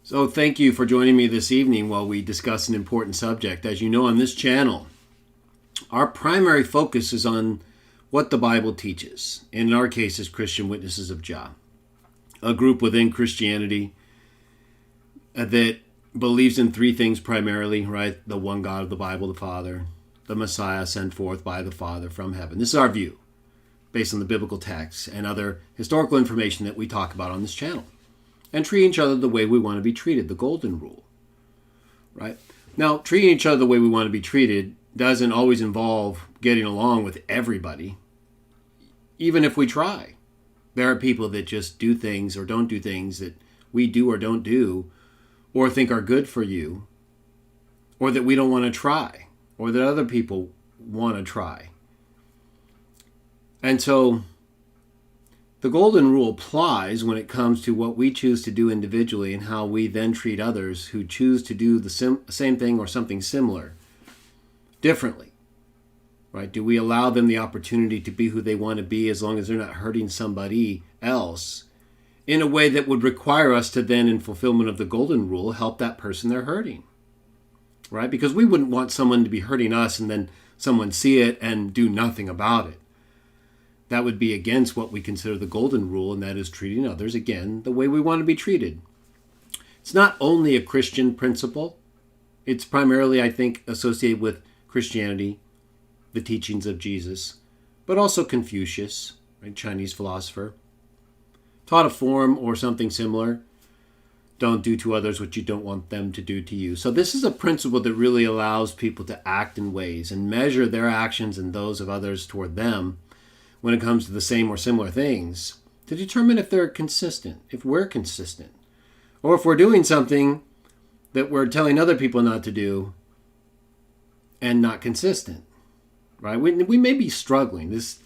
So thank you for joining me this evening while we discuss an important subject. As you know, on this channel, our primary focus is on what the Bible teaches. In our case, is Christian Witnesses of Jah, a group within Christianity that believes in three things primarily, right? The one God of the Bible, the Father, the Messiah sent forth by the Father from heaven. This is our view, based on the biblical texts and other historical information that we talk about on this channel. And treat each other the way we want to be treated, the golden rule, right? Now, treating each other the way we want to be treated doesn't always involve getting along with everybody, even if we try. There are people that just do things or don't do things that we do or don't do, or think are good for you, or that we don't want to try, or that other people want to try. And so the golden rule applies when it comes to what we choose to do individually and how we then treat others who choose to do the same thing or something similar differently. Right? Do we allow them the opportunity to be who they want to be as long as they're not hurting somebody else in a way that would require us to then, in fulfillment of the golden rule, help that person they're hurting? Right? Because we wouldn't want someone to be hurting us and then someone see it and do nothing about it. That would be against what we consider the golden rule, and that is treating others, again, the way we want to be treated. It's not only a Christian principle. It's primarily, I think, associated with Christianity, the teachings of Jesus, but also Confucius, right, Chinese philosopher, taught a form or something similar. Don't do to others what you don't want them to do to you. So this is a principle that really allows people to act in ways and measure their actions and those of others toward them when it comes to the same or similar things, to determine if they're consistent, if we're consistent, or if we're doing something that we're telling other people not to do and not consistent, right? We may be struggling. This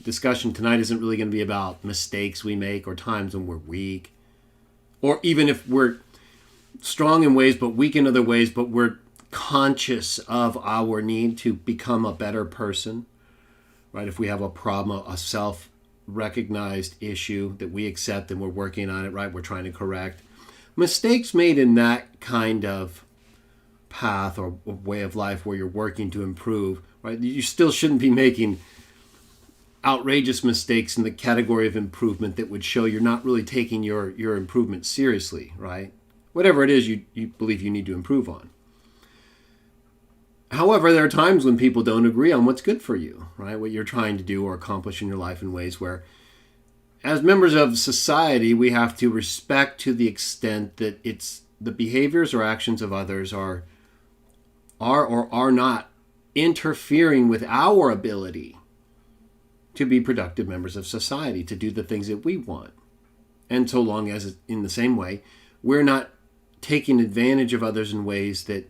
discussion tonight isn't really going to be about mistakes we make or times when we're weak, or even if we're strong in ways but weak in other ways, but we're conscious of our need to become a better person. Right? If we have a problem, a self-recognized issue that we accept and we're working on it, right? We're trying to correct. Mistakes made in that kind of path or way of life where you're working to improve, right? You still shouldn't be making outrageous mistakes in the category of improvement that would show you're not really taking your improvement seriously, right? Whatever it is you believe you need to improve on. However, there are times when people don't agree on what's good for you, right? What you're trying to do or accomplish in your life in ways where, as members of society, we have to respect to the extent that it's the behaviors or actions of others are or are not interfering with our ability to be productive members of society, to do the things that we want. And so long as, in the same way, we're not taking advantage of others in ways that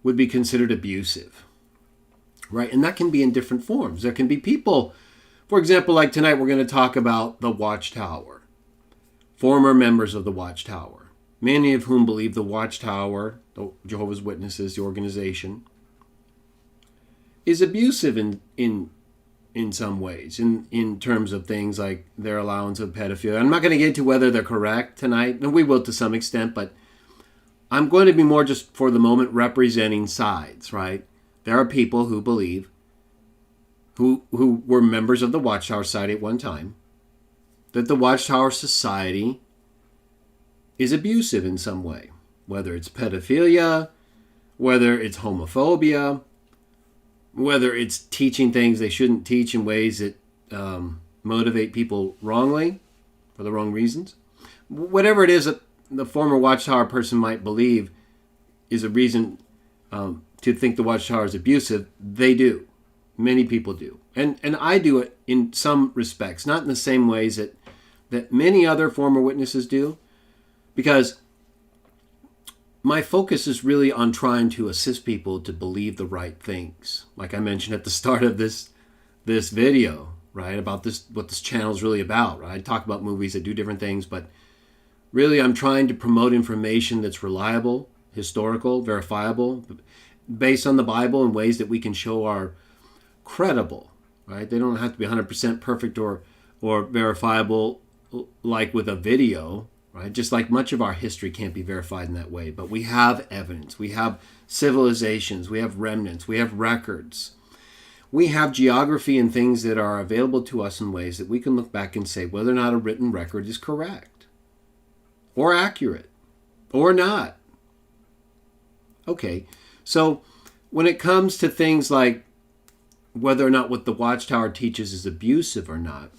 would be considered abusive, right? And that can be in different forms. There can be people, for example, like tonight we're going to talk about the Watchtower, former members of the Watchtower, many of whom believe the Watchtower, the Jehovah's Witnesses, the organization, is abusive in some ways, in terms of things like their allowance of pedophilia. I'm not going to get into whether they're correct tonight, and we will to some extent, but I'm going to be more just for the moment representing sides, right? There are people who believe, who were members of the Watchtower Society at one time, that the Watchtower Society is abusive in some way, whether it's pedophilia, whether it's homophobia, whether it's teaching things they shouldn't teach in ways that motivate people wrongly, for the wrong reasons. Whatever it is that the former Watchtower person might believe is a reason to think the Watchtower is abusive, they do. Many people do. And I do it in some respects, not in the same ways that many other former witnesses do, because my focus is really on trying to assist people to believe the right things. Like I mentioned at the start of this video, right, about what this channel is really about, right? I talk about movies that do different things, but really, I'm trying to promote information that's reliable, historical, verifiable, based on the Bible in ways that we can show are credible, right? They don't have to be 100% perfect or verifiable like with a video, right? Just like much of our history can't be verified in that way, but we have evidence. We have civilizations, we have remnants, we have records. We have geography and things that are available to us in ways that we can look back and say whether or not a written record is correct or accurate or not. Okay, so when it comes to things like whether or not what the Watchtower teaches is abusive or not,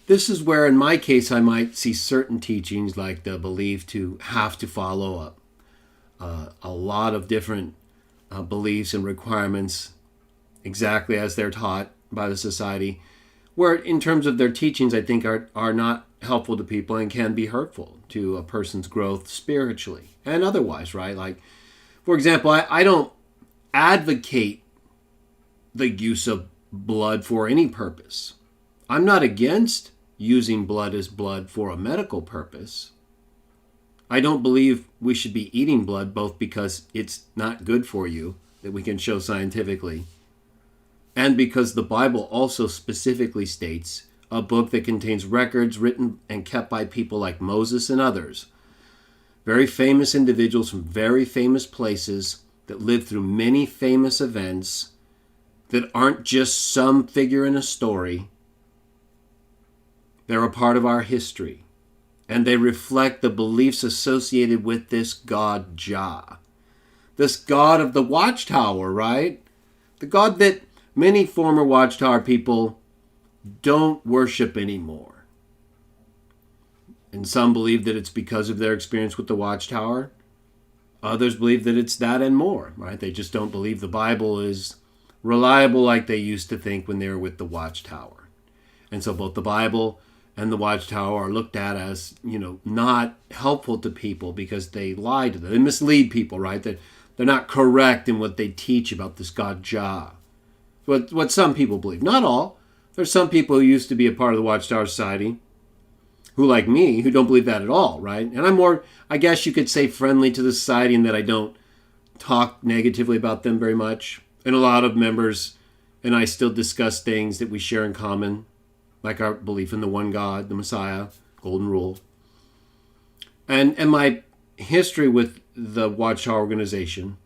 this is where, in my case, I might see certain teachings like the belief to have to follow a lot of different beliefs and requirements exactly as they're taught by the society, where in terms of their teachings, I think are not helpful to people and can be hurtful to a person's growth spiritually and otherwise, right? Like, for example, I don't advocate the use of blood for any purpose. I'm not against using blood as blood for a medical purpose. I don't believe we should be eating blood both because it's not good for you, that we can show scientifically, and because the Bible also specifically states, a book that contains records written and kept by people like Moses and others, very famous individuals from very famous places that lived through many famous events that aren't just some figure in a story. They're a part of our history, and they reflect the beliefs associated with this God Jah, this God of the Watchtower, right? The God that many former Watchtower people don't worship anymore. And some believe that it's because of their experience with the Watchtower. Others believe that it's that and more, right? They just don't believe the Bible is reliable like they used to think when they were with the Watchtower. And so both the Bible and the Watchtower are looked at as, not helpful to people because they lie to them. They mislead people, right? That they're not correct in what they teach about this God Jah. What some people believe. Not all. There's some people who used to be a part of the Watchtower Society who, like me, who don't believe that at all, right? And I'm more, I guess you could say, friendly to the society in that I don't talk negatively about them very much. And a lot of members and I still discuss things that we share in common, like our belief in the one God, the Messiah, Golden Rule. And my history with the Watchtower organization,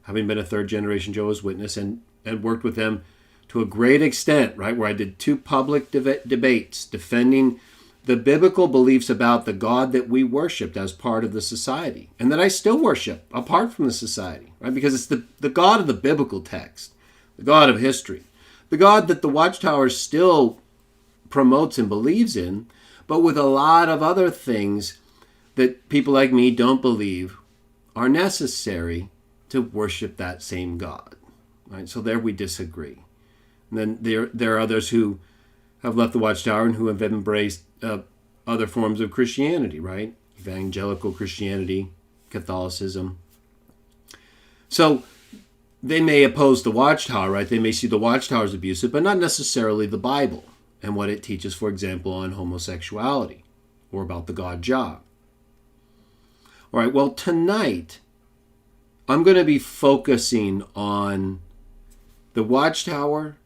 having been a third-generation Jehovah's Witness and worked with them to a great extent, right, where I did 2 public debates defending the biblical beliefs about the God that we worshipped as part of the society, and that I still worship apart from the society, right, because it's the God of the biblical text, the God of history, the God that the Watchtower still promotes and believes in, but with a lot of other things that people like me don't believe are necessary to worship that same God. Right? So there we disagree. And then there are others who have left the Watchtower and who have embraced other forms of Christianity, right? Evangelical Christianity, Catholicism. So they may oppose the Watchtower, right? They may see the Watchtower as abusive, but not necessarily the Bible and what it teaches, for example, on homosexuality or about the God Jah. All right, well, tonight I'm going to be focusing on the Watchtower,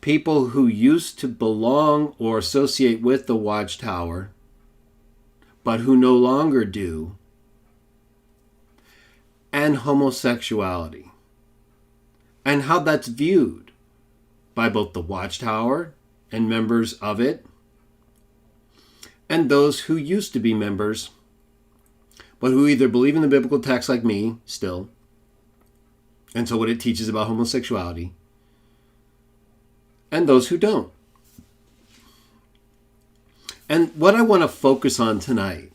people who used to belong or associate with the Watchtower, but who no longer do, and homosexuality, and how that's viewed by both the Watchtower and members of it, and those who used to be members, but who either believe in the biblical text like me still, and so what it teaches about homosexuality, and those who don't. And what I want to focus on tonight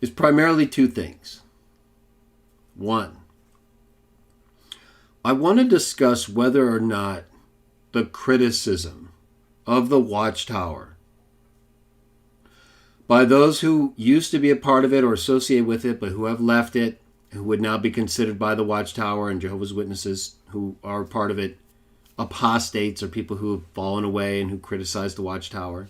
is primarily 2 things. 1, I want to discuss whether or not the criticism of the Watchtower by those who used to be a part of it or associate with it, but who have left it, who would now be considered by the Watchtower and Jehovah's Witnesses who are part of it, apostates, or people who have fallen away and who criticize the Watchtower.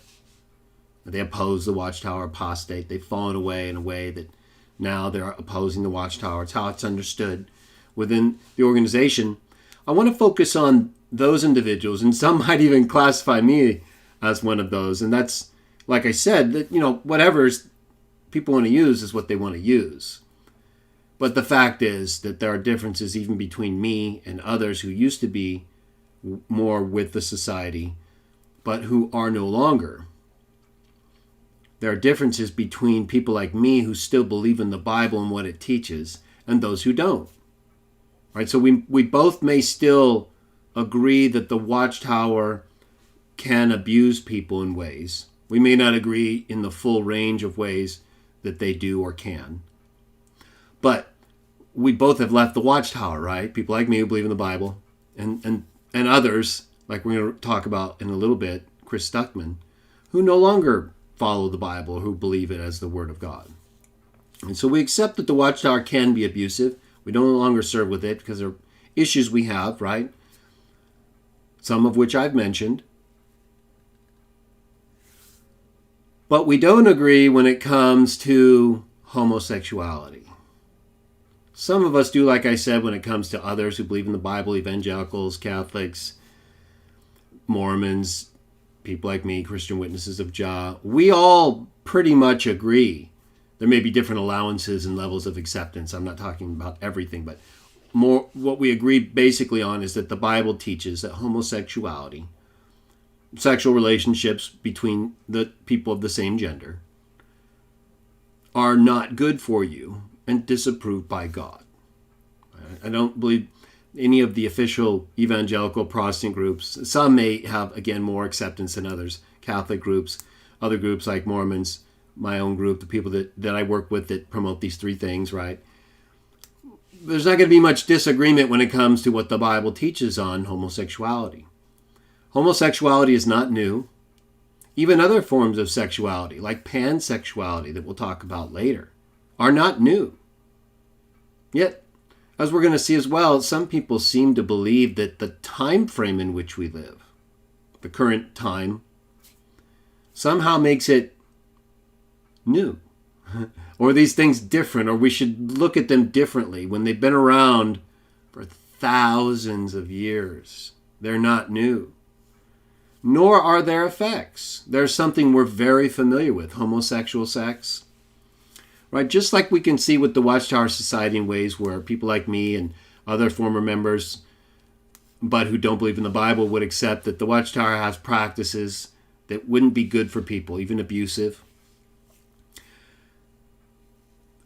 They oppose the Watchtower, apostate. They've fallen away in a way that now they're opposing the Watchtower. It's how it's understood within the organization. I want to focus on those individuals, and some might even classify me as one of those, and that's like I said, that, whatever people want to use is what they want to use. But the fact is that there are differences even between me and others who used to be more with the society, but who are no longer. There are differences between people like me who still believe in the Bible and what it teaches, and those who don't. Right? So we both may still agree that the Watchtower can abuse people in ways. We may not agree in the full range of ways that they do or can. But we both have left the Watchtower, right? People like me who believe in the Bible, and others, like we're going to talk about in a little bit, Chris Stuckmann, who no longer follow the Bible, who believe it as the Word of God. And so we accept that the Watchtower can be abusive. We no longer serve with it because there are issues we have, right? Some of which I've mentioned. But we don't agree when it comes to homosexuality. Some of us do, like I said, when it comes to others who believe in the Bible, evangelicals, Catholics, Mormons, people like me, Christian Witnesses of Jehovah. We all pretty much agree. There may be different allowances and levels of acceptance. I'm not talking about everything, but more what we agree basically on is that the Bible teaches that homosexuality, sexual relationships between the people of the same gender, are not good for you and disapproved by God. I don't believe any of the official evangelical Protestant groups. Some may have, again, more acceptance than others. Catholic groups, other groups like Mormons, my own group, the people that I work with that promote these three things, right? There's not going to be much disagreement when it comes to what the Bible teaches on homosexuality. Homosexuality is not new. Even other forms of sexuality, like pansexuality that we'll talk about later, are not new. Yet, as we're going to see as well, some people seem to believe that the time frame in which we live, the current time, somehow makes it new. Or these things different, or we should look at them differently when they've been around for thousands of years. They're not new. Nor are their effects. There's something we're very familiar with, homosexual sex. Right? Just like we can see with the Watchtower Society in ways where people like me and other former members, but who don't believe in the Bible, would accept that the Watchtower has practices that wouldn't be good for people, even abusive.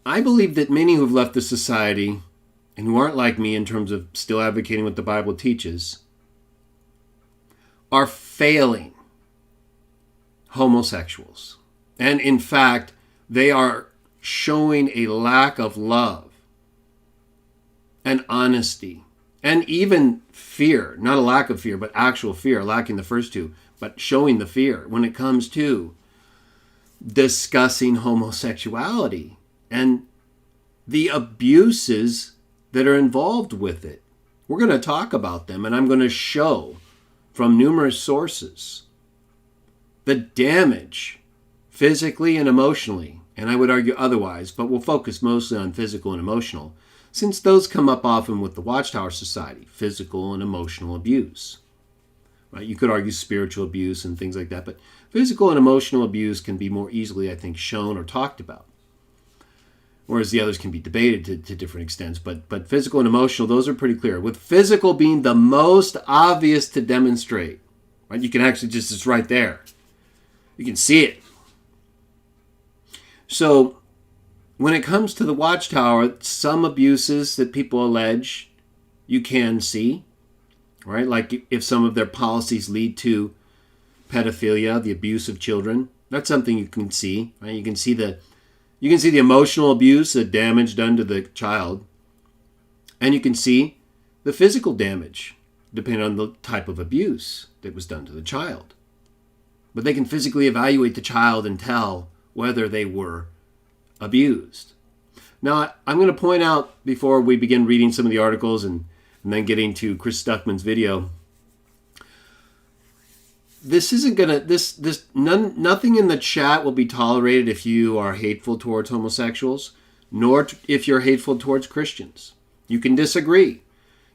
I believe that many who've left the society and who aren't like me in terms of still advocating what the Bible teaches are failing homosexuals. And in fact, they are showing a lack of love and honesty and even fear, not a lack of fear, but actual fear, lacking the first two, but showing the fear when it comes to discussing homosexuality and the abuses that are involved with it. We're going to talk about them, and I'm going to show from numerous sources the damage physically and emotionally, and I would argue otherwise, but we'll focus mostly on physical and emotional, since those come up often with the Watchtower Society, physical and emotional abuse. Right? You could argue spiritual abuse and things like that, but physical and emotional abuse can be more easily, I think, shown or talked about. Whereas the others can be debated to different extents. But physical and emotional, those are pretty clear. With physical being the most obvious to demonstrate. Right? You can actually just, it's right there. You can see it. So when it comes to the Watchtower, some abuses that people allege you can see. Right? Like if some of their policies lead to pedophilia, the abuse of children, that's something you can see. Right? You can see the emotional abuse, the damage done to the child. And you can see the physical damage, depending on the type of abuse that was done to the child. But they can physically evaluate the child and tell whether they were abused. Now, I'm going to point out, before we begin reading some of the articles and then getting to Chris Stuckmann's video, this isn't gonna nothing in the chat will be tolerated if you are hateful towards homosexuals, nor if you're hateful towards Christians. You can disagree.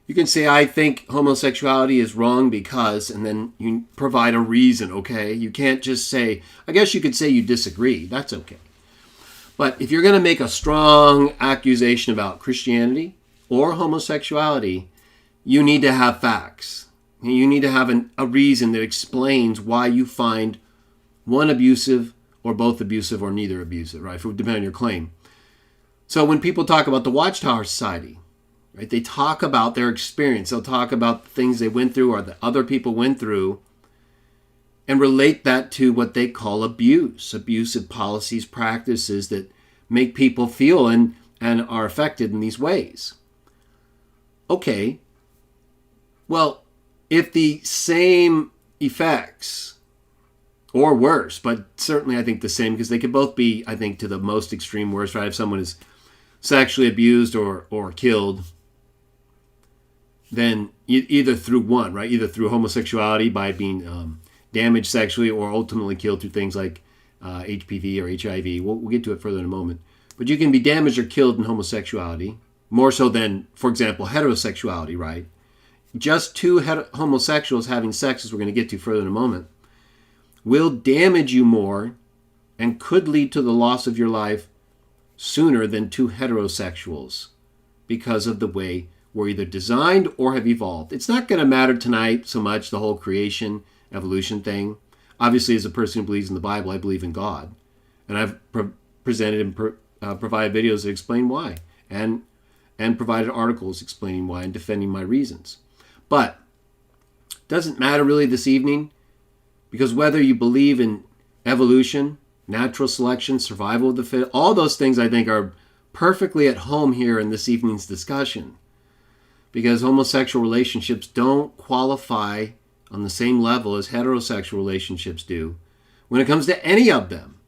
You can say, I think homosexuality is wrong because, and then you provide a reason, okay? You can't just say, I guess you could say you disagree. That's okay. But if you're going to make a strong accusation about Christianity or homosexuality, you need to have facts. You need to have a reason that explains why you find one abusive or both abusive or neither abusive, right? Depending on your claim. So when people talk about the Watchtower Society, right, they talk about their experience. They'll talk about the things they went through or that other people went through and relate that to what they call abuse, abusive policies, practices that make people feel and are affected in these ways. Okay, well, if the same effects, or worse, but certainly I think the same, because they could both be, I think, to the most extreme worst, right? If someone is sexually abused or killed, then either through one, right? Either through homosexuality by being damaged sexually or ultimately killed through things like HPV or HIV. We'll get to it further in a moment. But you can be damaged or killed in homosexuality, more so than, for example, heterosexuality, right? Just two homosexuals having sex, as we're going to get to further in a moment, will damage you more and could lead to the loss of your life sooner than two heterosexuals because of the way we're either designed or have evolved. It's not going to matter tonight so much, the whole creation, evolution thing. Obviously, as a person who believes in the Bible, I believe in God. And I've presented and provided videos that explain why, and provided articles explaining why and defending my reasons. But it doesn't matter really this evening, because whether you believe in evolution, natural selection, survival of the fit, all those things I think are perfectly at home here in this evening's discussion. Because homosexual relationships don't qualify on the same level as heterosexual relationships do when it comes to any of them.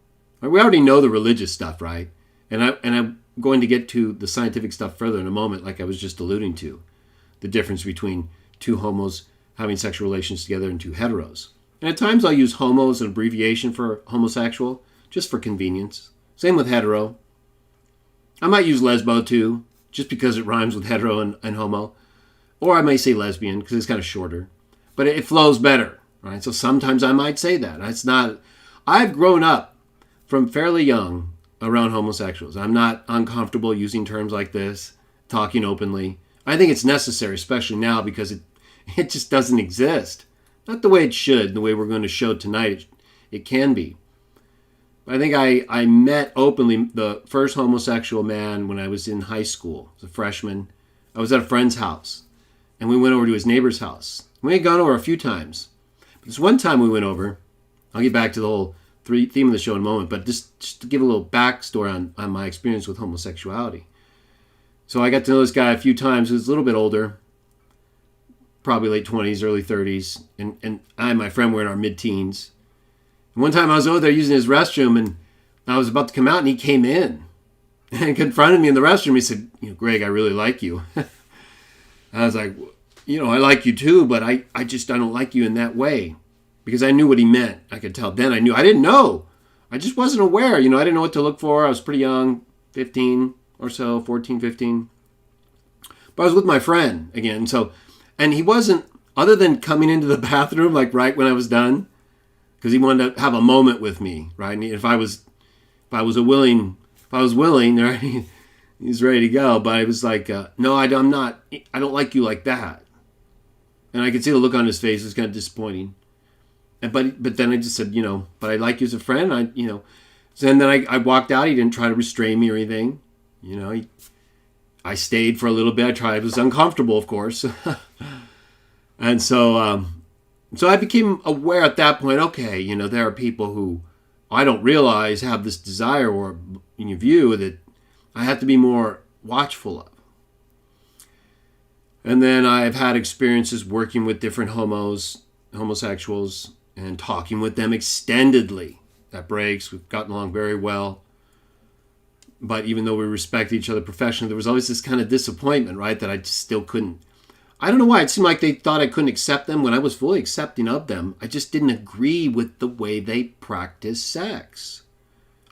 We already know the religious stuff, right? And I'm going to get to the scientific stuff further in a moment, like I was just alluding to. The difference between two homos having sexual relations together and two heteros. And at times I'll use homo as an abbreviation for homosexual, just for convenience. Same with hetero. I might use lesbo too, just because it rhymes with hetero and homo. Or I may say lesbian, because it's kind of shorter. But it flows better, right? So sometimes I might say that. It's not. I've grown up from fairly young around homosexuals. I'm not uncomfortable using terms like this, talking openly. I think it's necessary, especially now, because it just doesn't exist. Not the way it should, the way we're going to show tonight. It can be. I think I met openly the first homosexual man when I was in high school. As a freshman. I was at a friend's house, and we went over to his neighbor's house. We had gone over a few times. But this one time we went over, I'll get back to the whole theme of the show in a moment, but just to give a little backstory on my experience with homosexuality. So I got to know this guy a few times. He was a little bit older, probably late 20s, early 30s, and I and my friend were in our mid-teens. And one time I was over there using his restroom, and I was about to come out, and he came in and confronted me in the restroom. He said, Greg, I really like you. I was like, I like you too, but I don't like you in that way. Because I knew what he meant. I could tell then. I didn't know. I just wasn't aware. I didn't know what to look for. I was pretty young, 15 or so, 14, 15. But I was with my friend again. And he wasn't, other than coming into the bathroom, like right when I was done, because he wanted to have a moment with me, right? And if I was willing, right, he's ready to go. But I was like, no, I'm not. I don't like you like that. And I could see the look on his face. It was kind of disappointing. But then I just said, but I like you as a friend. So and then I walked out. He didn't try to restrain me or anything. I stayed for a little bit. I tried. It was uncomfortable, of course. And so I became aware at that point, okay, there are people who I don't realize have this desire or view that I have to be more watchful of. And then I've had experiences working with different homosexuals, and talking with them extendedly at breaks. We've gotten along very well. But even though we respect each other professionally, there was always this kind of disappointment, right? That I just still couldn't. I don't know why. It seemed like they thought I couldn't accept them when I was fully accepting of them. I just didn't agree with the way they practice sex.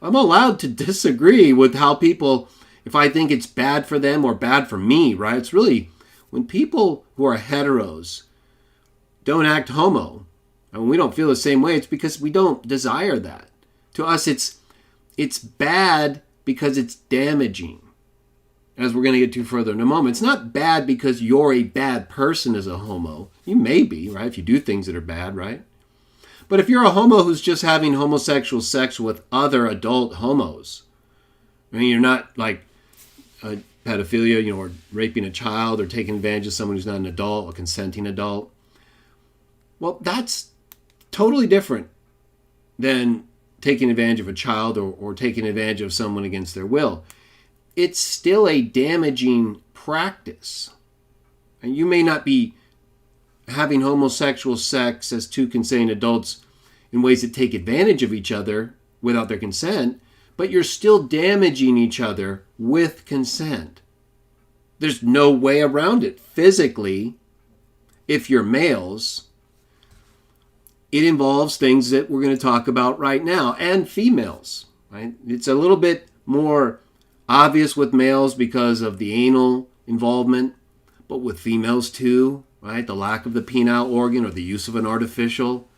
I'm allowed to disagree with how people, if I think it's bad for them or bad for me, right? It's really When people who are heteros don't act homo, and we don't feel the same way, it's because we don't desire that. To us, it's bad because it's damaging, as we're going to get to further in a moment. It's not bad because you're a bad person as a homo. You may be, right, if you do things that are bad, right? But if you're a homo who's just having homosexual sex with other adult homos, I mean, you're not like pedophilia, or raping a child or taking advantage of someone who's not an adult, a consenting adult. Well, that's totally different than taking advantage of a child or taking advantage of someone against their will. It's still a damaging practice. And you may not be having homosexual sex as two consenting adults in ways that take advantage of each other without their consent, but you're still damaging each other with consent. There's no way around it. Physically, if you're males, it involves things that we're going to talk about right now, and females, right? It's a little bit more obvious with males because of the anal involvement, but with females too, right? The lack of the penile organ or the use of an artificial.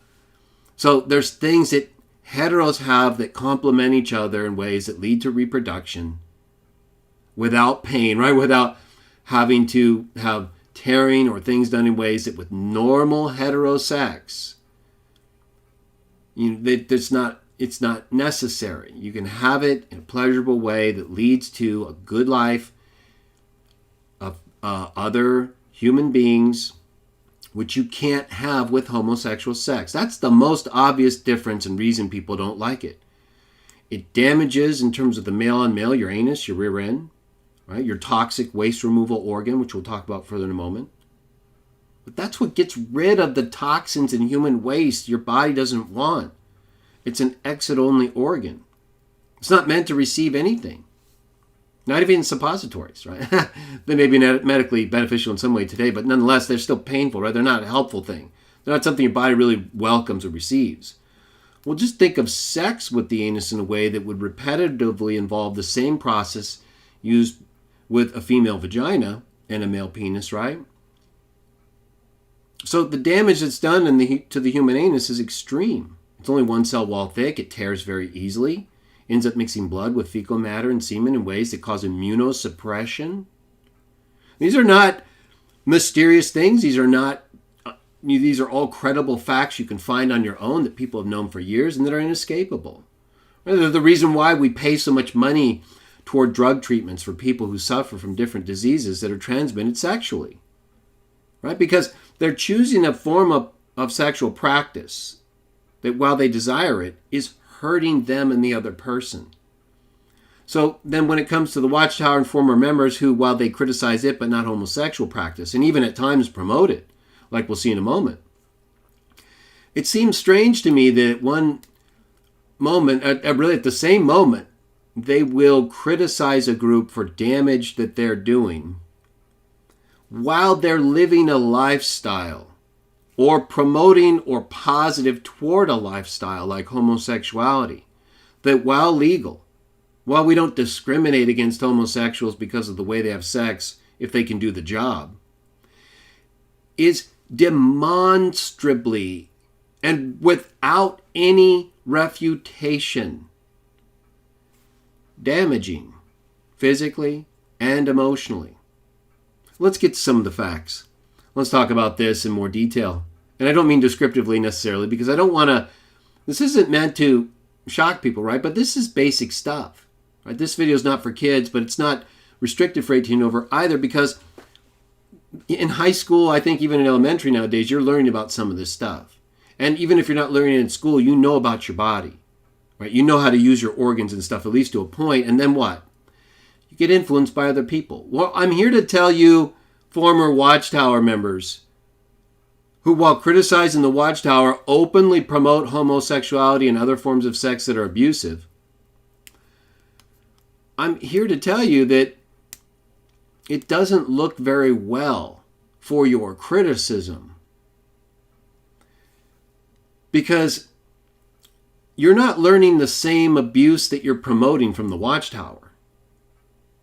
So there's things that heteros have that complement each other in ways that lead to reproduction without pain, right? Without having to have tearing or things done in ways that with normal heterosex, it's not necessary. You can have it in a pleasurable way that leads to a good life of other human beings, which you can't have with homosexual sex. That's the most obvious difference and reason people don't like it. It damages, in terms of the male on male, your anus, your rear end, right? Your toxic waste removal organ, which we'll talk about further in a moment. But that's what gets rid of the toxins and human waste your body doesn't want. It's an exit-only organ. It's not meant to receive anything. Not even suppositories, right? They may be medically beneficial in some way today, but nonetheless, they're still painful, right? They're not a helpful thing. They're not something your body really welcomes or receives. Well, just think of sex with the anus in a way that would repetitively involve the same process used with a female vagina and a male penis, right? So the damage that's done to the human anus is extreme. It's only one cell wall thick. It tears very easily. Ends up mixing blood with fecal matter and semen in ways that cause immunosuppression. These are not mysterious things. These are all credible facts you can find on your own that people have known for years and that are inescapable. They're the reason why we pay so much money toward drug treatments for people who suffer from different diseases that are transmitted sexually. Right? Because they're choosing a form of sexual practice that, while they desire it, is hurting them and the other person. So then when it comes to the Watchtower and former members who, while they criticize it but not homosexual practice, and even at times promote it, like we'll see in a moment, it seems strange to me that at one moment, really at the same moment, they will criticize a group for damage that they're doing while they're living a lifestyle or promoting or positive toward a lifestyle like homosexuality, that while legal, while we don't discriminate against homosexuals because of the way they have sex if they can do the job, is demonstrably and without any refutation damaging physically and emotionally. Let's get to some of the facts. Let's talk about this in more detail. And I don't mean descriptively necessarily, because I don't want to, this isn't meant to shock people, right? But this is basic stuff, right? This video is not for kids, but it's not restricted for 18 and over either, because in high school, I think even in elementary nowadays, you're learning about some of this stuff. And even if you're not learning it in school, you know about your body, right? You know how to use your organs and stuff, at least to a point. And then what? You get influenced by other people. Well, I'm here to tell you, former Watchtower members, who, while criticizing the Watchtower, openly promote homosexuality and other forms of sex that are abusive. I'm here to tell you that it doesn't look very well for your criticism, because you're not learning the same abuse that you're promoting from the Watchtower.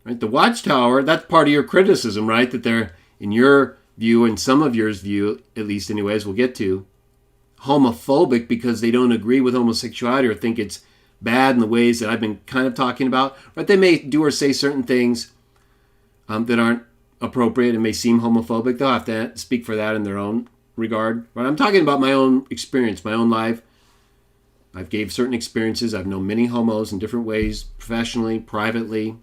Right? The Watchtower, that's part of your criticism, right? That they're in your view, and some of yours view, at least anyways, we'll get to, homophobic because they don't agree with homosexuality or think it's bad in the ways that I've been kind of talking about. But they may do or say certain things that aren't appropriate and may seem homophobic. They'll have to speak for that in their own regard. But I'm talking about my own experience, my own life. I've gave certain experiences. I've known many homos in different ways, professionally, privately.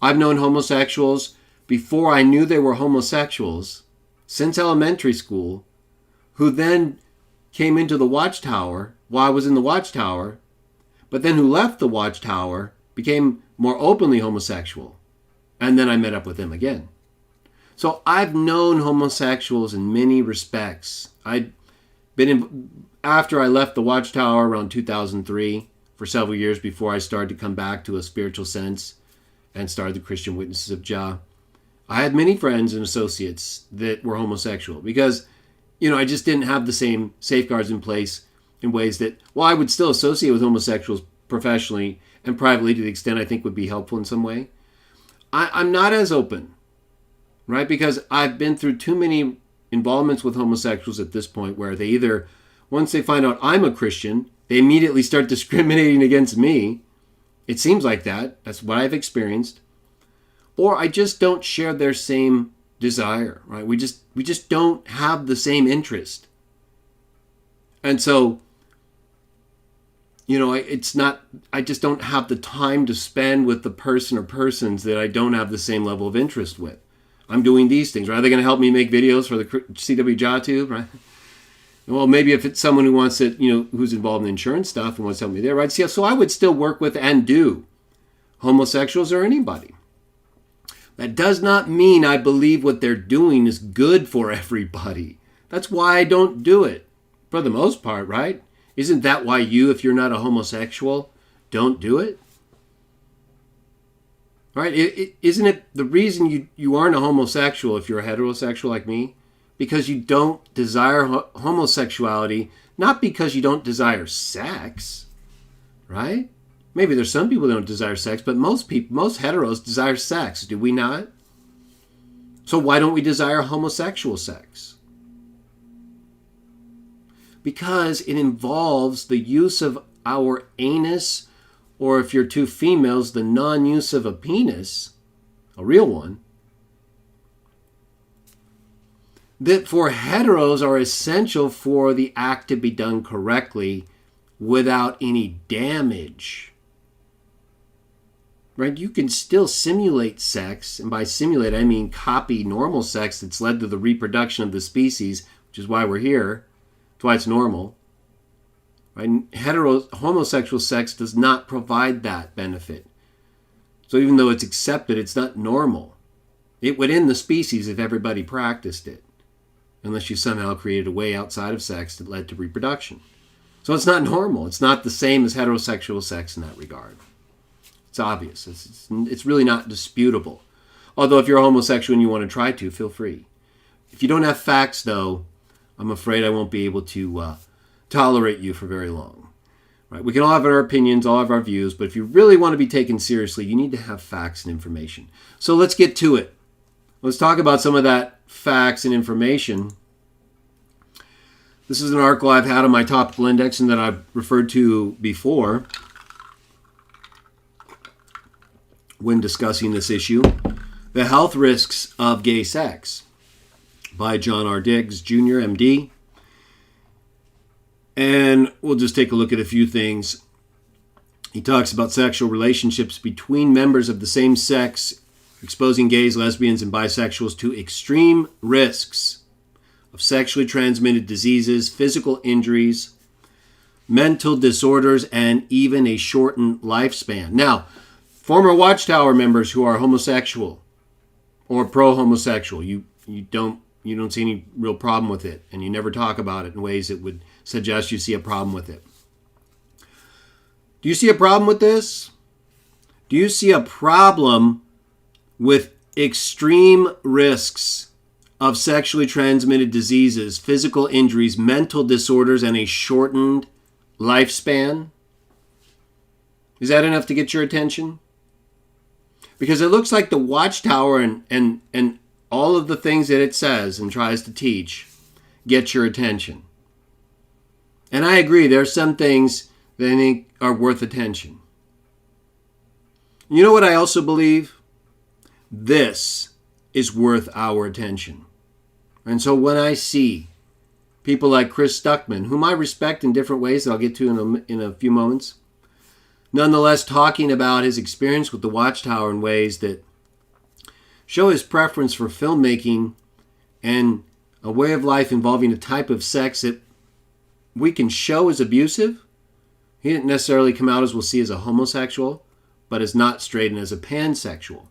I've known homosexuals before I knew they were homosexuals, since elementary school, who then came into the Watchtower while I was in the Watchtower, but then who left the Watchtower, became more openly homosexual, and then I met up with them again. So I've known homosexuals in many respects. I'd been in, after I left the Watchtower around 2003, for several years before I started to come back to a spiritual sense and started the Christian Witnesses of Jah, I had many friends and associates that were homosexual because, I just didn't have the same safeguards in place in ways that, I would still associate with homosexuals professionally and privately to the extent I think would be helpful in some way. I'm not as open, right? Because I've been through too many involvements with homosexuals at this point where they either, once they find out I'm a Christian, they immediately start discriminating against me. It seems like that. That's what I've experienced. Or I just don't share their same desire, right? We just don't have the same interest. And so, I just don't have the time to spend with the person or persons that I don't have the same level of interest with. I'm doing these things, right? Are they going to help me make videos for the CW Jah Tube, right? Well, maybe if it's someone who wants to, who's involved in insurance stuff and wants to help me there, right? So I would still work with and do homosexuals or anybody. That does not mean I believe what they're doing is good for everybody. That's why I don't do it, for the most part, right? Isn't that why you, if you're not a homosexual, don't do it? Right? Isn't it the reason you aren't a homosexual if you're a heterosexual like me? Because you don't desire homosexuality, not because you don't desire sex, right? Maybe there's some people that don't desire sex, but most heteros desire sex, do we not? So why don't we desire homosexual sex? Because it involves the use of our anus, or if you're two females, the non-use of a penis, a real one, that for heteros are essential for the act to be done correctly without any damage. Right? You can still simulate sex, and by simulate I mean copy normal sex that's led to the reproduction of the species, which is why we're here. That's why it's normal. Right? Homosexual sex does not provide that benefit. So even though it's accepted, it's not normal. It would end the species if everybody practiced it, unless you somehow created a way outside of sex that led to reproduction. So it's not normal. It's not the same as heterosexual sex in that regard. It's obvious. It's really not disputable. Although if you're a homosexual and you want to try to, feel free. If you don't have facts, though, I'm afraid I won't be able to tolerate you for very long. Right? We can all have our opinions, all have our views, but if you really want to be taken seriously, you need to have facts and information. So let's get to it. Let's talk about some of that facts and information. This is an article I've had on my topical index and that I've referred to before when discussing this issue. The Health Risks of Gay Sex by John R. Diggs, Jr., MD. And we'll just take a look at a few things. He talks about sexual relationships between members of the same sex, exposing gays, lesbians, and bisexuals to extreme risks of sexually transmitted diseases, physical injuries, mental disorders, and even a shortened lifespan. Now, former Watchtower members who are homosexual or pro-homosexual, you don't see any real problem with it, and you never talk about it in ways that would suggest you see a problem with it. Do you see a problem with this? Do you see a problem with extreme risks of sexually transmitted diseases, physical injuries, mental disorders, and a shortened lifespan? Is that enough to get your attention? Because it looks like the Watchtower and all of the things that it says and tries to teach get your attention. And I agree, there are some things that I think are worth attention. You know what I also believe? This is worth our attention. And so when I see people like Chris Stuckmann, whom I respect in different ways that I'll get to in a few moments, nonetheless talking about his experience with the Watchtower in ways that show his preference for filmmaking and a way of life involving a type of sex that we can show as abusive. He didn't necessarily come out, as we'll see, as a homosexual, but as not straight and as a pansexual,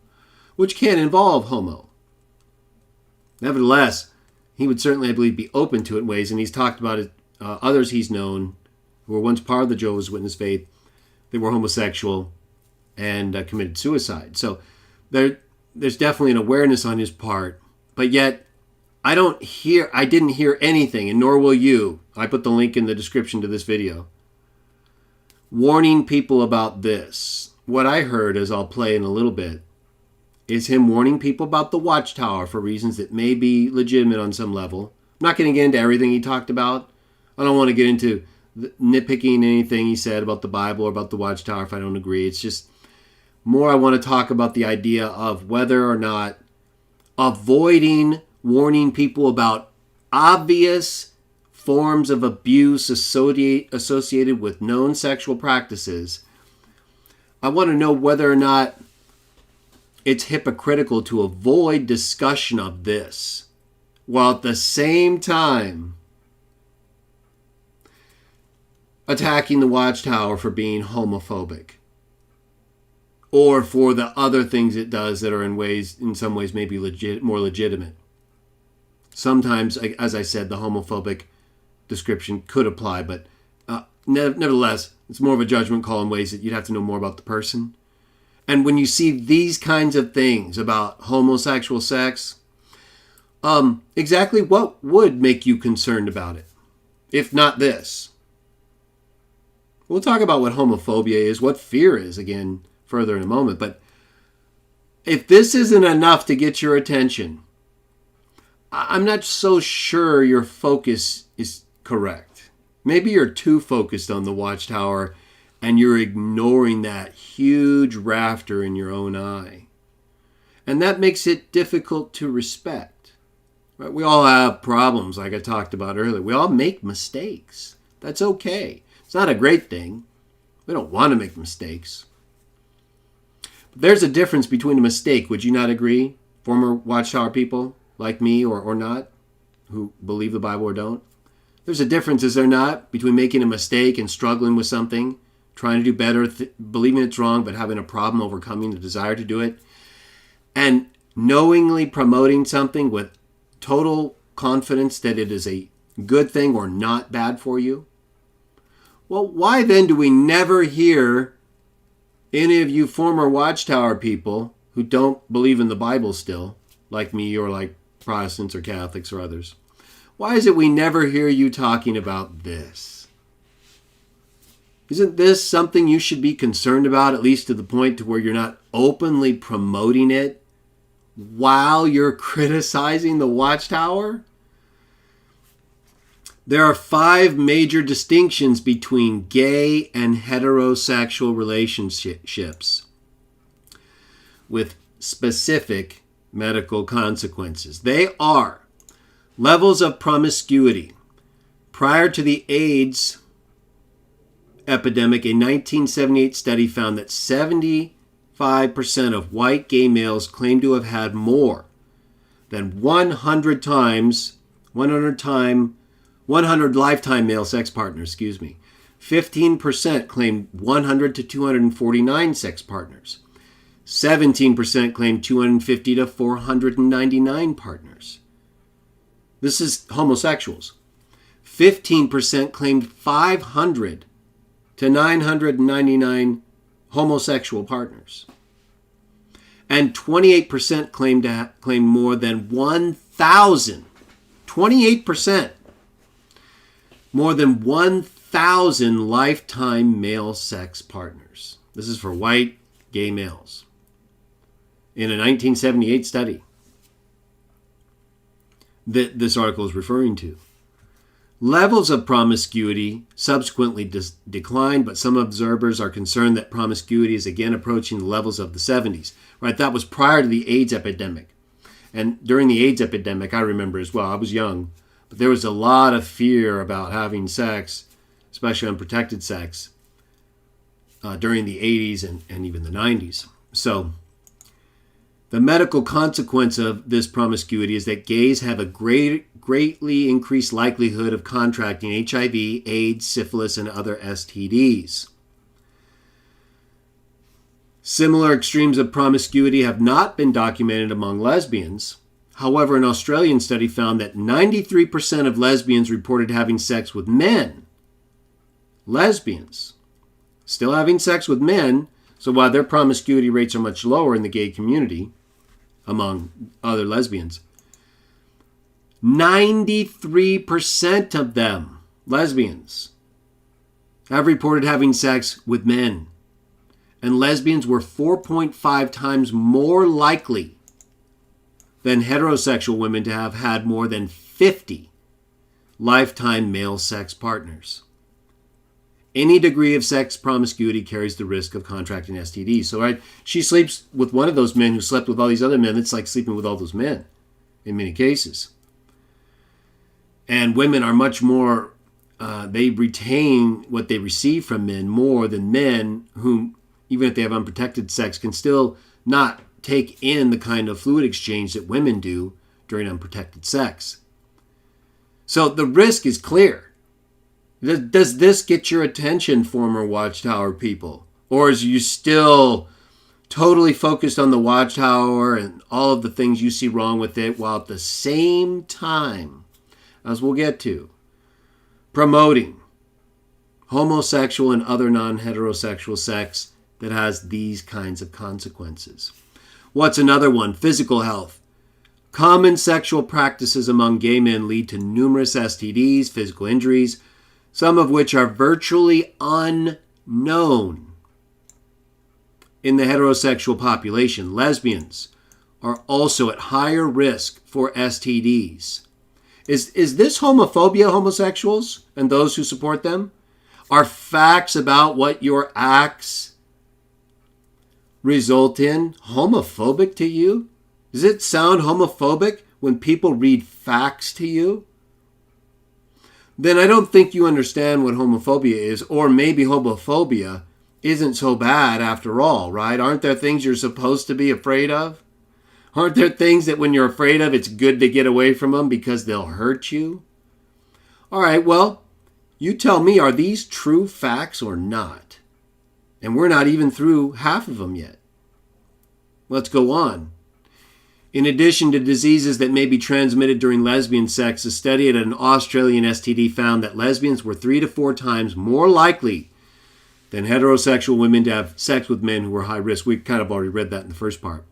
which can involve homo. Nevertheless, he would certainly, I believe, be open to it in ways, and he's talked about it, others he's known who were once part of the Jehovah's Witness faith that were homosexual and committed suicide. So there's definitely an awareness on his part, but yet I didn't hear anything, and nor will you. I put the link in the description to this video, warning people about this. What I heard, as I'll play in a little bit, is him warning people about the Watchtower for reasons that may be legitimate on some level. I'm not going to get into everything he talked about. I don't want to get into nitpicking anything he said about the Bible or about the Watchtower if I don't agree. It's just more I want to talk about the idea of whether or not avoiding warning people about obvious forms of abuse associated with known sexual practices. I want to know whether or not it's hypocritical to avoid discussion of this, while at the same time attacking the Watchtower for being homophobic, or for the other things it does that are in some ways maybe more legitimate. Sometimes, as I said, the homophobic description could apply, but nevertheless, it's more of a judgment call in ways that you'd have to know more about the person. And when you see these kinds of things about homosexual sex, exactly what would make you concerned about it, if not this? We'll talk about what homophobia is, what fear is, again, further in a moment. But if this isn't enough to get your attention, I'm not so sure your focus is correct. Maybe you're too focused on the Watchtower and you're ignoring that huge rafter in your own eye. And that makes it difficult to respect. Right? We all have problems, like I talked about earlier. We all make mistakes. That's okay. It's not a great thing. We don't want to make mistakes. But there's a difference between a mistake. Would you not agree, former Watchtower people like me or not, who believe the Bible or don't? There's a difference, is there not, between making a mistake and struggling with something, trying to do better, believing it's wrong, but having a problem overcoming the desire to do it, and knowingly promoting something with total confidence that it is a good thing or not bad for you? Well, why then do we never hear any of you former Watchtower people who don't believe in the Bible still, like me or like Protestants or Catholics or others? Why is it we never hear you talking about this? Isn't this something you should be concerned about, at least to the point to where you're not openly promoting it while you're criticizing the Watchtower? There are 5 major distinctions between gay and heterosexual relationships with specific medical consequences. They are levels of promiscuity. Prior to the AIDS epidemic, a 1978 study found that 75% of white gay males claimed to have had more than 100 lifetime male sex partners, 15% claimed 100 to 249 sex partners. 17% claimed 250 to 499 partners. This is homosexuals. 15% claimed 500 to 999 homosexual partners. And 28% claimed more than 1,000. 28%. More than 1,000 lifetime male sex partners. This is for white gay males in a 1978 study. that this article is referring to. Levels of promiscuity subsequently declined, but some observers are concerned that promiscuity is again approaching the levels of the 70s. Right, that was prior to the AIDS epidemic. And during the AIDS epidemic, I remember as well, I was young, but there was a lot of fear about having sex, especially unprotected sex, during the 80s and even the 90s. So the medical consequence of this promiscuity is that gays have a greatly increased likelihood of contracting HIV, AIDS, syphilis, and other STDs. Similar extremes of promiscuity have not been documented among lesbians. However, an Australian study found that 93% of lesbians reported having sex with men. Lesbians. Still having sex with men, so while their promiscuity rates are much lower in the gay community, among other lesbians, 93% of them, lesbians, have reported having sex with men. And lesbians were 4.5 times more likely than heterosexual women to have had more than 50 lifetime male sex partners. Any degree of sex promiscuity carries the risk of contracting STDs. So right, she sleeps with one of those men who slept with all these other men. It's like sleeping with all those men in many cases. And women are much more, they retain what they receive from men more than men whom, even if they have unprotected sex, can still not take in the kind of fluid exchange that women do during unprotected sex. So the risk is clear. Does this get your attention, former Watchtower people? Or is you still totally focused on the Watchtower and all of the things you see wrong with it, while at the same time, as we'll get to, promoting homosexual and other non-heterosexual sex that has these kinds of consequences? What's another one? Physical health. Common sexual practices among gay men lead to numerous STDs, physical injuries, some of which are virtually unknown in the heterosexual population. Lesbians are also at higher risk for STDs. Is this homophobia, homosexuals, and those who support them? Are facts about what your acts result in homophobic to you? Does it sound homophobic when people read facts to you? Then I don't think you understand what homophobia is, or maybe homophobia isn't so bad after all, right? Aren't there things you're supposed to be afraid of? Aren't there things that when you're afraid of, it's good to get away from them because they'll hurt you? All right, well, you tell me, are these true facts or not? And we're not even through half of them yet. Let's go on. In addition to diseases that may be transmitted during lesbian sex, a study at an Australian STD found that lesbians were 3 to 4 times more likely than heterosexual women to have sex with men who were high risk. We kind of already read that in the first part.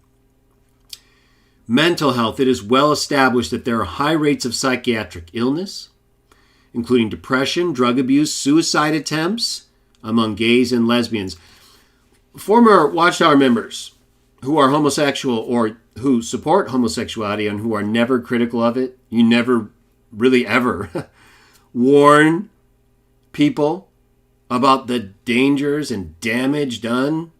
Mental health. It is well established that there are high rates of psychiatric illness, including depression, drug abuse, suicide attempts among gays and lesbians. Former Watchtower members who are homosexual or who support homosexuality and who are never critical of it, you never really ever warn people about the dangers and damage done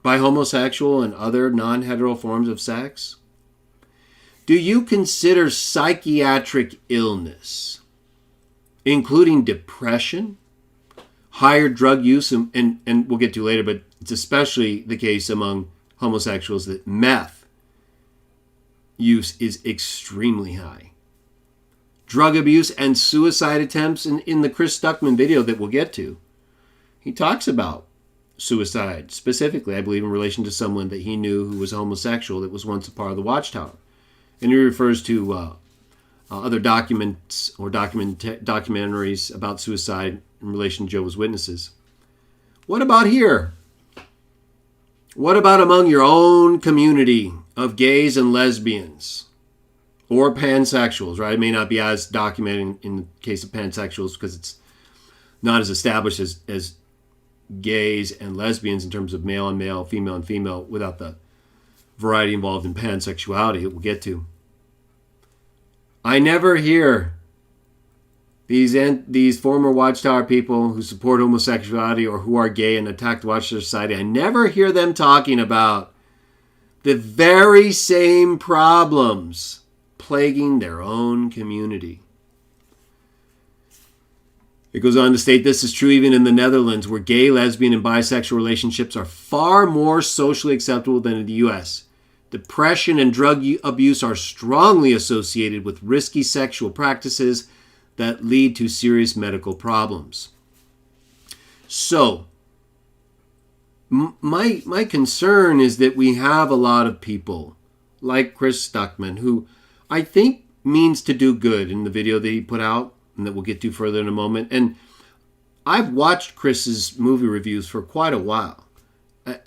by homosexual and other non-hetero forms of sex? Do you consider psychiatric illness, including depression, higher drug use, and we'll get to later, but it's especially the case among homosexuals that meth use is extremely high. Drug abuse and suicide attempts. In the Chris Stuckmann video that we'll get to, he talks about suicide specifically, I believe, in relation to someone that he knew who was homosexual that was once a part of the Watchtower. And he refers to other documents or documentaries about suicide in relation to Jehovah's Witnesses. What about here? What about among your own community of gays and lesbians or pansexuals, right? It may not be as documented in the case of pansexuals because it's not as established as gays and lesbians in terms of male and male, female and female, without the variety involved in pansexuality that we'll get to. I never hear these former Watchtower people who support homosexuality or who are gay and attack the Watchtower Society, I never hear them talking about the very same problems plaguing their own community. It goes on to state this is true even in the Netherlands, where gay, lesbian, and bisexual relationships are far more socially acceptable than in the U.S. Depression and drug abuse are strongly associated with risky sexual practices that lead to serious medical problems. So, my concern is that we have a lot of people like Chris Stuckmann, who I think means to do good in the video that he put out, and that we'll get to further in a moment. And I've watched Chris's movie reviews for quite a while,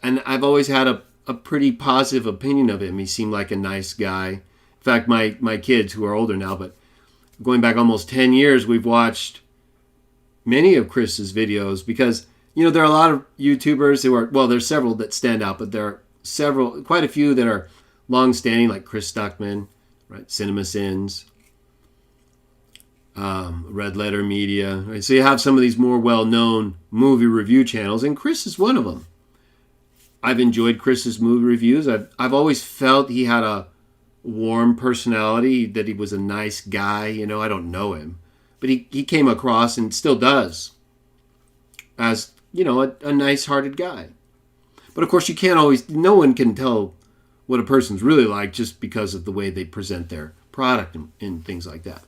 and I've always had a pretty positive opinion of him. He seemed like a nice guy. In fact, my kids, who are older now, but going back almost 10 years, we've watched many of Chris's videos because, there are a lot of YouTubers who are, well, there's several that stand out, but there are quite a few that are long-standing, like Chris Stuckmann, right? Cinema Sins, Red Letter Media. Right? So you have some of these more well-known movie review channels, and Chris is one of them. I've enjoyed Chris's movie reviews. I've always felt he had a warm personality, that he was a nice guy. I don't know him, but he came across, and still does, as a nice-hearted guy. But of course, no one can tell what a person's really like just because of the way they present their product and things like that.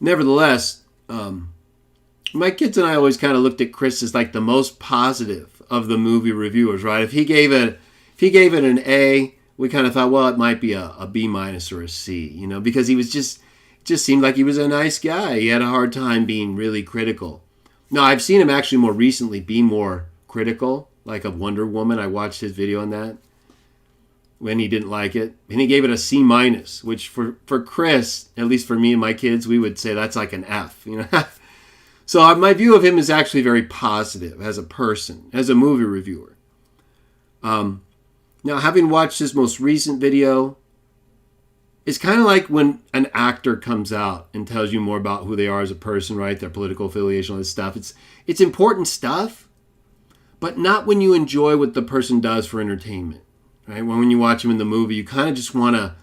Nevertheless, my kids and I always kind of looked at Chris as like the most positive of the movie reviewers, right? If he gave it an A, we kind of thought, well, it might be a B- or a C, because he was just seemed like he was a nice guy. He had a hard time being really critical. Now, I've seen him actually more recently be more critical, like of Wonder Woman. I watched his video on that when he didn't like it, and he gave it a C-, which for Chris, at least for me and my kids, we would say that's like an F. So my view of him is actually very positive as a person, as a movie reviewer. Now, having watched his most recent video, it's kind of like when an actor comes out and tells you more about who they are as a person, right? Their political affiliation, all this stuff. It's important stuff, but not when you enjoy what the person does for entertainment, right? When you watch him in the movie, you kind of just want to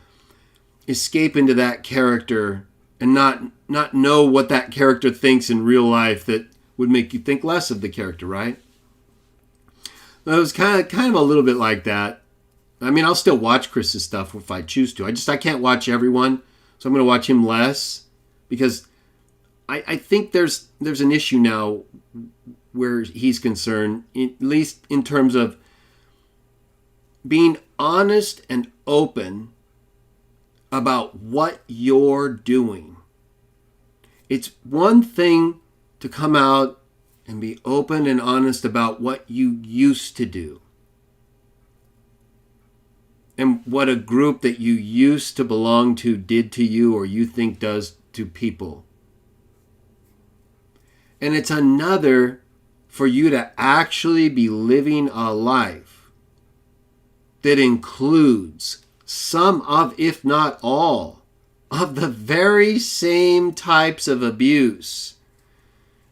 escape into that character and not know what that character thinks in real life that would make you think less of the character, right? It was kind of a little bit like that. I mean, I'll still watch Chris's stuff if I choose to. I can't watch everyone, so I'm going to watch him less because I think there's an issue now where he's concerned, at least in terms of being honest and open about what you're doing. It's one thing to come out and be open and honest about what you used to do and what a group that you used to belong to did to you or you think does to people. And it's another for you to actually be living a life that includes some of, if not all, of the very same types of abuse,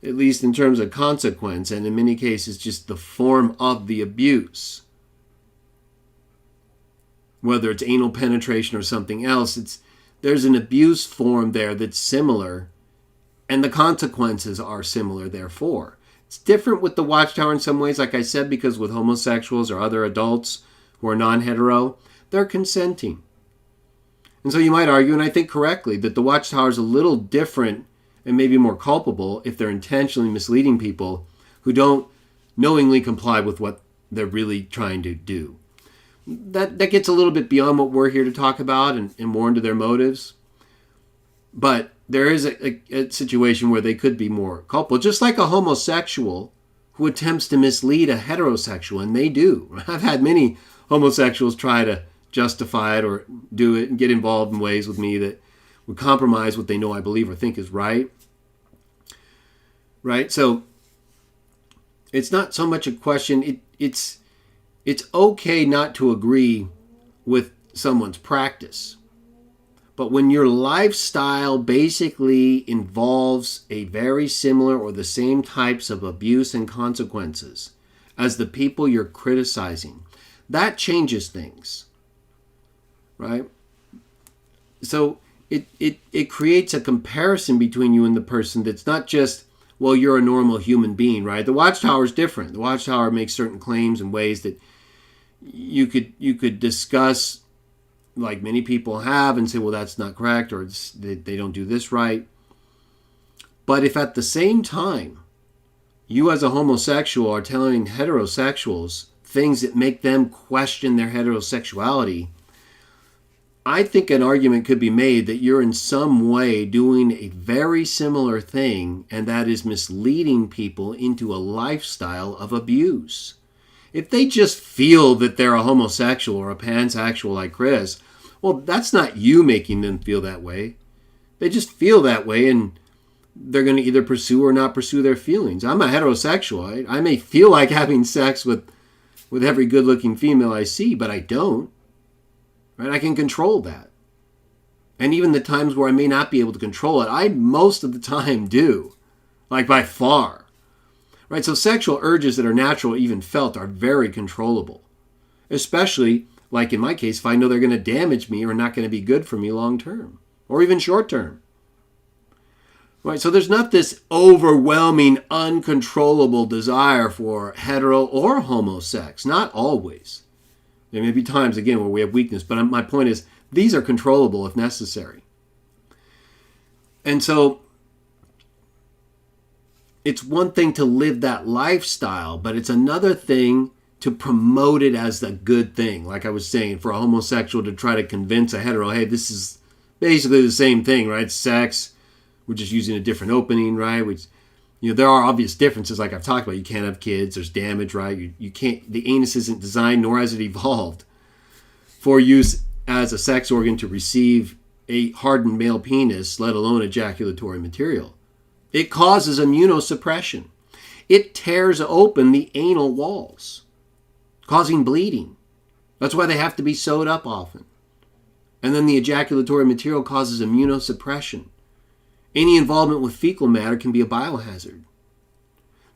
at least in terms of consequence, and in many cases just the form of the abuse. Whether it's anal penetration or something else, there's an abuse form there that's similar, and the consequences are similar, therefore. It's different with the Watchtower in some ways, like I said, because with homosexuals or other adults who are non-hetero, they're consenting. And so you might argue, and I think correctly, that the Watchtower is a little different and maybe more culpable if they're intentionally misleading people who don't knowingly comply with what they're really trying to do. That gets a little bit beyond what we're here to talk about and more into their motives. But there is a situation where they could be more culpable, just like a homosexual who attempts to mislead a heterosexual, and they do. I've had many homosexuals try to justify it or do it and get involved in ways with me that would compromise what they know I believe or think is right. Right? So it's not so much a question. It's okay not to agree with someone's practice. But when your lifestyle basically involves a very similar or the same types of abuse and consequences as the people you're criticizing, that changes things, right? So it creates a comparison between you and the person that's not just, well, you're a normal human being, right? The Watchtower is different. The Watchtower makes certain claims in ways that you could discuss, like many people have, and say, well, that's not correct, or they don't do this right. But if at the same time you as a homosexual are telling heterosexuals things that make them question their heterosexuality, I think an argument could be made that you're in some way doing a very similar thing, and that is misleading people into a lifestyle of abuse. If they just feel that they're a homosexual or a pansexual like Chris, well, that's not you making them feel that way. They just feel that way, and they're going to either pursue or not pursue their feelings. I'm a heterosexual. I may feel like having sex with every good-looking female I see, but I don't. Right? I can control that. And even the times where I may not be able to control it, I most of the time do. Like by far. Right? So sexual urges that are natural, even felt, are very controllable. Especially, like in my case, if I know they're going to damage me or not going to be good for me long term. Or even short term. Right? So there's not this overwhelming, uncontrollable desire for hetero or homo sex. Not always. There may be times, again, where we have weakness. But my point is, these are controllable if necessary. And so it's one thing to live that lifestyle, but it's another thing to promote it as a good thing. Like I was saying, for a homosexual to try to convince a hetero, hey, this is basically the same thing, right? Sex, we're just using a different opening, right? Which, there are obvious differences, like I've talked about. You can't have kids, there's damage, right? You can't, the anus isn't designed, nor has it evolved for use as a sex organ to receive a hardened male penis, let alone ejaculatory material. It causes immunosuppression. It tears open the anal walls, causing bleeding. That's why they have to be sewed up often. And then the ejaculatory material causes immunosuppression. Any involvement with fecal matter can be a biohazard.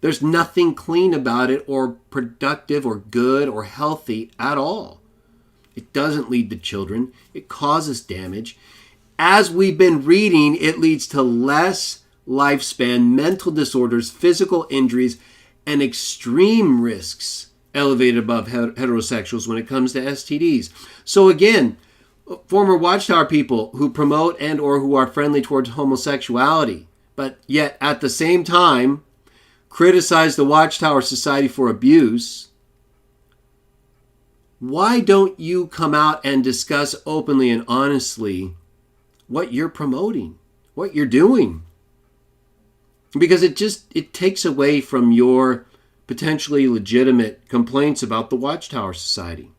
There's nothing clean about it or productive or good or healthy at all. It doesn't lead to children. It causes damage. As we've been reading, it leads to less lifespan, mental disorders, physical injuries, and extreme risks elevated above heterosexuals when it comes to STDs. So again, former Watchtower people who promote and or who are friendly towards homosexuality, but yet at the same time criticize the Watchtower Society for abuse, why don't you come out and discuss openly and honestly what you're promoting, what you're doing? Because it takes away from your potentially legitimate complaints about the Watchtower Society.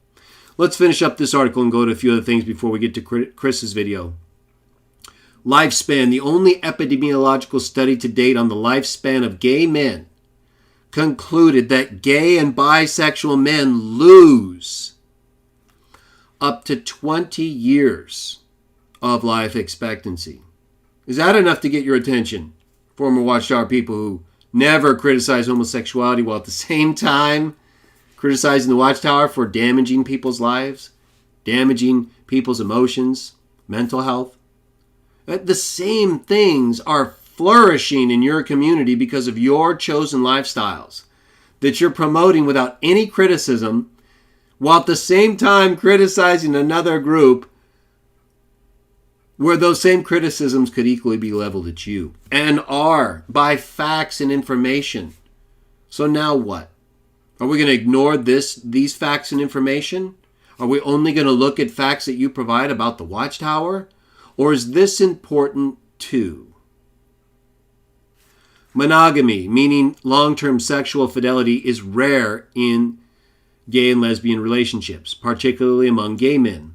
Let's finish up this article and go to a few other things before we get to Chris's video. Lifespan. The only epidemiological study to date on the lifespan of gay men concluded that gay and bisexual men lose up to 20 years of life expectancy. Is that enough to get your attention? Former Watchtower people who never criticize homosexuality while at the same time criticizing the Watchtower for damaging people's lives, damaging people's emotions, mental health. The same things are flourishing in your community because of your chosen lifestyles that you're promoting without any criticism, while at the same time criticizing another group where those same criticisms could equally be leveled at you and are by facts and information. So now what? Are we going to ignore these facts and information? Are we only going to look at facts that you provide about the Watchtower? Or is this important too? Monogamy, meaning long-term sexual fidelity, is rare in gay and lesbian relationships, particularly among gay men.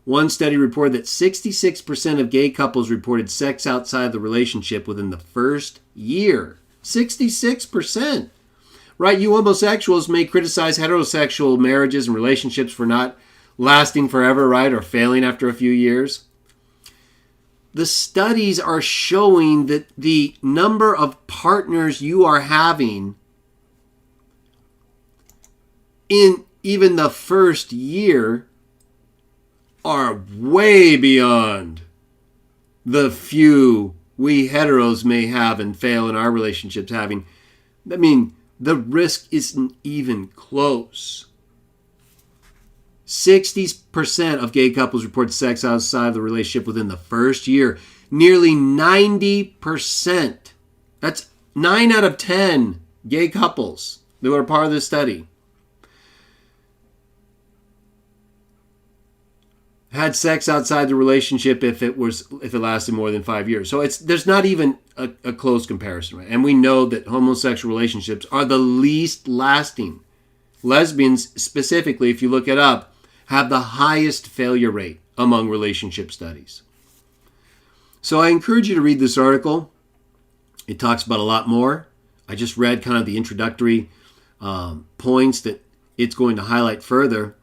One study reported that 66% of gay couples reported sex outside the relationship within the first year. 66%. Right? You homosexuals may criticize heterosexual marriages and relationships for not lasting forever, right? Or failing after a few years. the studies are showing that the number of partners you are having in even the first year are way beyond the few we heteros may have and fail in our relationships having. I mean, the risk isn't even close. 60% of gay couples report sex outside of the relationship within the first year. Nearly 90%. That's 9 out of 10 gay couples that were part of this study had sex outside the relationship if it lasted more than 5 years. So there's not even a close comparison, right? And we know that homosexual relationships are the least lasting. Lesbians, specifically, if you look it up, have the highest failure rate among relationship studies. So I encourage you to read this article. It talks about a lot more. I just read kind of the introductory points that it's going to highlight further.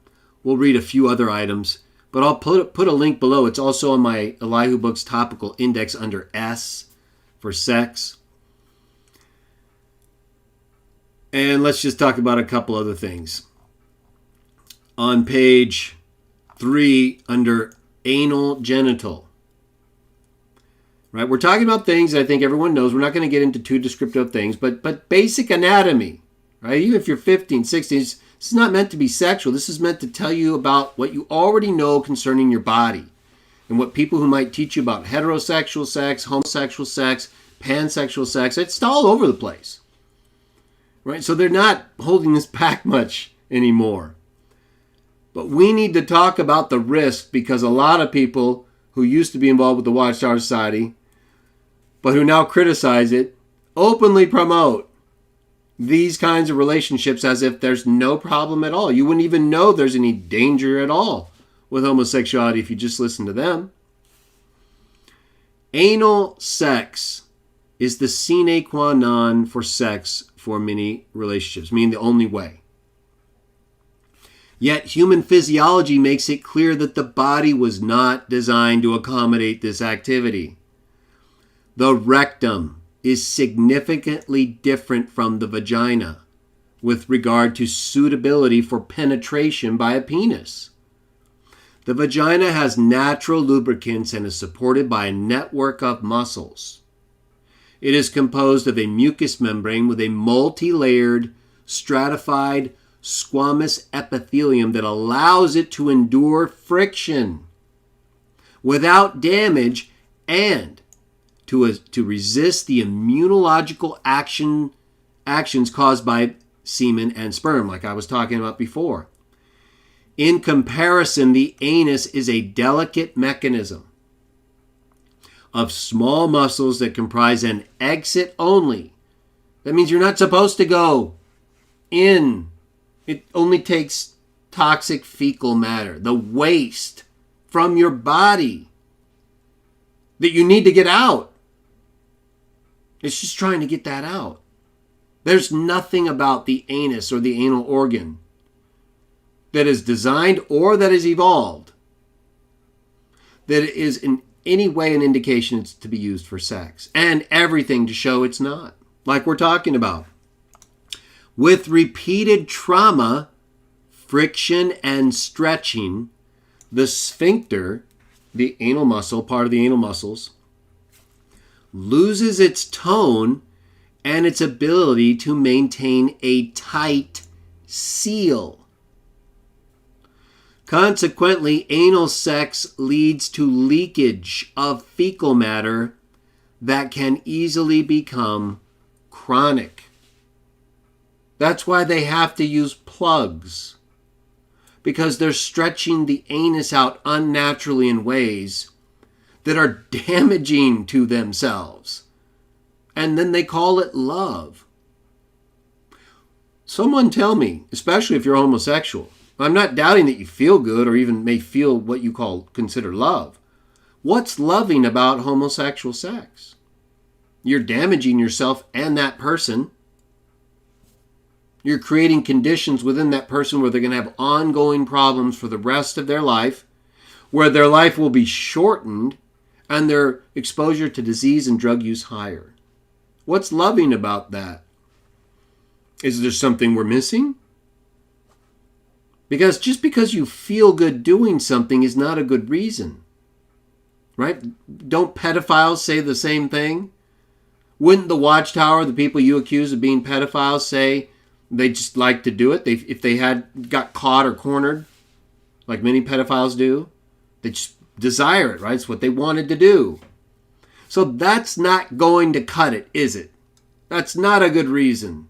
We'll read a few other items, but I'll put a link below. It's also on my Elihu Books topical index under S for sex. And let's just talk about a couple other things. On page 3 under anal genital. Right? We're talking about things that I think everyone knows. We're not going to get into too descriptive things, but basic anatomy. Right? Even if you're 15, 16, this is not meant to be sexual. This is meant to tell you about what you already know concerning your body and what people who might teach you about heterosexual sex, homosexual sex, pansexual sex. It's all over the place. Right? So they're not holding this back much anymore. But we need to talk about the risk because a lot of people who used to be involved with the Watchtower Society, but who now criticize it, openly promote these kinds of relationships as if there's no problem at all. You wouldn't even know there's any danger at all with homosexuality if you just listen to them. Anal sex is the sine qua non for sex for many relationships, meaning the only way. Yet human physiology makes it clear that the body was not designed to accommodate this activity. The rectum is significantly different from the vagina with regard to suitability for penetration by a penis. The vagina has natural lubricants and is supported by a network of muscles. It is composed of a mucous membrane with a multi-layered, stratified squamous epithelium that allows it to endure friction without damage and to resist the immunological actions caused by semen and sperm, like I was talking about before. In comparison, the anus is a delicate mechanism of small muscles that comprise an exit only. That means you're not supposed to go in. It only takes toxic fecal matter, the waste from your body that you need to get out. It's just trying to get that out. There's nothing about the anus or the anal organ that is designed or that is evolved that is in any way an indication it's to be used for sex, and everything to show it's not, like we're talking about. With repeated trauma, friction, and stretching, the sphincter, the anal muscle, part of the anal muscles, loses its tone and its ability to maintain a tight seal. Consequently, anal sex leads to leakage of fecal matter that can easily become chronic. That's why they have to use plugs, because they're stretching the anus out unnaturally in ways that are damaging to themselves. And then they call it love. Someone tell me, especially if you're homosexual, I'm not doubting that you feel good or even may feel what you consider love. What's loving about homosexual sex? You're damaging yourself and that person. You're creating conditions within that person where they're going to have ongoing problems for the rest of their life, where their life will be shortened and their exposure to disease and drug use higher. What's loving about that? Is there something we're missing? Because just because you feel good doing something is not a good reason. Right? Don't pedophiles say the same thing? Wouldn't the Watchtower, the people you accuse of being pedophiles, say they just like to do it? If they had got caught or cornered, like many pedophiles do, they just desire it, right? It's what they wanted to do. So that's not going to cut it, is it? That's not a good reason.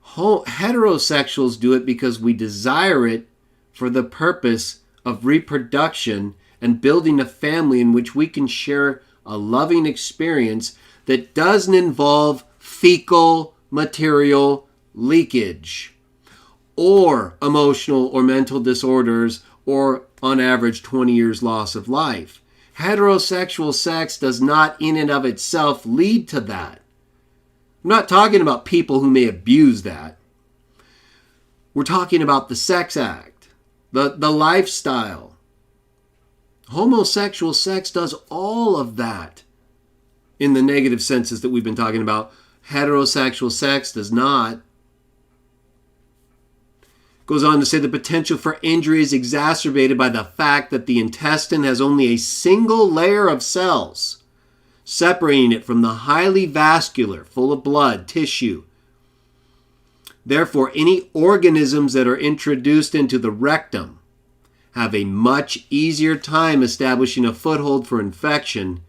Heterosexuals do it because we desire it for the purpose of reproduction and building a family in which we can share a loving experience that doesn't involve fecal material leakage or emotional or mental disorders or, on average, 20 years loss of life. Heterosexual sex does not in and of itself lead to that. I'm not talking about people who may abuse that. We're talking about the sex act, the lifestyle. Homosexual sex does all of that in the negative senses that we've been talking about. Heterosexual sex does not. Goes on to say the potential for injury is exacerbated by the fact that the intestine has only a single layer of cells, separating it from the highly vascular, full of blood, tissue. Therefore, any organisms that are introduced into the rectum have a much easier time establishing a foothold for infection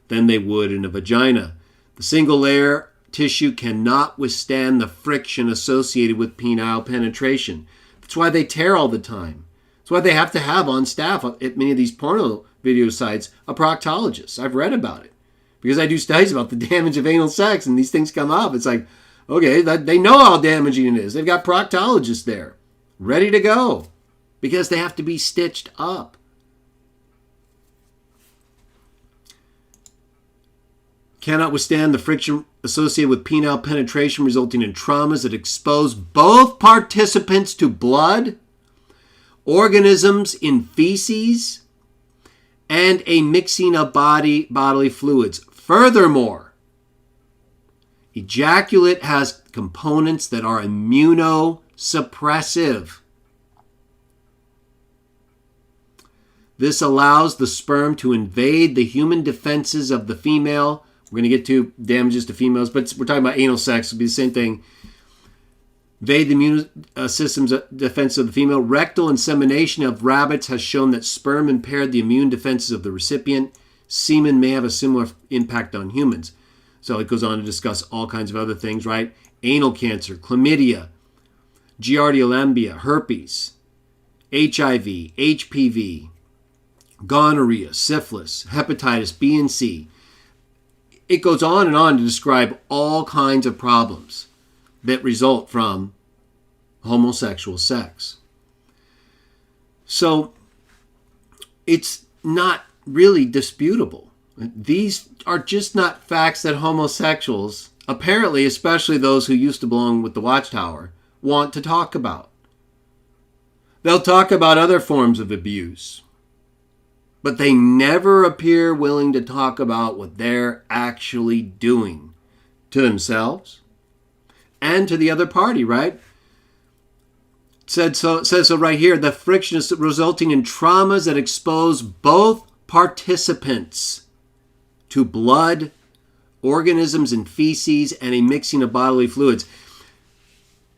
than they would in a vagina. The single layer tissue cannot withstand the friction associated with penile penetration. That's why they tear all the time. That's why they have to have on staff at many of these porno video sites a proctologist. I've read about it because I do studies about the damage of anal sex, and these things come up. It's like, okay, they know how damaging it is. They've got proctologists there ready to go because they have to be stitched up. Cannot withstand the friction associated with penile penetration, resulting in traumas that expose both participants to blood, organisms in feces, and a mixing of bodily fluids. Furthermore, ejaculate has components that are immunosuppressive. This allows the sperm to invade the human defenses of the female. We're going to get to damages to females, but we're talking about anal sex. It'll be the same thing. Invade the immune system's defense of the female. Rectal insemination of rabbits has shown that sperm impaired the immune defenses of the recipient. Semen may have a similar impact on humans. So it goes on to discuss all kinds of other things, right? Anal cancer, chlamydia, Giardia lamblia, herpes, HIV, HPV, gonorrhea, syphilis, hepatitis B and C. It goes on to describe all kinds of problems that result from homosexual sex. So it's not really disputable. These are just not facts that homosexuals, apparently, especially those who used to belong with the Watchtower, want to talk about. They'll talk about other forms of abuse, but they never appear willing to talk about what they're actually doing to themselves and to the other party, right? It says so right here. The friction is resulting in traumas that expose both participants to blood, organisms in feces, and a mixing of bodily fluids.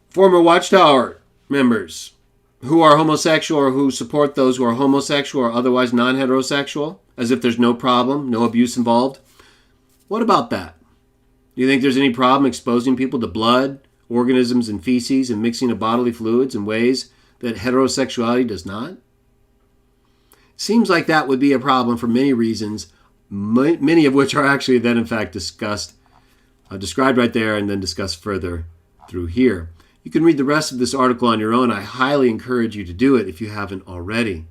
Former Watchtower members who are homosexual or who support those who are homosexual or otherwise non-heterosexual, as if there's no problem, no abuse involved. What about that? Do you think there's any problem exposing people to blood, organisms in feces, and mixing of bodily fluids in ways that heterosexuality does not? Seems like that would be a problem for many reasons, many of which are actually then in fact described right there and then discussed further through here. You can read the rest of this article on your own. I highly encourage you to do it if you haven't already.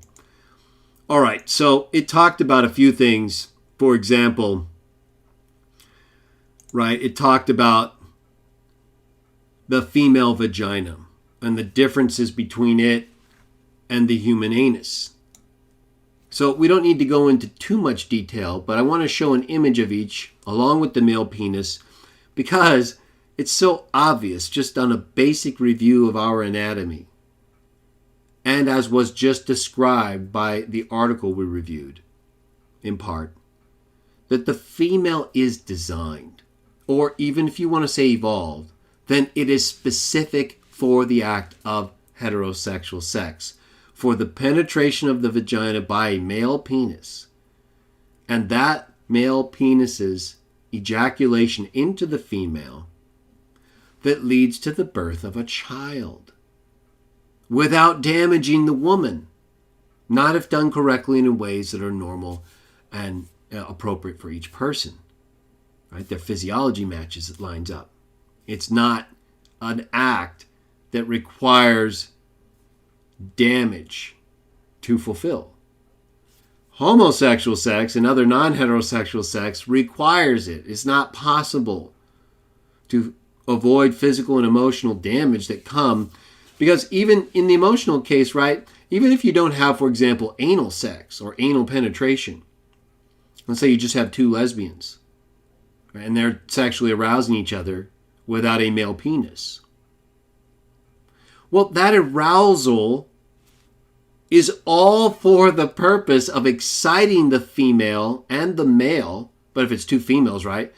All right, so it talked about a few things. For example, right, it talked about the female vagina and the differences between it and the human anus. So we don't need to go into too much detail, but I want to show an image of each along with the male penis because it's so obvious just on a basic review of our anatomy. And as was just described by the article we reviewed, in part, that the female is designed, or even if you want to say evolved, then it is specific for the act of heterosexual sex, for the penetration of the vagina by a male penis, and that male penis's ejaculation into the female that leads to the birth of a child without damaging the woman, not if done correctly and in ways that are normal and appropriate for each person. Right? Their physiology matches, it lines up. It's not an act that requires damage to fulfill. Homosexual sex and other non-heterosexual sex requires it. It's not possible to avoid physical and emotional damage that come, because even in the emotional case, right, even if you don't have, for example, anal sex or anal penetration, let's say you just have two lesbians, right, and they're sexually arousing each other without a male penis. Well, that arousal is all for the purpose of exciting the female and the male, but if it's two females, right,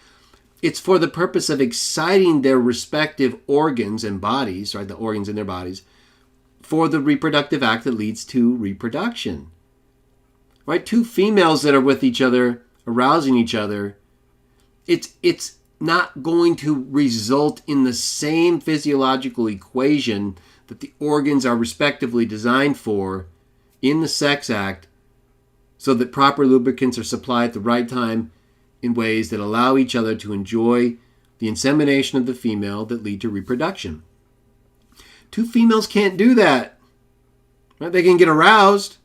it's for the purpose of exciting their respective organs and bodies, right, the organs in their bodies, for the reproductive act that leads to reproduction. Right? Two females that are with each other, arousing each other, it's not going to result in the same physiological equation that the organs are respectively designed for in the sex act, so that proper lubricants are supplied at the right time in ways that allow each other to enjoy the insemination of the female that lead to reproduction. Two females can't do that. Right? They can get aroused.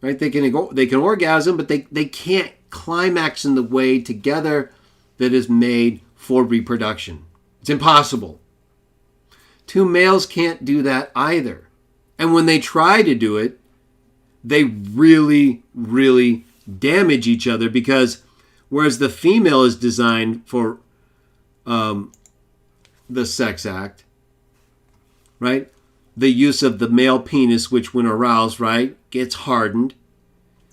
Right? They can orgasm, but they can't climax in the way together that is made for reproduction. It's impossible. Two males can't do that either. And when they try to do it, they really, really damage each other, because whereas the female is designed for the sex act, right? The use of the male penis, which when aroused, right, gets hardened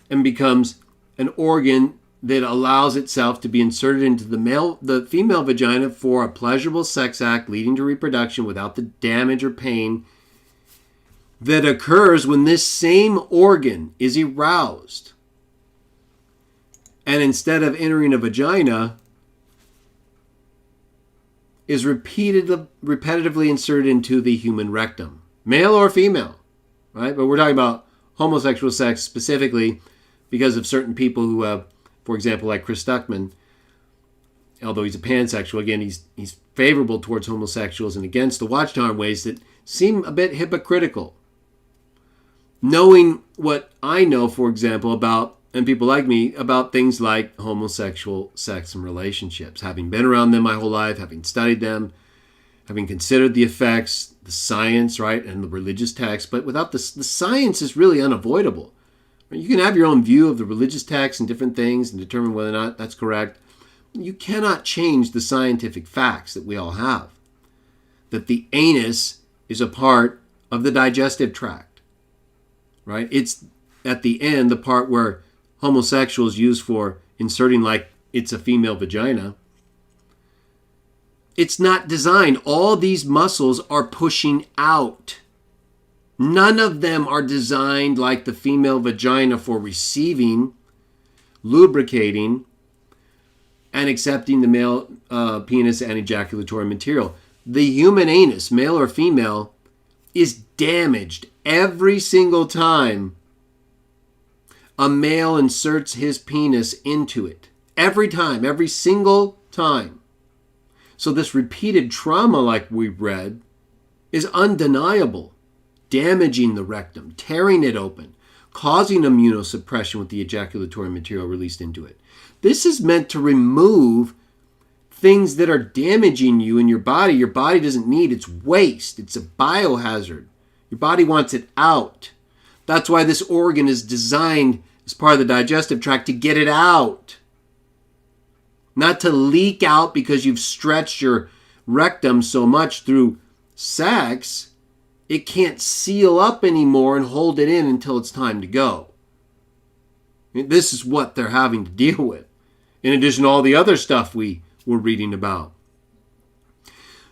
and becomes an organ that allows itself to be inserted into the female vagina for a pleasurable sex act leading to reproduction without the damage or pain that occurs when this same organ is aroused. And instead of entering a vagina, is repetitively inserted into the human rectum, male or female, right? But we're talking about homosexual sex specifically because of certain people who have, for example, like Chris Stuckmann, although he's a pansexual, again, he's favorable towards homosexuals and against the Watchtower in ways that seem a bit hypocritical. Knowing what I know, for example, about, and people like me, about things like homosexual sex and relationships, having been around them my whole life, having studied them, having considered the effects, the science, right, and the religious text, but without the science is really unavoidable. You can have your own view of the religious text and different things and determine whether or not that's correct. You cannot change the scientific facts that we all have, that the anus is a part of the digestive tract. Right? It's at the end, the part where homosexuals use for inserting like it's a female vagina. It's not designed. All these muscles are pushing out. None of them are designed like the female vagina for receiving, lubricating, and accepting the male penis and ejaculatory material. The human anus, male or female, is damaged every single time a male inserts his penis into it. Every time, every single time. So this repeated trauma, like we've read, is undeniable, damaging the rectum, tearing it open, causing immunosuppression with the ejaculatory material released into it. This is meant to remove things that are damaging you in your body. Your body doesn't need. It's waste. It's a biohazard. Your body wants it out. That's why this organ is designed as part of the digestive tract to get it out. Not to leak out because you've stretched your rectum so much through sex, it can't seal up anymore and hold it in until it's time to go. This is what they're having to deal with, in addition to all the other stuff we were reading about.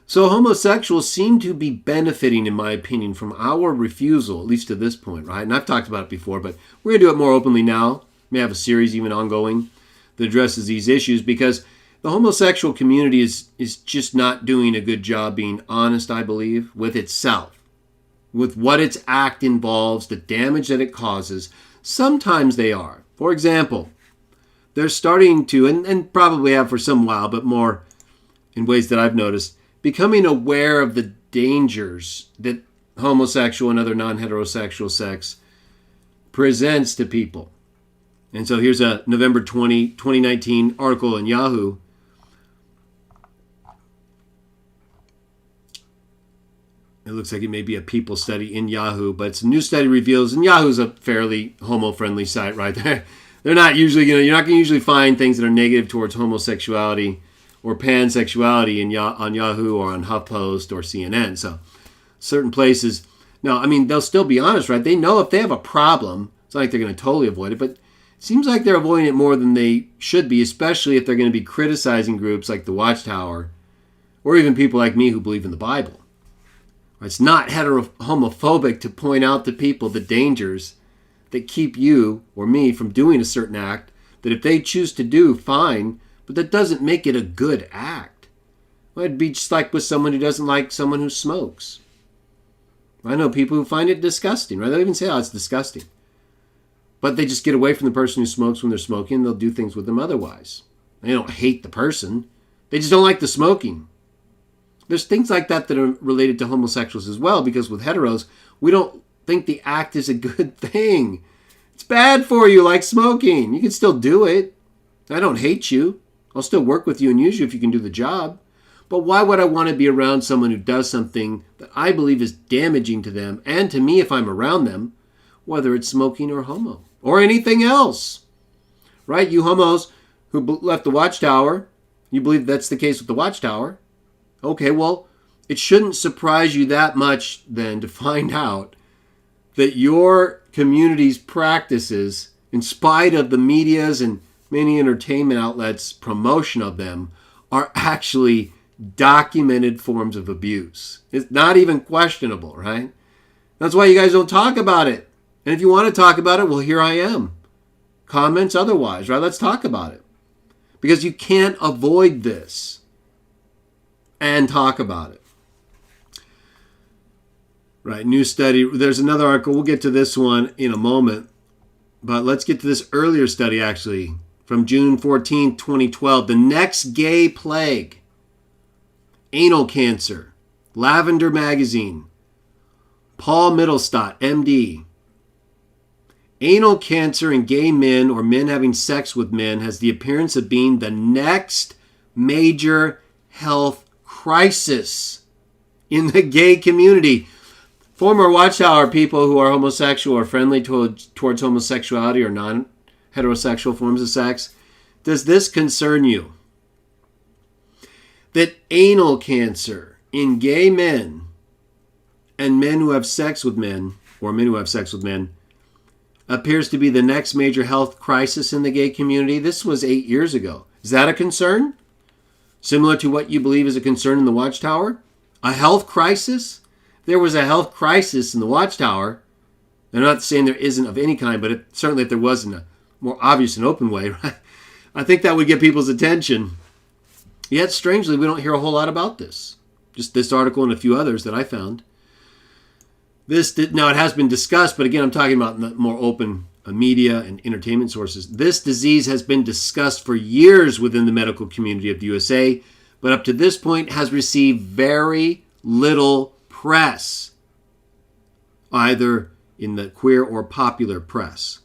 So homosexuals seem to be benefiting, in my opinion, from our refusal, at least to this point, right? And I've talked about it before, but we're going to do it more openly now. We may have a series even ongoing that addresses these issues, because the homosexual community is just not doing a good job being honest, I believe, with itself, with what its act involves, the damage that it causes. Sometimes they are. For example, they're starting to, and probably have for some while, but more in ways that I've noticed, becoming aware of the dangers that homosexual and other non-heterosexual sex presents to people. And so here's a November 2019 article in Yahoo. It looks like it may be a people study in Yahoo, but it's a new study reveals, and Yahoo's a fairly homo-friendly site right there. They're not usually, you're not going to usually find things that are negative towards homosexuality or pansexuality on Yahoo or on HuffPost or CNN. So certain places, no, I mean, they'll still be honest, right? They know if they have a problem, it's not like they're going to totally avoid it, but it seems like they're avoiding it more than they should be, especially if they're going to be criticizing groups like the Watchtower or even people like me who believe in the Bible. It's not homophobic to point out to people the dangers that keep you or me from doing a certain act that if they choose to do, fine, but that doesn't make it a good act. Well, it'd be just like with someone who doesn't like someone who smokes. I know people who find it disgusting, right? They'll even say, oh, it's disgusting. But they just get away from the person who smokes when they're smoking, and they'll do things with them otherwise. They don't hate the person. They just don't like the smoking. There's things like that that are related to homosexuals as well, because with heteros, we don't think the act is a good thing. It's bad for you, like smoking. You can still do it. I don't hate you. I'll still work with you and use you if you can do the job. But why would I want to be around someone who does something that I believe is damaging to them and to me if I'm around them, whether it's smoking or homo or anything else? Right? You homos who left the Watchtower, you believe that's the case with the Watchtower. Okay, well, it shouldn't surprise you that much then to find out that your community's practices, in spite of the media's and many entertainment outlets' promotion of them, are actually documented forms of abuse. It's not even questionable, right? That's why you guys don't talk about it. And if you want to talk about it, well, here I am. Comments otherwise, right? Let's talk about it. Because you can't avoid this and talk about it. Right, new study. There's another article. We'll get to this one in a moment. But let's get to this earlier study, actually, from June 14, 2012. The next gay plague. Anal cancer. Lavender Magazine. Paul Middlestott, MD. Anal cancer in gay men or men having sex with men has the appearance of being the next major health crisis in the gay community. Former Watchtower people who are homosexual or friendly towards homosexuality or non-heterosexual forms of sex, does this concern you? That anal cancer in gay men and men who have sex with men, or men who have sex with men, appears to be the next major health crisis in the gay community? This was 8 years ago. Is that a concern? Similar to what you believe is a concern in the Watchtower? A health crisis? There was a health crisis in the Watchtower. I'm not saying there isn't of any kind, but certainly if there was in a more obvious and open way, right? I think that would get people's attention. Yet, strangely, we don't hear a whole lot about this. Just this article and a few others that I found. Now, it has been discussed, but again, I'm talking about the more open media and entertainment sources. This disease has been discussed for years within the medical community of the USA, but up to this point has received very little press, either in the queer or popular press.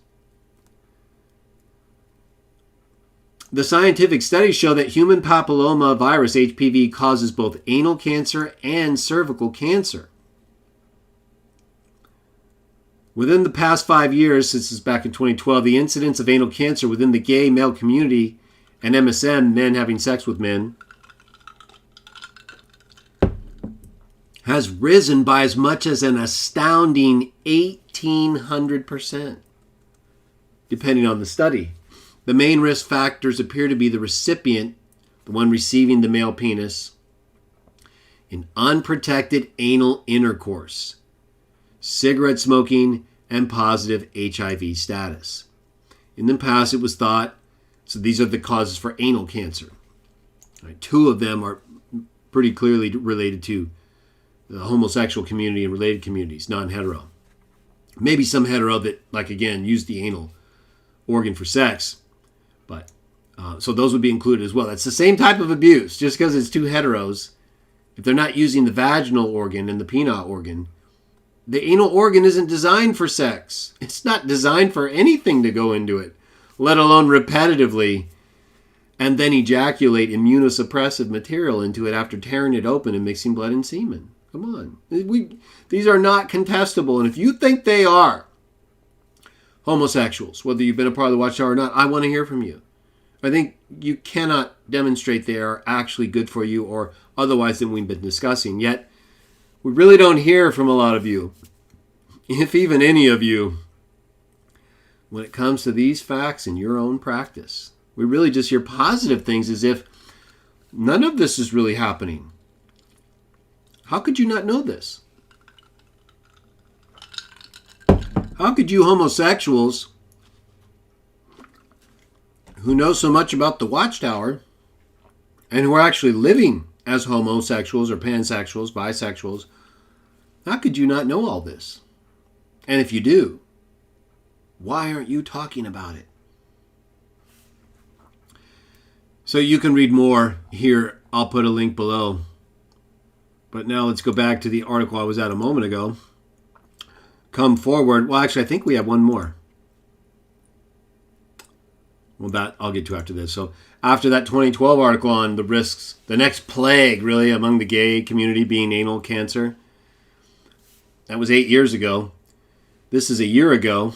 The scientific studies show that human papilloma virus, HPV, causes both anal cancer and cervical cancer. Within the past 5 years, since it's back in 2012, the incidence of anal cancer within the gay male community and MSM, men having sex with men, has risen by as much as an astounding 1,800%, depending on the study. The main risk factors appear to be the recipient, the one receiving the male penis, in unprotected anal intercourse, cigarette smoking, and positive HIV status. In the past, it was thought, so these are the causes for anal cancer. Right, 2 of them are pretty clearly related to the homosexual community and related communities, non-hetero. Maybe some hetero that, like again, use the anal organ for sex, but so those would be included as well. That's the same type of abuse. Just because it's 2 heteros, if they're not using the vaginal organ and the penile organ, the anal organ isn't designed for sex. It's not designed for anything to go into it, let alone repetitively, and then ejaculate immunosuppressive material into it after tearing it open and mixing blood and semen. Come on. These are not contestable. And if you think they are, homosexuals, whether you've been a part of the Watchtower or not, I want to hear from you. I think you cannot demonstrate they are actually good for you or otherwise than we've been discussing. Yet, we really don't hear from a lot of you, if even any of you, when it comes to these facts in your own practice. We really just hear positive things as if none of this is really happening. How could you not know this? How could you homosexuals who know so much about the Watchtower and who are actually living as homosexuals or pansexuals, bisexuals, how could you not know all this? And if you do, why aren't you talking about it? So you can read more here. I'll put a link below. But now let's go back to the article I was at a moment ago. Come forward. Well, actually, I think we have one more. Well, that I'll get to after this. So after that 2012 article on the risks, the next plague, really, among the gay community being anal cancer, that was 8 years ago. This is a year ago.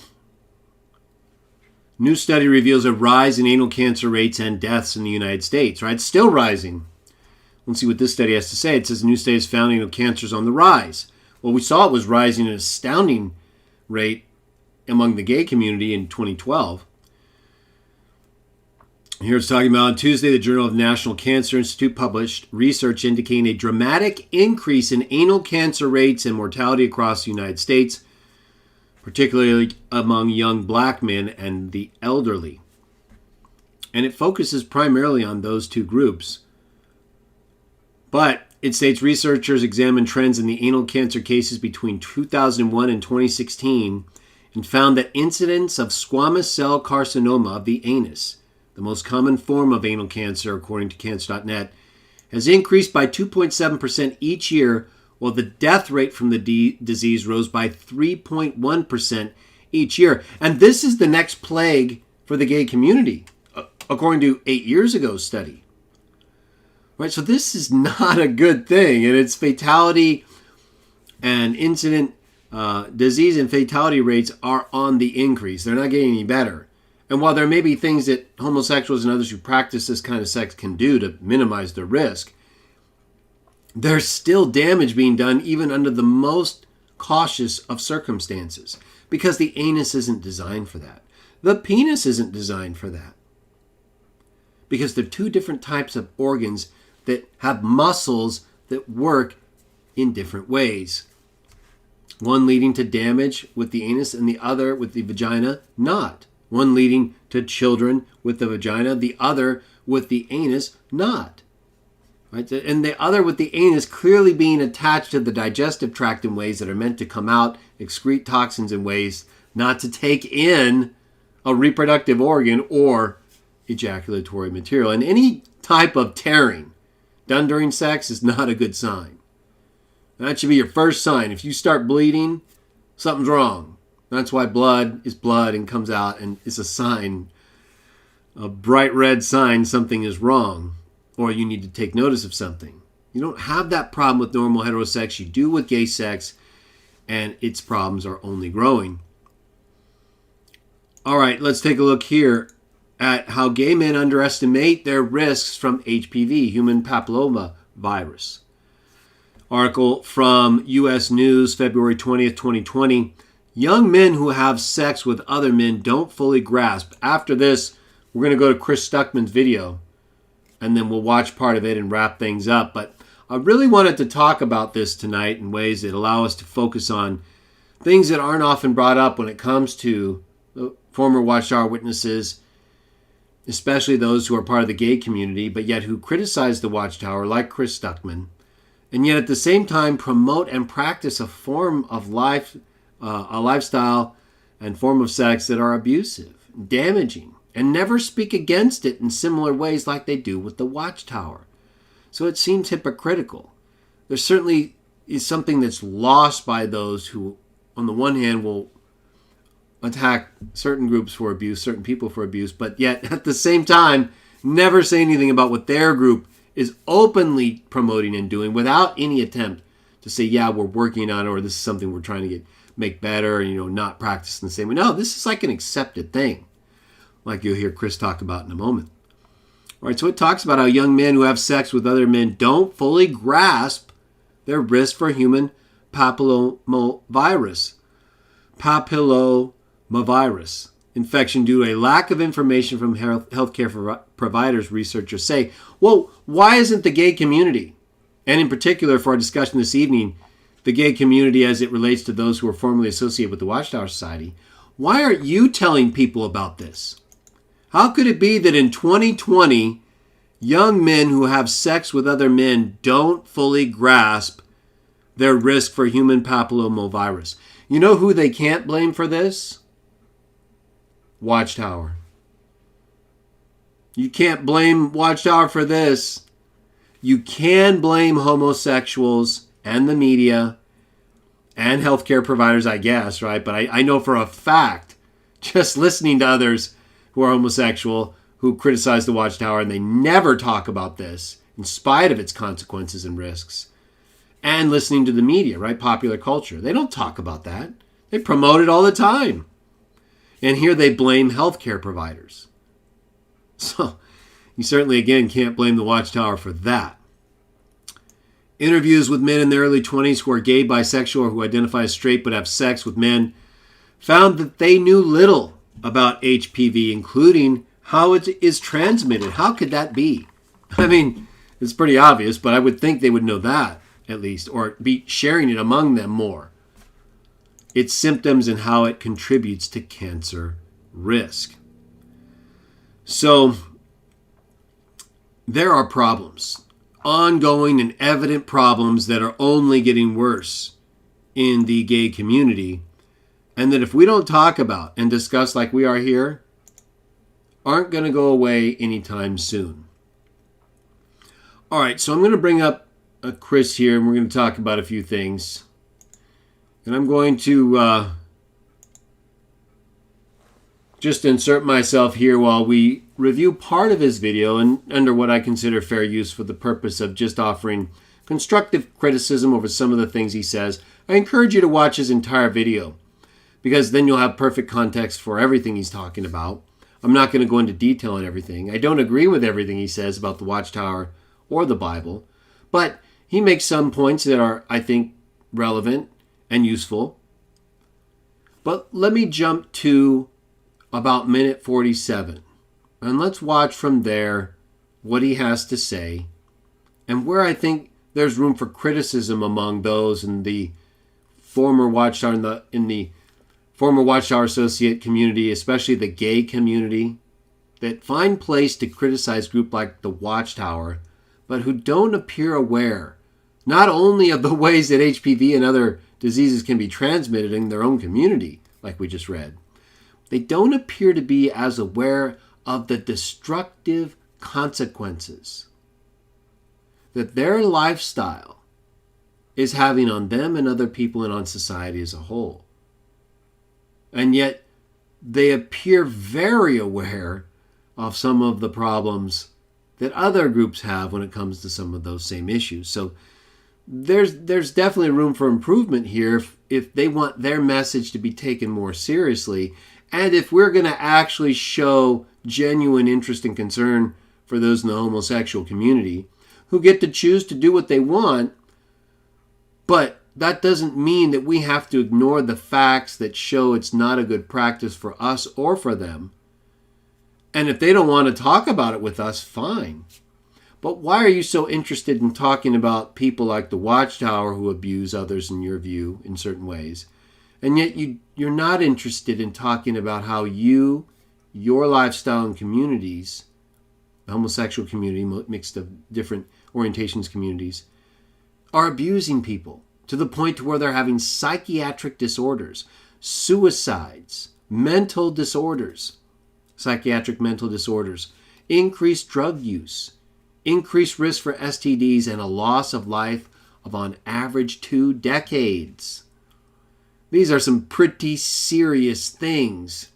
New study reveals a rise in anal cancer rates and deaths in the United States, right? It's still rising. Let's see what this study has to say. It says new studies found anal cancer is on the rise. Well, we saw it was rising at an astounding rate among the gay community in 2012. Here it's talking about on Tuesday, the Journal of National Cancer Institute published research indicating a dramatic increase in anal cancer rates and mortality across the United States, particularly among young black men and the elderly. And it focuses primarily on those 2 groups. But it states researchers examined trends in the anal cancer cases between 2001 and 2016 and found that incidence of squamous cell carcinoma of the anus, the most common form of anal cancer according to cancer.net, has increased by 2.7% each year, while the death rate from the disease rose by 3.1% each year. And this is the next plague for the gay community, according to 8 years ago's study. Right, so this is not a good thing, and its fatality and incident disease and fatality rates are on the increase. They're not getting any better. And while there may be things that homosexuals and others who practice this kind of sex can do to minimize their risk, there's still damage being done even under the most cautious of circumstances, because the anus isn't designed for that. The penis isn't designed for that, because they're 2 different types of organs that have muscles that work in different ways. One leading to damage with the anus and the other with the vagina not. One leading to children with the vagina, the other with the anus not. Right? And the other with the anus clearly being attached to the digestive tract in ways that are meant to come out, excrete toxins in ways not to take in a reproductive organ or ejaculatory material. And any type of tearing done during sex is not a good sign. That should be your first sign. If you start bleeding, something's wrong. That's why blood is blood and comes out and is a sign, a bright red sign something is wrong, or you need to take notice of something. You don't have that problem with normal heterosex. You do with gay sex, and its problems are only growing. All right, let's take a look here at how gay men underestimate their risks from HPV, human papilloma virus. Article from U.S. News, February 20th, 2020. Young men who have sex with other men don't fully grasp. After this, we're going to go to Chris Stuckmann's video, and then we'll watch part of it and wrap things up. But I really wanted to talk about this tonight in ways that allow us to focus on things that aren't often brought up when it comes to former Watchtower witnesses, especially those who are part of the gay community, but yet who criticize the Watchtower, like Chris Stuckmann, and yet at the same time promote and practice a form of life, a lifestyle and form of sex that are abusive, damaging, and never speak against it in similar ways like they do with the Watchtower. So it seems hypocritical. There certainly is something that's lost by those who, on the one hand, will attack certain groups for abuse, certain people for abuse, but yet at the same time never say anything about what their group is openly promoting and doing without any attempt to say, yeah, we're working on it, or this is something we're trying to make better, and not practice in the same way. No, this is like an accepted thing, like you'll hear Chris talk about in a moment. All right, so it talks about how young men who have sex with other men don't fully grasp their risk for human papillomavirus. Papillomavirus infection due to a lack of information from healthcare providers, researchers say. Well, why isn't the gay community, and in particular for our discussion this evening, the gay community as it relates to those who are formerly associated with the Watchtower Society, why aren't you telling people about this? How could it be that in 2020, young men who have sex with other men don't fully grasp their risk for human papillomavirus? You know who they can't blame for this? Watchtower. You can't blame Watchtower for this. You can blame homosexuals and the media and healthcare providers, I guess, right? But I know for a fact, just listening to others who are homosexual, who criticize the Watchtower, and they never talk about this, in spite of its consequences and risks, and listening to the media, right? Popular culture. They don't talk about that. They promote it all the time. And here they blame healthcare providers. So you certainly, again, can't blame the Watchtower for that. Interviews with men in their early 20s who are gay, bisexual, or who identify as straight but have sex with men found that they knew little about HPV, including how it is transmitted. How could that be? I mean, it's pretty obvious, but I would think they would know that at least, or be sharing it among them more. Its symptoms and how it contributes to cancer risk. So there are problems, ongoing and evident problems that are only getting worse in the gay community, and that if we don't talk about and discuss like we are here, aren't going to go away anytime soon. All right, so I'm going to bring up Chris here, and we're going to talk about a few things. And I'm going to just insert myself here while we review part of his video, and under what I consider fair use for the purpose of just offering constructive criticism over some of the things he says. I encourage you to watch his entire video, because then you'll have perfect context for everything he's talking about. I'm not going to go into detail on everything. I don't agree with everything he says about the Watchtower or the Bible, but he makes some points that are, I think, relevant and useful. But let me jump to about minute 47, and let's watch from there what he has to say and where I think there's room for criticism among those in the former Watchtower, in the former Watchtower Associate community, especially the gay community, that find place to criticize groups like the Watchtower, but who don't appear aware not only of the ways that HPV and other diseases can be transmitted in their own community, like we just read, they don't appear to be as aware of the destructive consequences that their lifestyle is having on them and other people and on society as a whole. And yet they appear very aware of some of the problems that other groups have when it comes to some of those same issues. So there's definitely room for improvement here if they want their message to be taken more seriously, and if we're going to actually show genuine interest and concern for those in the homosexual community who get to choose to do what they want. But that doesn't mean that we have to ignore the facts that show it's not a good practice for us or for them. And if they don't want to talk about it with us, fine. But why are you so interested in talking about people like the Watchtower who abuse others in your view in certain ways? And yet you're not interested in talking about how your lifestyle and communities, the homosexual community, mixed of different orientations communities, are abusing people to the point to where they're having psychiatric disorders, suicides, mental disorders, psychiatric mental disorders, increased drug use, increased risk for STDs, and a loss of life of on average 2 decades. These are some pretty serious things,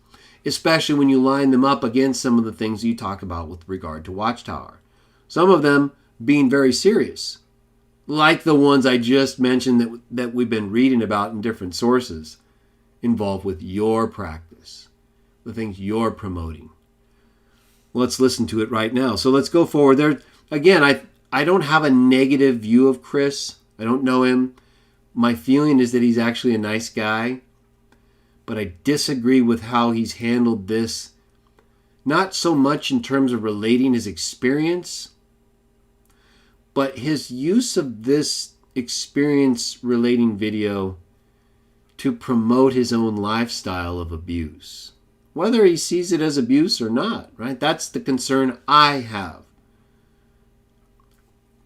especially when you line them up against some of the things you talk about with regard to Watchtower. Some of them being very serious, like the ones I just mentioned that we've been reading about in different sources, involved with your practice, the things you're promoting. Let's listen to it right now. So let's go forward. There again, I don't have a negative view of Chris. I don't know him. My feeling is that he's actually a nice guy, but I disagree with how he's handled this, not so much in terms of relating his experience, but his use of this experience relating video to promote his own lifestyle of abuse. Whether he sees it as abuse or not, right? That's the concern I have.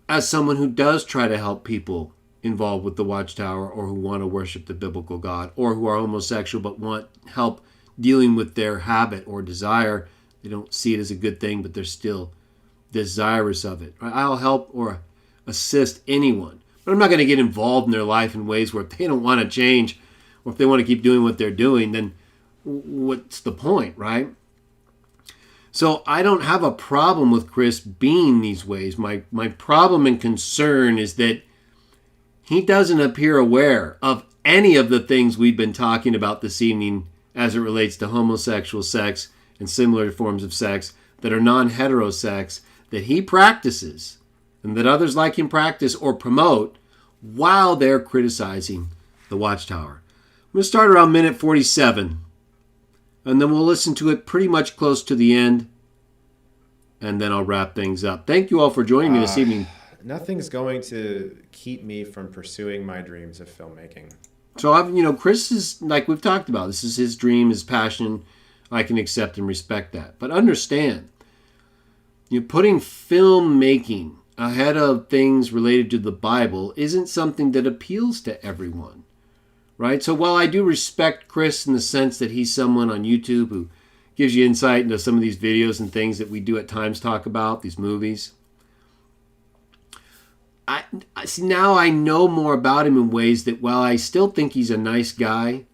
As someone who does try to help people involved with the Watchtower, or who want to worship the biblical God, or who are homosexual but want help dealing with their habit or desire. They don't see it as a good thing, but they're still desirous of it. I'll help or assist anyone, but I'm not going to get involved in their life in ways where if they don't want to change, or if they want to keep doing what they're doing, then what's the point, right? So I don't have a problem with Chris being these ways. My problem and concern is that he doesn't appear aware of any of the things we've been talking about this evening as it relates to homosexual sex and similar forms of sex that are non-heterosexual that he practices and that others like him practice or promote while they're criticizing the Watchtower. I'm going to start around minute 47, and then we'll listen to it pretty much close to the end, and then I'll wrap things up. Thank you all for joining me this evening. Nothing's going to keep me from pursuing my dreams of filmmaking. So, Chris is, like we've talked about, this is his dream, his passion. I can accept and respect that. But understand, putting filmmaking ahead of things related to the Bible isn't something that appeals to everyone, right? So while I do respect Chris in the sense that he's someone on YouTube who gives you insight into some of these videos and things that we do at times talk about, these movies, now I know more about him in ways that while I still think he's a nice guy,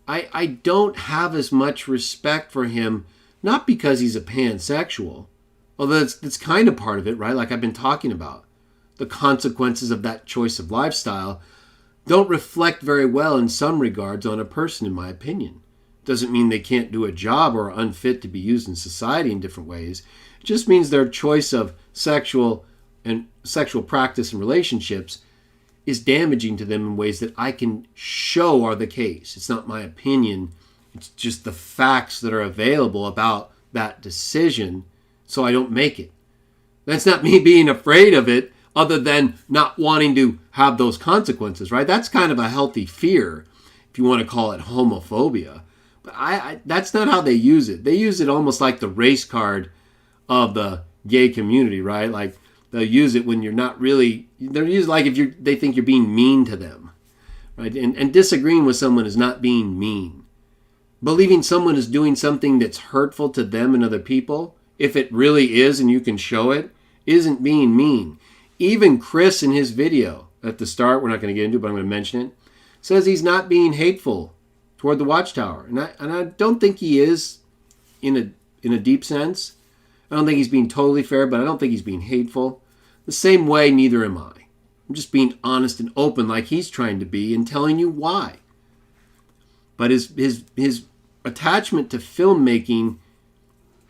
I don't have as much respect for him, not because he's a pansexual, although that's kind of part of it, right? Like I've been talking about. The consequences of that choice of lifestyle don't reflect very well in some regards on a person, in my opinion. Doesn't mean they can't do a job or are unfit to be used in society in different ways. It just means their choice of sexual practice and relationships is damaging to them in ways that I can show are the case. It's not my opinion. It's just the facts that are available about that decision, so I don't make it. That's not me being afraid of it, other than not wanting to have those consequences, right? That's kind of a healthy fear, if you want to call it homophobia. But that's not how they use it. They use it almost like the race card of the gay community, right? Like, they'll use it when you're not really, they're used like if they think you're being mean to them, right? And disagreeing with someone is not being mean. Believing someone is doing something that's hurtful to them and other people, if it really is and you can show it, isn't being mean. Even Chris in his video at the start, we're not going to get into it, but I'm going to mention it, says he's not being hateful toward the Watchtower. And I don't think he is in a deep sense. I don't think he's being totally fair, but I don't think he's being hateful. The same way, neither am I. I'm just being honest and open like he's trying to be and telling you why. But his attachment to filmmaking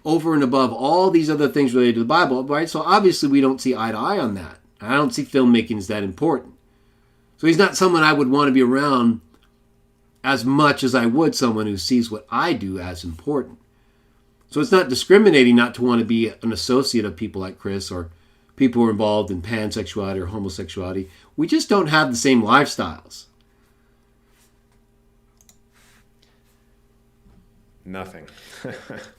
over and above all these other things related to the Bible, right? So obviously we don't see eye to eye on that. I don't see filmmaking as that important. So he's not someone I would want to be around as much as I would someone who sees what I do as important. So it's not discriminating not to want to be an associate of people like Chris or people who are involved in pansexuality or homosexuality. We just don't have the same lifestyles. Nothing.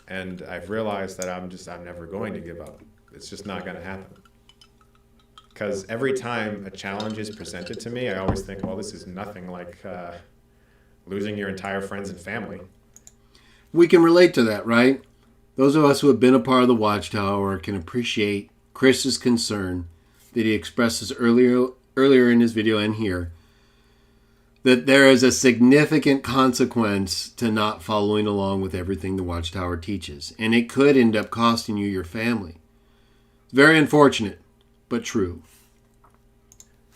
And I've realized that I'm never going to give up. It's just not going to happen. Because every time a challenge is presented to me, I always think, well, this is nothing like losing your entire friends and family. We can relate to that, right? Those of us who have been a part of the Watchtower can appreciate Chris's concern that he expresses earlier in his video and here, that there is a significant consequence to not following along with everything the Watchtower teaches, and it could end up costing you your family. Very unfortunate, but true.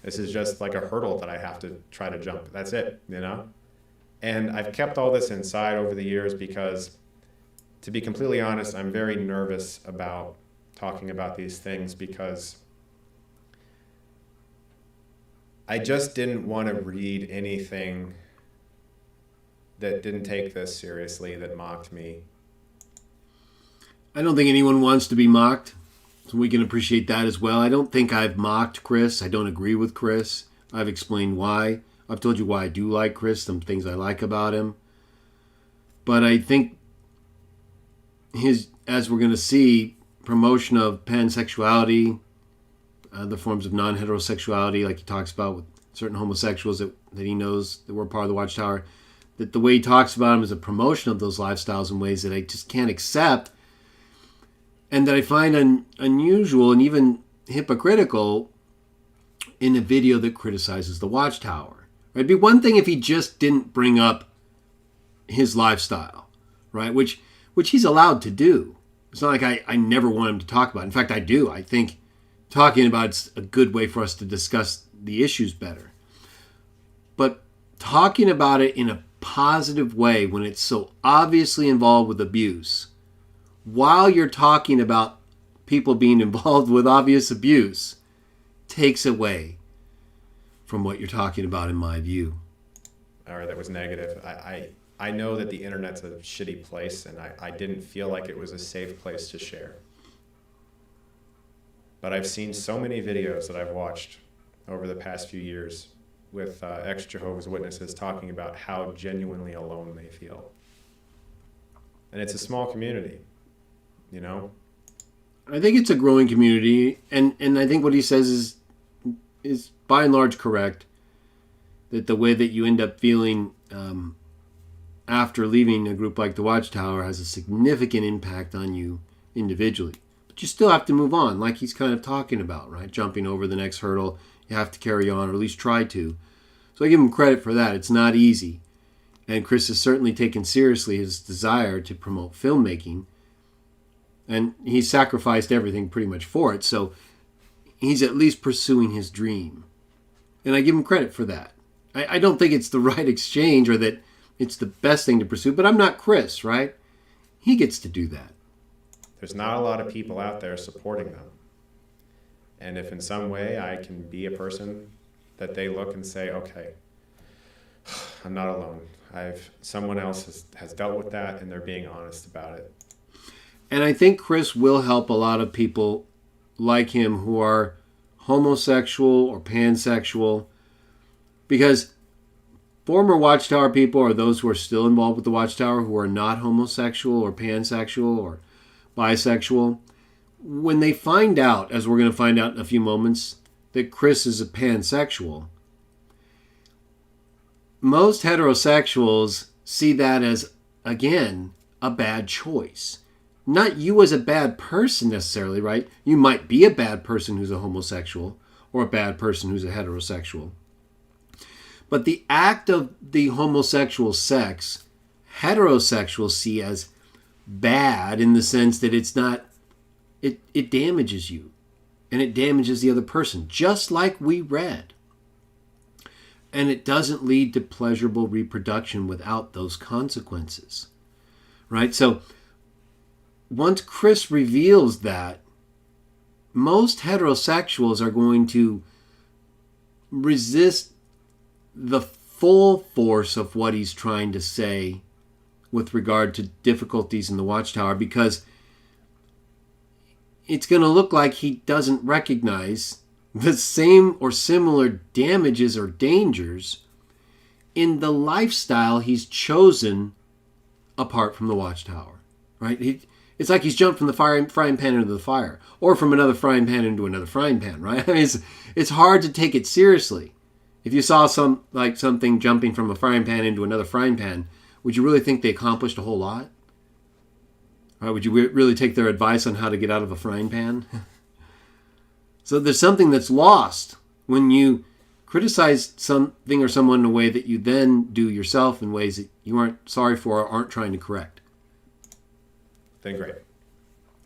This is just like a hurdle that I have to try to jump. That's it, you know? And I've kept all this inside over the years because, to be completely honest, I'm very nervous about talking about these things because I just didn't want to read anything that didn't take this seriously, that mocked me. I don't think anyone wants to be mocked, so we can appreciate that as well. I don't think I've mocked Chris. I don't agree with Chris. I've explained why. I've told you why I do like Chris, some things I like about him. But I think as we're going to see, promotion of pansexuality, the forms of non-heterosexuality, like he talks about with certain homosexuals that he knows that were part of the Watchtower, that the way he talks about them is a promotion of those lifestyles in ways that I just can't accept, and that I find unusual and even hypocritical in a video that criticizes the Watchtower. Right? It'd be one thing if he just didn't bring up his lifestyle, right? Which he's allowed to do. It's not like I never want him to talk about it. In fact, I do. I think talking about it's a good way for us to discuss the issues better. But talking about it in a positive way when it's so obviously involved with abuse, while you're talking about people being involved with obvious abuse, takes away from what you're talking about, in my view. Or that was negative. I know that the internet's a shitty place, and I didn't feel like it was a safe place to share. But I've seen so many videos that I've watched over the past few years with ex-Jehovah's Witnesses talking about how genuinely alone they feel. And it's a small community, you know? I think it's a growing community, and I think what he says is by and large correct, that the way that you end up feeling after leaving a group like the Watchtower has a significant impact on you individually. But you still have to move on, like he's kind of talking about, right? Jumping over the next hurdle, you have to carry on, or at least try to. So I give him credit for that. It's not easy. And Chris has certainly taken seriously his desire to promote filmmaking. And he's sacrificed everything pretty much for it. So he's at least pursuing his dream. And I give him credit for that. I don't think it's the right exchange or that it's the best thing to pursue, but I'm not Chris, right? He gets to do that. There's not a lot of people out there supporting them. And if in some way I can be a person that they look and say, okay, I'm not alone. Someone else has dealt with that, and they're being honest about it. And I think Chris will help a lot of people like him who are homosexual or pansexual, because former Watchtower people are those who are still involved with the Watchtower who are not homosexual or pansexual or bisexual. When they find out, as we're going to find out in a few moments, that Chris is a pansexual, most heterosexuals see that as, again, a bad choice. Not you as a bad person necessarily, right? You might be a bad person who's a homosexual or a bad person who's a heterosexual. But the act of the homosexual sex, heterosexuals see as bad in the sense that it's not, it damages you. and it damages the other person, just like we read. And it doesn't lead to pleasurable reproduction without those consequences, right? So once Chris reveals that, most heterosexuals are going to resist the full force of what he's trying to say with regard to difficulties in the Watchtower, because it's going to look like he doesn't recognize the same or similar damages or dangers in the lifestyle he's chosen apart from the Watchtower, right? It's like he's jumped from the frying pan into the fire, or from another frying pan into another frying pan, right? I mean, it's hard to take it seriously. If you saw something jumping from a frying pan into another frying pan, would you really think they accomplished a whole lot? Right? Would you really take their advice on how to get out of a frying pan? So there's something that's lost when you criticize something or someone in a way that you then do yourself in ways that you aren't sorry for or aren't trying to correct. Then great.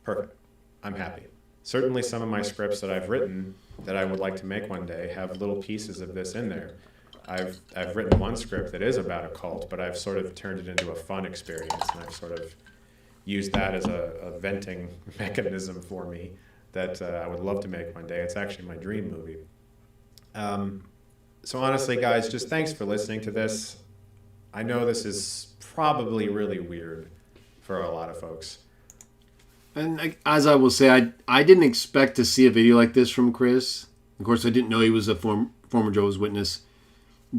Perfect. I'm happy. Certainly some of my scripts that I've written that I would like to make one day have little pieces of this in there. I've written one script that is about a cult, but I've sort of turned it into a fun experience, and I've sort of used that as a venting mechanism for me that I would love to make one day. It's actually my dream movie. So honestly, guys, just thanks for listening to this. I know this is probably really weird for a lot of folks. And as I will say, I didn't expect to see a video like this from Chris. Of course, I didn't know he was a former Jehovah's Witness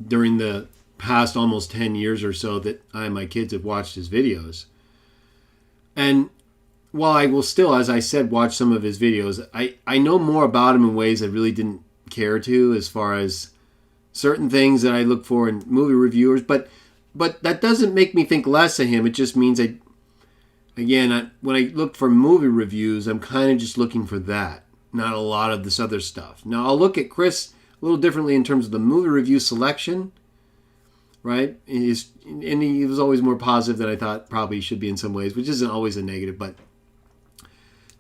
during the past almost 10 years or so that I and my kids have watched his videos. And while I will still, as I said, watch some of his videos, I know more about him in ways I really didn't care to, as far as certain things that I look for in movie reviewers. But that doesn't make me think less of him. It just means when I look for movie reviews, I'm kind of just looking for that, not a lot of this other stuff. Now, I'll look at Chris a little differently in terms of the movie review selection, right? And he was always more positive than I thought probably he should be in some ways, which isn't always a negative. But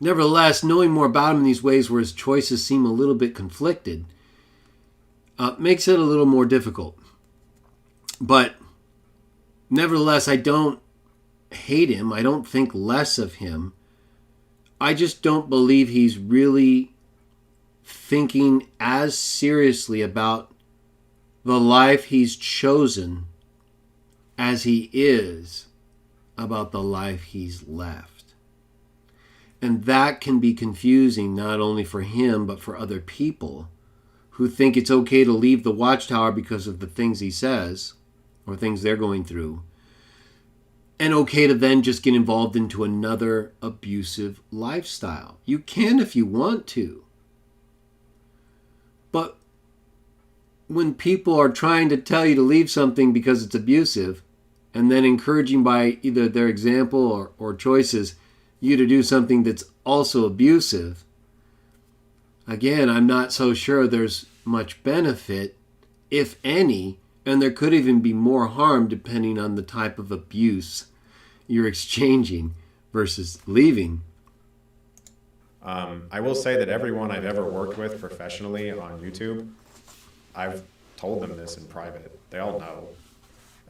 nevertheless, knowing more about him in these ways where his choices seem a little bit conflicted makes it a little more difficult. But nevertheless, I don't hate him. I don't think less of him. I just don't believe he's really thinking as seriously about the life he's chosen as he is about the life he's left. And that can be confusing not only for him but for other people who think it's okay to leave the Watchtower because of the things he says or things they're going through, and okay to then just get involved into another abusive lifestyle. You can if you want to. But when people are trying to tell you to leave something because it's abusive, and then encouraging by either their example or choices you to do something that's also abusive, again, I'm not so sure there's much benefit, if any, and there could even be more harm depending on the type of abuse you're exchanging versus leaving. I will say that everyone I've ever worked with professionally on YouTube, I've told them this in private. They all know.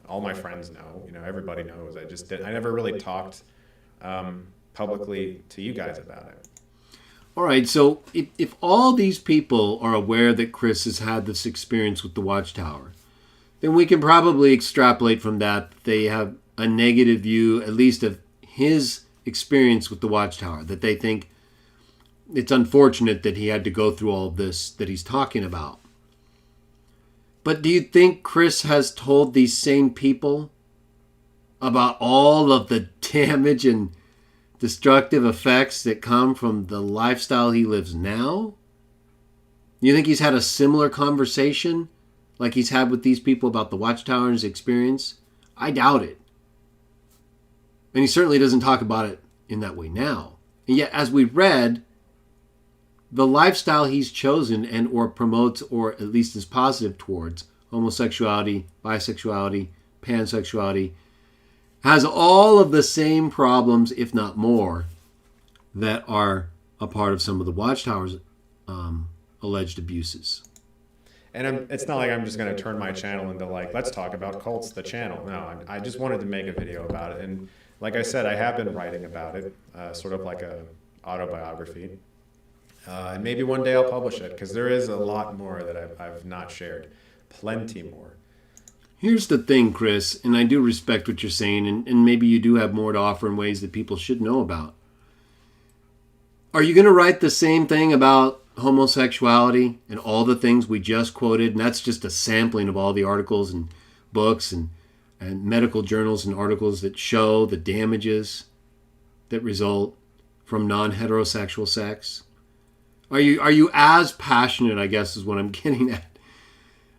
All my friends know. Everybody knows. I never really talked publicly to you guys about it. All right, so if all these people are aware that Chris has had this experience with the Watchtower, then we can probably extrapolate from that they have a negative view, at least of his experience with the Watchtower, that they think it's unfortunate that he had to go through all of this that he's talking about. But do you think Chris has told these same people about all of the damage and destructive effects that come from the lifestyle he lives now? You think he's had a similar conversation like he's had with these people about the Watchtower and his experience? I doubt it. And he certainly doesn't talk about it in that way now. And yet, as we read, the lifestyle he's chosen and or promotes, or at least is positive towards, homosexuality, bisexuality, pansexuality, has all of the same problems, if not more, that are a part of some of the Watchtower's alleged abuses. And it's not like I'm just going to turn my channel into like, let's talk about cults, the channel. No, I just wanted to make a video about it. And like I said, I have been writing about it, sort of like a autobiography. And maybe one day I'll publish it, because there is a lot more that I've not shared. Plenty more. Here's the thing, Chris, and I do respect what you're saying, and maybe you do have more to offer in ways that people should know about. Are you going to write the same thing about homosexuality and all the things we just quoted? And that's just a sampling of all the articles and books and medical journals and articles that show the damages that result from non-heterosexual sex. Are you as passionate, I guess is what I'm getting at?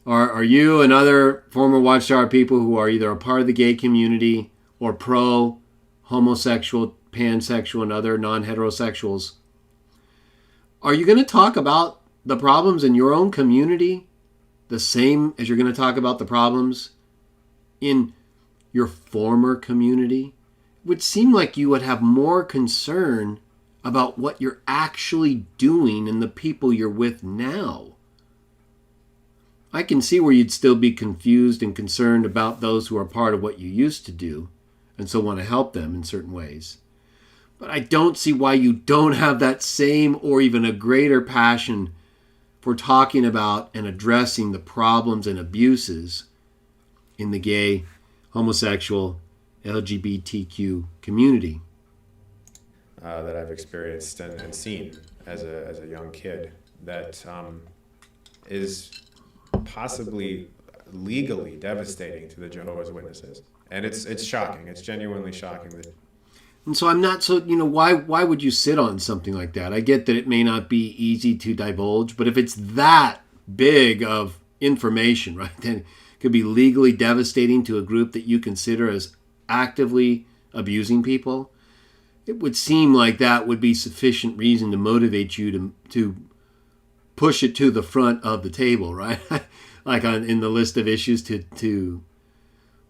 Are you and other former Watchtower people who are either a part of the gay community or pro-homosexual, pansexual, and other non-heterosexuals, are you going to talk about the problems in your own community the same as you're going to talk about the problems in your former community? It would seem like you would have more concern about what you're actually doing and the people you're with now. I can see where you'd still be confused and concerned about those who are part of what you used to do and so want to help them in certain ways. But I don't see why you don't have that same or even a greater passion for talking about and addressing the problems and abuses in the gay, homosexual, LGBTQ community. That I've experienced and seen as a young kid that is possibly legally devastating to the Jehovah's Witnesses. And it's shocking. It's genuinely shocking. And so I'm not so, why would you sit on something like that? I get that it may not be easy to divulge, but if it's that big of information, right, then it could be legally devastating to a group that you consider as actively abusing people. It would seem like that would be sufficient reason to motivate you to push it to the front of the table, right? Like in the list of issues to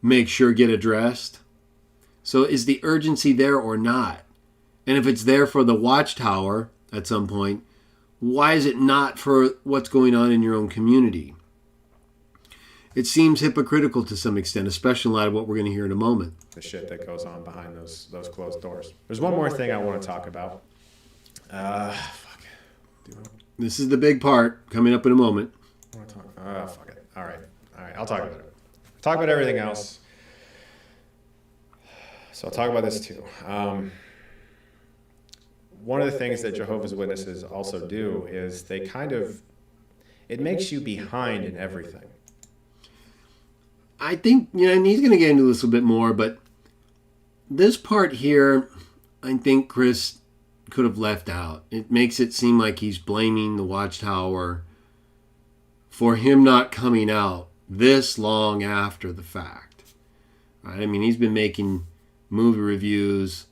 make sure get addressed. So is the urgency there or not? And if it's there for the Watchtower at some point, why is it not for what's going on in your own community? It seems hypocritical to some extent, especially in light of what we're going to hear in a moment. The shit that goes on behind those closed doors. There's one more thing I want to talk about. This is the big part coming up in a moment. Fuck it. All right. I'll talk about it. Talk about everything else. So I'll talk about this too. One of the things that Jehovah's Witnesses also do is it makes you behind in everything. I think, and he's going to get into this a bit more, but this part here, I think Chris could have left out. It makes it seem like he's blaming the Watchtower for him not coming out this long after the fact. Right? I mean, he's been making movie reviews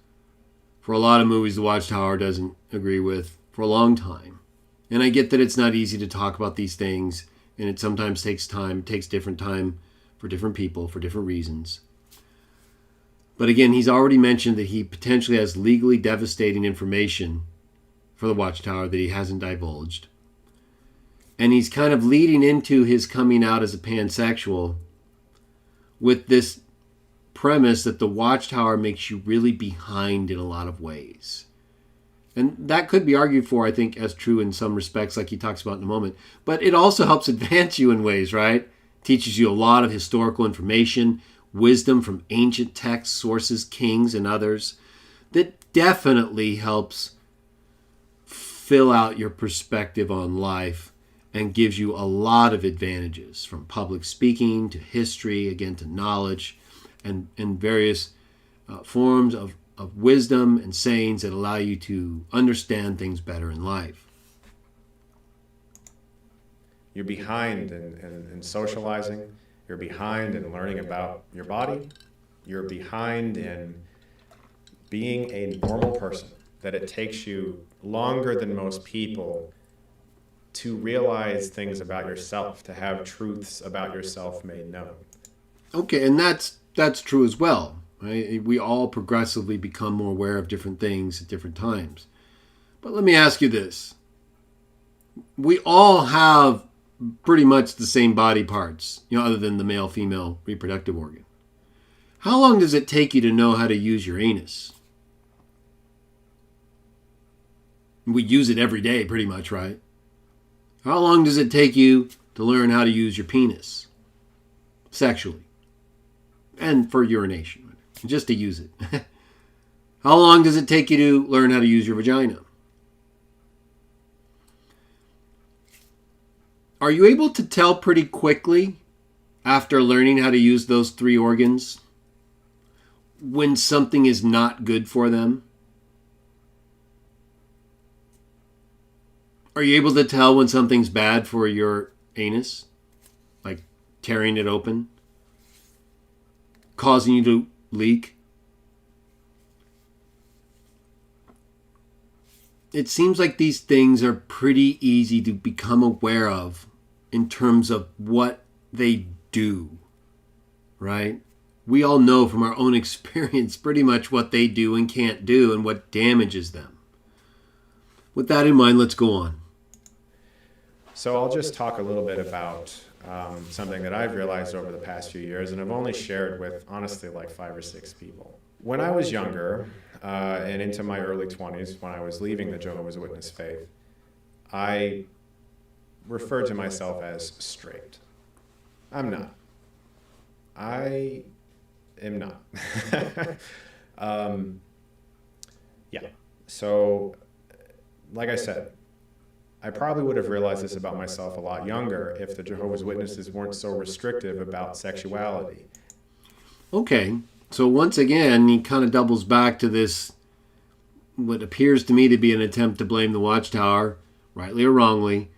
for a lot of movies the Watchtower doesn't agree with for a long time. And I get that it's not easy to talk about these things, and it sometimes takes time. It takes different time for different people for different reasons. But again, he's already mentioned that he potentially has legally devastating information for the Watchtower that he hasn't divulged. And he's kind of leading into his coming out as a pansexual with this premise that the Watchtower makes you really behind in a lot of ways. And that could be argued for, I think, as true in some respects, like he talks about in a moment. But it also helps advance you in ways, right? Teaches you a lot of historical information, wisdom from ancient text sources, kings, and others. That definitely helps fill out your perspective on life and gives you a lot of advantages, from public speaking to history, again to knowledge, and various forms of wisdom and sayings that allow you to understand things better in life. You're behind in socializing. You're behind in learning about your body. You're behind in being a normal person, that it takes you longer than most people to realize things about yourself, to have truths about yourself made known. Okay, and that's true as well. Right? We all progressively become more aware of different things at different times. But let me ask you this. We all have pretty much the same body parts, other than the male-female reproductive organ. How long does it take you to know how to use your anus? We use it every day, pretty much, right? How long does it take you to learn how to use your penis? Sexually. And for urination. Just to use it. How long does it take you to learn how to use your vagina? Are you able to tell pretty quickly, after learning how to use those 3 organs, when something is not good for them? Are you able to tell when something's bad for your anus? Like tearing it open? Causing you to leak? It seems like these things are pretty easy to become aware of in terms of what they do, right? We all know from our own experience pretty much what they do and can't do and what damages them. With that in mind, let's go on. So I'll just talk a little bit about something that I've realized over the past few years, and I've only shared with, honestly, like 5 or 6 people. When I was younger, and into my early 20s, when I was leaving the Jehovah's Witness faith, I referred to myself as straight. I'm not. I am not. Yeah. So, like I said, I probably would have realized this about myself a lot younger if the Jehovah's Witnesses weren't so restrictive about sexuality. Okay, so once again, he kind of doubles back to this, what appears to me to be an attempt to blame the Watchtower, rightly or wrongly,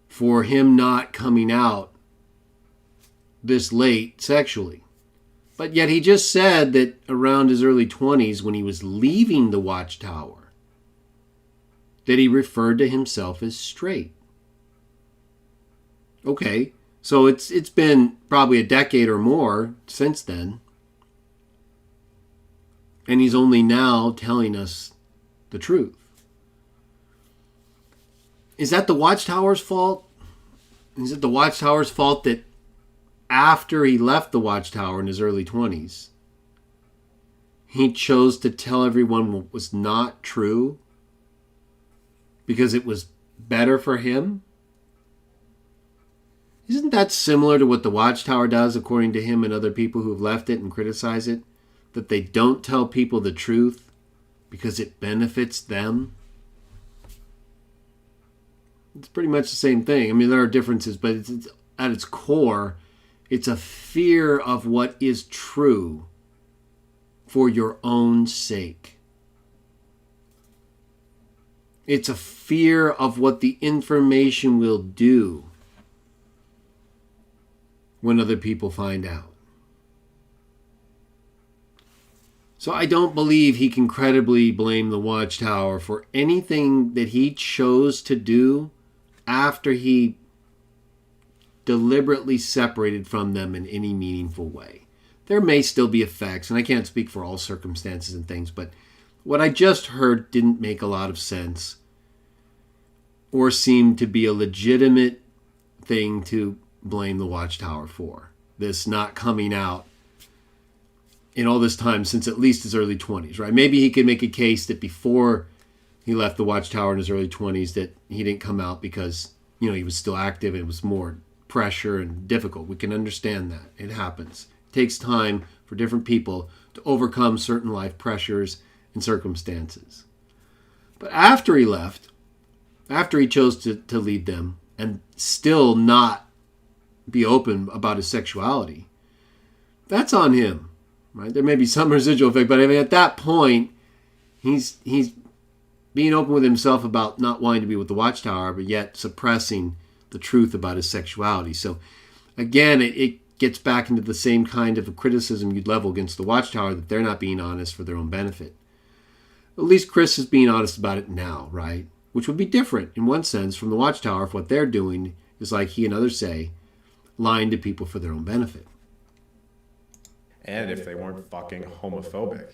for him not coming out this late sexually. But yet he just said that around his early 20s, when he was leaving the Watchtower, that he referred to himself as straight. Okay, so it's been probably a decade or more since then. And he's only now telling us the truth. Is that the Watchtower's fault? Is it the Watchtower's fault that after he left the Watchtower in his early 20s, he chose to tell everyone what was not true because it was better for him? Isn't that similar to what the Watchtower does, according to him and other people who have left it and criticize it? That they don't tell people the truth because it benefits them? It's pretty much the same thing. I mean, there are differences, but it's at its core, it's a fear of what is true for your own sake. It's a fear of what the information will do when other people find out. So I don't believe he can credibly blame the Watchtower for anything that he chose to do after he deliberately separated from them in any meaningful way. There may still be effects, and I can't speak for all circumstances and things, but what I just heard didn't make a lot of sense or seemed to be a legitimate thing to blame the Watchtower for. This not coming out in all this time since at least his early 20s, right? Maybe he could make a case that before he left the Watchtower in his early 20s that he didn't come out because, he was still active and it was more pressure and difficult. We can understand that. It happens. It takes time for different people to overcome certain life pressures and circumstances. But after he left, after he chose to leave them and still not be open about his sexuality, that's on him, right? There may be some residual effect, but I mean, at that point, he's being open with himself about not wanting to be with the Watchtower, but yet suppressing the truth about his sexuality. So again, it gets back into the same kind of a criticism you'd level against the Watchtower, that they're not being honest for their own benefit. At least Chris is being honest about it now, right? Which would be different in one sense from the Watchtower if what they're doing is, like he and others say, lying to people for their own benefit. And if they weren't fucking homophobic.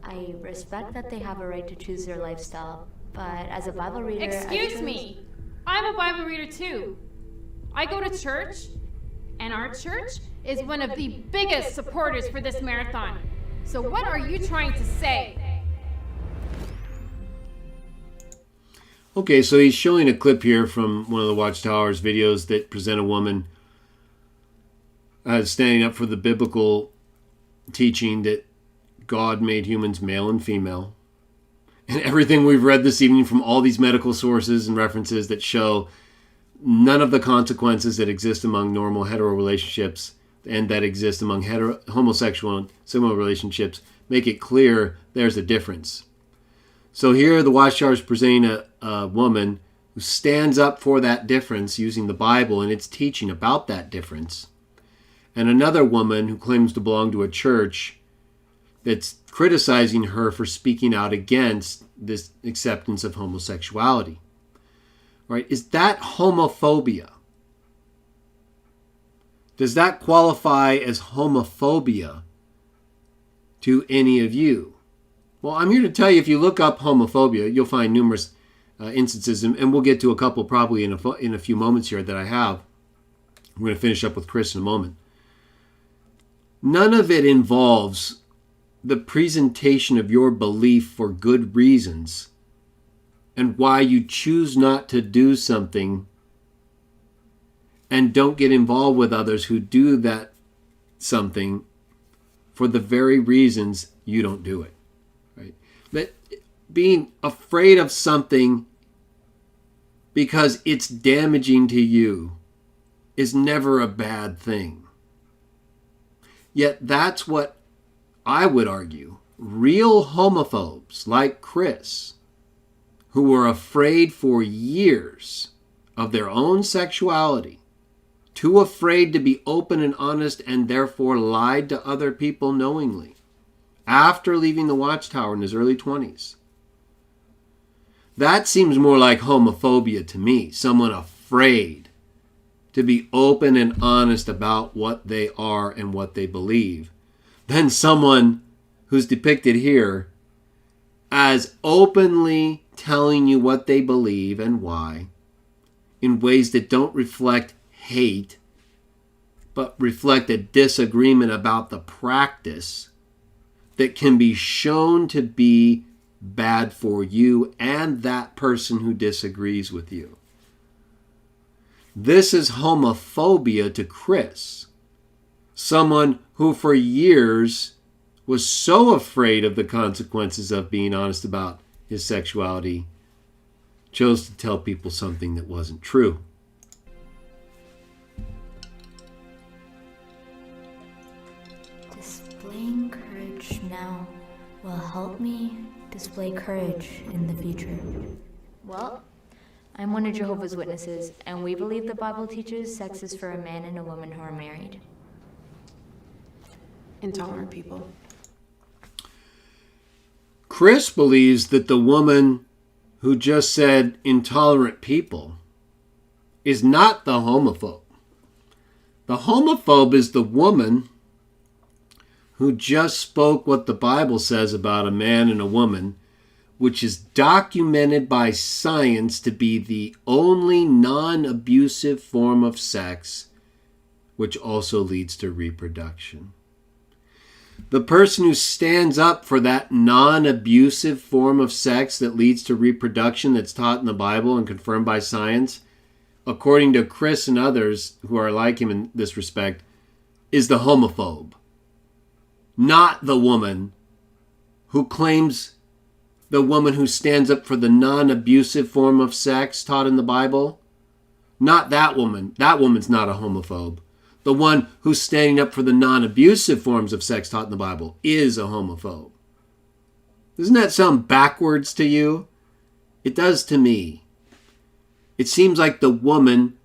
I respect that they have a right to choose their lifestyle, but as a Bible reader... Excuse me! I'm a Bible reader too. I go to church, and our church is one of the biggest supporters for this marathon. So what are you trying to say? Okay, so he's showing a clip here from one of the Watchtower's videos that present a woman as standing up for the biblical teaching that God made humans male and female. And everything we've read this evening from all these medical sources and references that show none of the consequences that exist among normal hetero relationships and that exist among homosexual and similar relationships make it clear there's a difference. So here the Watchtower is presenting a woman who stands up for that difference using the Bible and its teaching about that difference. And another woman who claims to belong to a church that's criticizing her for speaking out against this acceptance of homosexuality. Right? Is that homophobia? Does that qualify as homophobia to any of you? Well, I'm here to tell you, if you look up homophobia, you'll find numerous instances, and we'll get to a couple probably in a few moments here that I have. We're going to finish up with Chris in a moment. None of it involves the presentation of your belief for good reasons and why you choose not to do something and don't get involved with others who do that something for the very reasons you don't do it. Right? But being afraid of something because it's damaging to you is never a bad thing. Yet that's what I would argue real homophobes like Chris, who were afraid for years of their own sexuality, too afraid to be open and honest, and therefore lied to other people knowingly, after leaving the Watchtower in his early 20s. That seems more like homophobia to me, someone afraid to be open and honest about what they are and what they believe, than someone who's depicted here as openly telling you what they believe and why in ways that don't reflect hate, but reflect a disagreement about the practice that can be shown to be bad for you and that person who disagrees with you. This is homophobia to Chris, someone who for years was so afraid of the consequences of being honest about his sexuality, chose to tell people something that wasn't true. Displaying courage now will help me display courage in the future. Well, I'm one of Jehovah's Witnesses, and we believe the Bible teaches sex is for a man and a woman who are married. Intolerant people. Chris believes that the woman who just said intolerant people is not the homophobe. The homophobe is the woman who just spoke what the Bible says about a man and a woman, which is documented by science to be the only non-abusive form of sex, which also leads to reproduction. The person who stands up for that non-abusive form of sex that leads to reproduction that's taught in the Bible and confirmed by science, according to Chris and others who are like him in this respect, is the homophobe. Not the woman who claims the woman who stands up for the non-abusive form of sex taught in the Bible. Not that woman. That woman's not a homophobe. The one who's standing up for the non-abusive forms of sex taught in the Bible is a homophobe. Doesn't that sound backwards to you? It does to me. It seems like the woman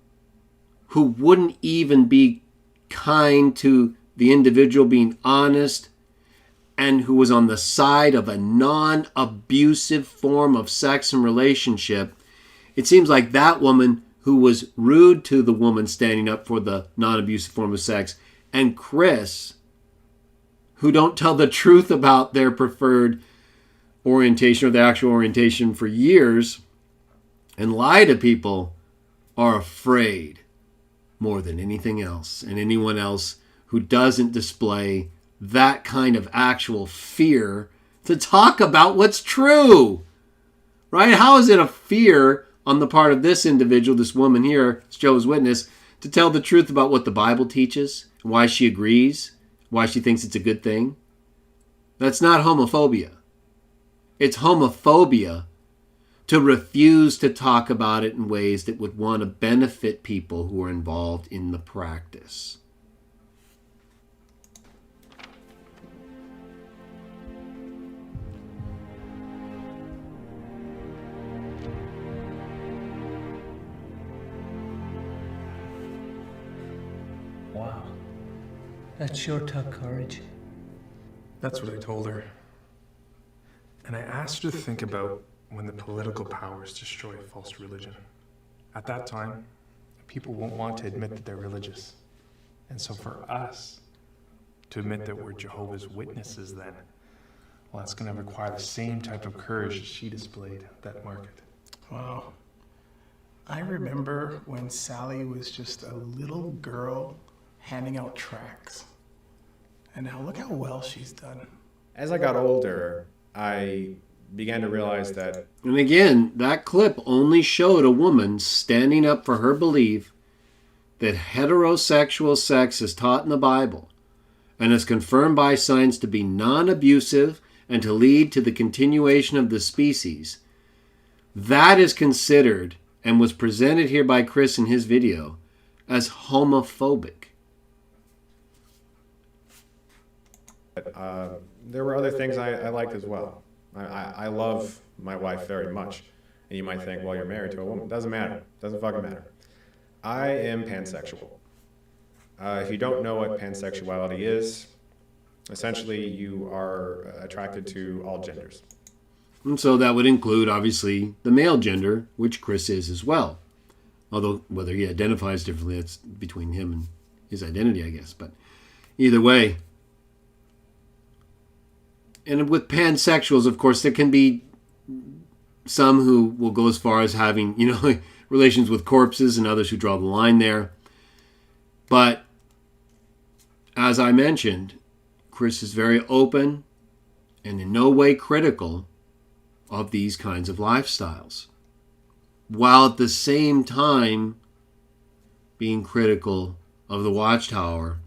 who wouldn't even be kind to the individual being honest and who was on the side of a non-abusive form of sex and relationship, it seems like that woman who was rude to the woman standing up for the non-abusive form of sex, and Chris, who don't tell the truth about their preferred orientation or their actual orientation for years and lie to people are afraid more than anything else, and anyone else who doesn't display that kind of actual fear to talk about what's true, right? How is it a fear on the part of this individual, this woman here, Jehovah's Witness, to tell the truth about what the Bible teaches, why she agrees, why she thinks it's a good thing? That's not homophobia. It's homophobia to refuse to talk about it in ways that would want to benefit people who are involved in the practice. Wow. That sure took courage. That's what I told her. And I asked her to think about when the political powers destroy false religion. At that time, people won't want to admit that they're religious. And so for us to admit that we're Jehovah's Witnesses then, well, that's going to require the same type of courage she displayed at that market. Wow. I remember when Sally was just a little girl handing out tracts. And now look how well she's done. As I got older, I began to realize that... And again, that clip only showed a woman standing up for her belief that heterosexual sex is taught in the Bible and is confirmed by science to be non-abusive and to lead to the continuation of the species. That is considered, and was presented here by Chris in his video, as homophobic. There were other things I liked as well. I love my wife very much. And you might think, well, you're married to a woman. Doesn't matter. Doesn't fucking matter. I am pansexual. If you don't know what pansexuality is, essentially you are attracted to all genders. And so that would include, obviously, the male gender, which Chris is as well. Although whether he identifies differently, that's between him and his identity, I guess. But either way. And with pansexuals, of course, there can be some who will go as far as having, relations with corpses, and others who draw the line there. But as I mentioned, Chris is very open and in no way critical of these kinds of lifestyles, while at the same time being critical of the Watchtower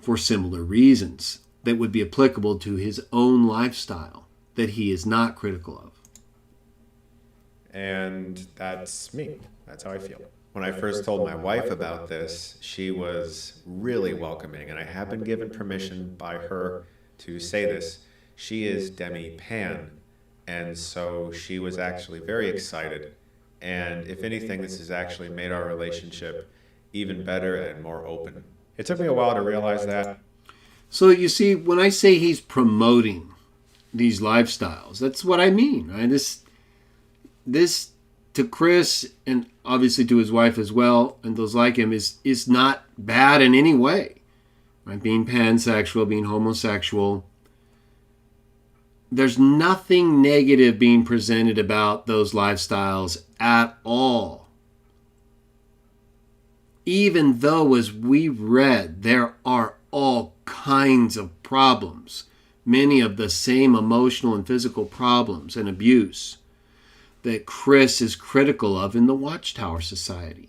for similar reasons that would be applicable to his own lifestyle that he is not critical of. And that's me. That's how I feel. When I first told my wife about this, she was really welcoming, and I have been given permission by her to say this. She is demi-pan, and so she was actually very excited. And if anything, this has actually made our relationship even better and more open. It took me a while to realize that. So you see, when I say he's promoting these lifestyles, that's what I mean, right? This to Chris, and obviously to his wife as well, and those like him, is not bad in any way. Right? Being pansexual, being homosexual. There's nothing negative being presented about those lifestyles at all. Even though, as we read, there are all kinds of problems, many of the same emotional and physical problems and abuse that Chris is critical of in the Watchtower Society.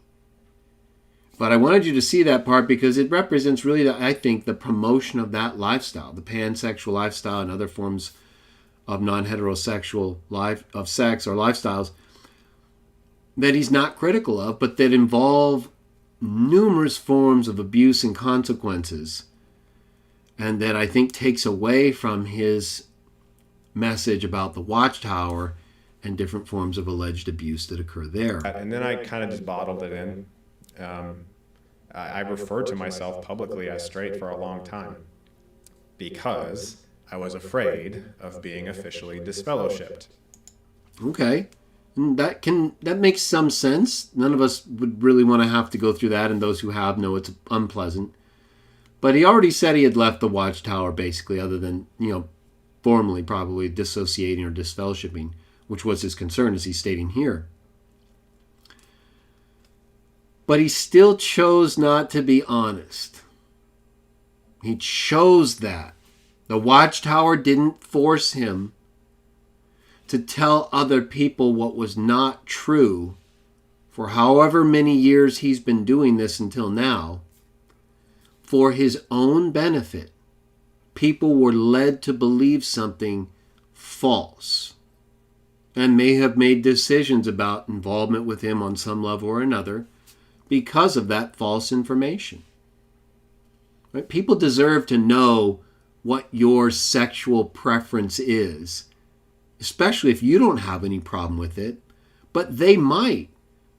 But I wanted you to see that part because it represents really, I think, the promotion of that lifestyle, the pansexual lifestyle and other forms of non-heterosexual life, of sex or lifestyles that he's not critical of, but that involve numerous forms of abuse and consequences, and that I think takes away from his message about the Watchtower and different forms of alleged abuse that occur there. And then I kind of just bottled it in. I referred to myself publicly as straight for a long time because I was afraid of being officially disfellowshipped. Okay. That makes some sense. None of us would really want to have to go through that, and those who have know it's unpleasant. But he already said he had left the Watchtower, basically, other than, formally probably dissociating or disfellowshipping, which was his concern, as he's stating here. But he still chose not to be honest. He chose that. The Watchtower didn't force him to tell other people what was not true for however many years he's been doing this until now. For his own benefit, people were led to believe something false and may have made decisions about involvement with him on some level or another because of that false information. Right? People deserve to know what your sexual preference is, especially if you don't have any problem with it, but they might.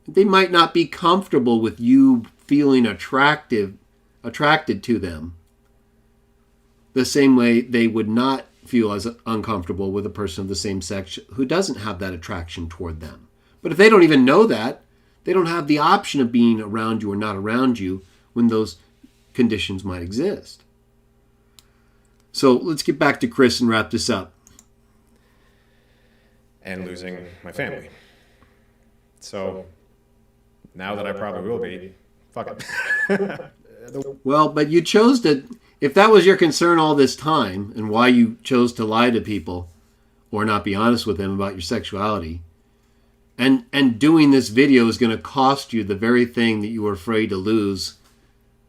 They might not be comfortable with you feeling attracted to them the same way they would not feel as uncomfortable with a person of the same sex who doesn't have that attraction toward them. But if they don't even know that, they don't have the option of being around you or not around you when those conditions might exist. So let's get back to Chris and wrap this up. And losing my family. So now that I probably will be, fuck it. Well, but you chose to, if that was your concern all this time and why you chose to lie to people or not be honest with them about your sexuality, and doing this video is going to cost you the very thing that you were afraid to lose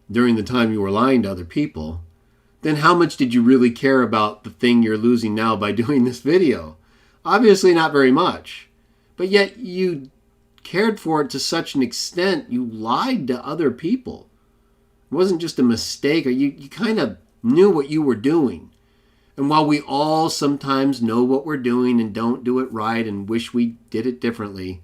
during the time you were lying to other people, then how much did you really care about the thing you're losing now by doing this video? Obviously not very much. But yet you cared for it to such an extent you lied to other people. It wasn't just a mistake. You kind of knew what you were doing. And while we all sometimes know what we're doing and don't do it right and wish we did it differently,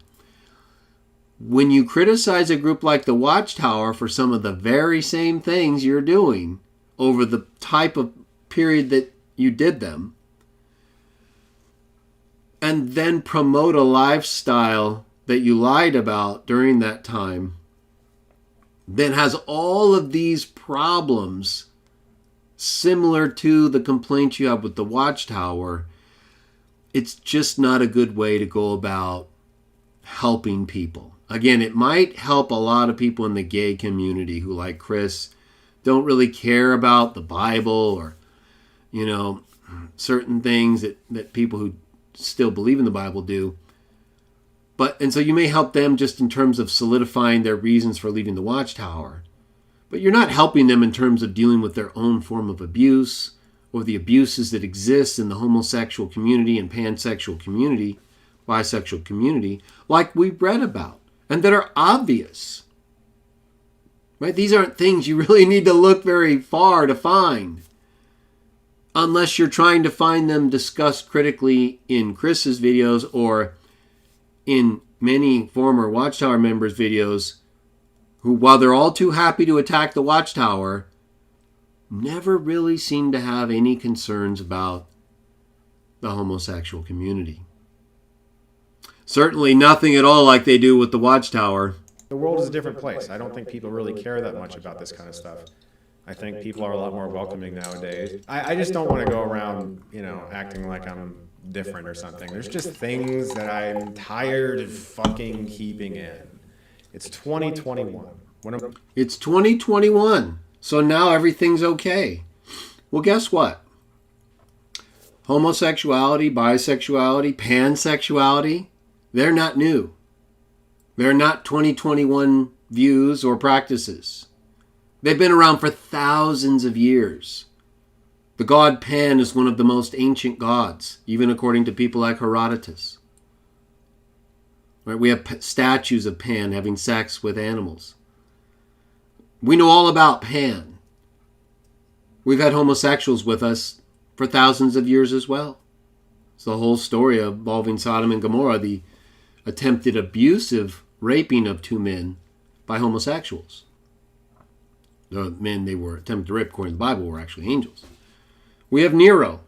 when you criticize a group like the Watchtower for some of the very same things you're doing over the type of period that you did them, and then promote a lifestyle that you lied about during that time, then has all of these problems similar to the complaints you have with the Watchtower, it's just not a good way to go about helping people. Again, it might help a lot of people in the gay community who, like Chris, don't really care about the Bible or, certain things that people who still believe in the Bible do. And so you may help them just in terms of solidifying their reasons for leaving the Watchtower. But you're not helping them in terms of dealing with their own form of abuse or the abuses that exist in the homosexual community and pansexual community, bisexual community, like we've read about, and that are obvious. Right? These aren't things you really need to look very far to find, unless you're trying to find them discussed critically in Chris's videos or in many former Watchtower members' videos who, while they're all too happy to attack the Watchtower, never really seem to have any concerns about the homosexual community. Certainly nothing at all like they do with the Watchtower. The world is a different place. I don't think people really care that much about this kind of stuff. I think people are a lot more welcoming nowadays. I just don't want to go around, acting like I'm different or something. There's just things that I'm tired of fucking keeping in. It's 2021. It's 2021. So now everything's okay. Well, guess what? Homosexuality, bisexuality, pansexuality, they're not new. They're not 2021 views or practices. They've been around for thousands of years. The god Pan is one of the most ancient gods, even according to people like Herodotus. Right? We have statues of Pan having sex with animals. We know all about Pan. We've had homosexuals with us for thousands of years as well. It's the whole story involving Sodom and Gomorrah, the attempted abusive raping of two men by homosexuals. The men they were attempted to rape, according to the Bible, were actually angels. We have Nero,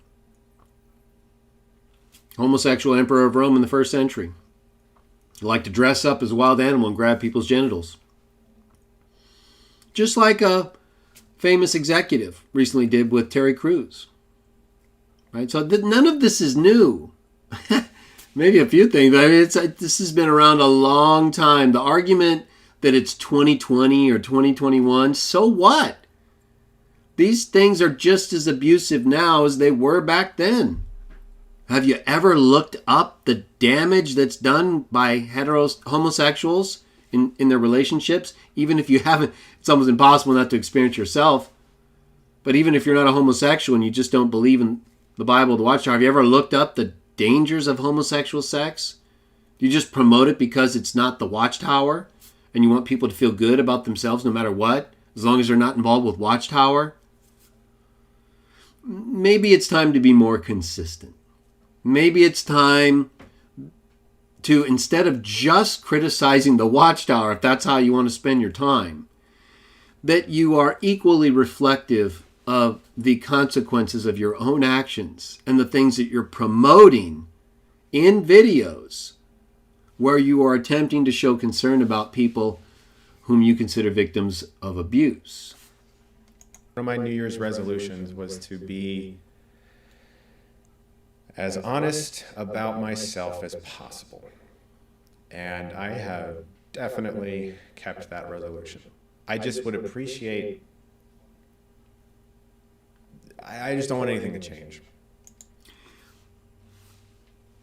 homosexual emperor of Rome in the 1st century. He liked to dress up as a wild animal and grab people's genitals. Just like a famous executive recently did with Terry Crews. Right? So none of this is new. Maybe a few things, but this has been around a long time. The argument that it's 2020 or 2021. So what? These things are just as abusive now as they were back then. Have you ever looked up the damage that's done by homosexuals in their relationships? Even if you haven't, it's almost impossible not to experience yourself. But even if you're not a homosexual and you just don't believe in the Bible, the Watchtower, have you ever looked up the dangers of homosexual sex? Do you just promote it because it's not the Watchtower and you want people to feel good about themselves no matter what, as long as they're not involved with Watchtower? Maybe it's time to be more consistent. Maybe it's time to, instead of just criticizing the Watchtower, if that's how you want to spend your time, that you are equally reflective of the consequences of your own actions and the things that you're promoting in videos where you are attempting to show concern about people whom you consider victims of abuse. One of my New Year's resolutions was to be as honest about myself as possible. And I have definitely kept that resolution. I just would appreciate, I just don't want anything to change.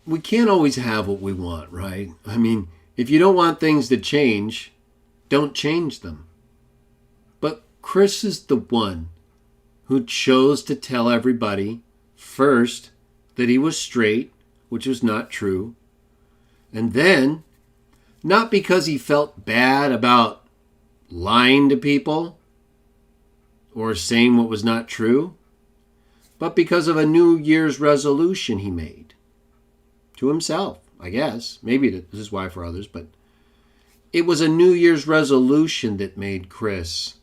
We can't always have what we want, right? I mean, if you don't want things to change, don't change them. But Chris is the one who chose to tell everybody, first, that he was straight, which was not true. And then, not because he felt bad about lying to people or saying what was not true, but because of a New Year's resolution he made to himself, I guess. Maybe this is why for others, but it was a New Year's resolution that made Chris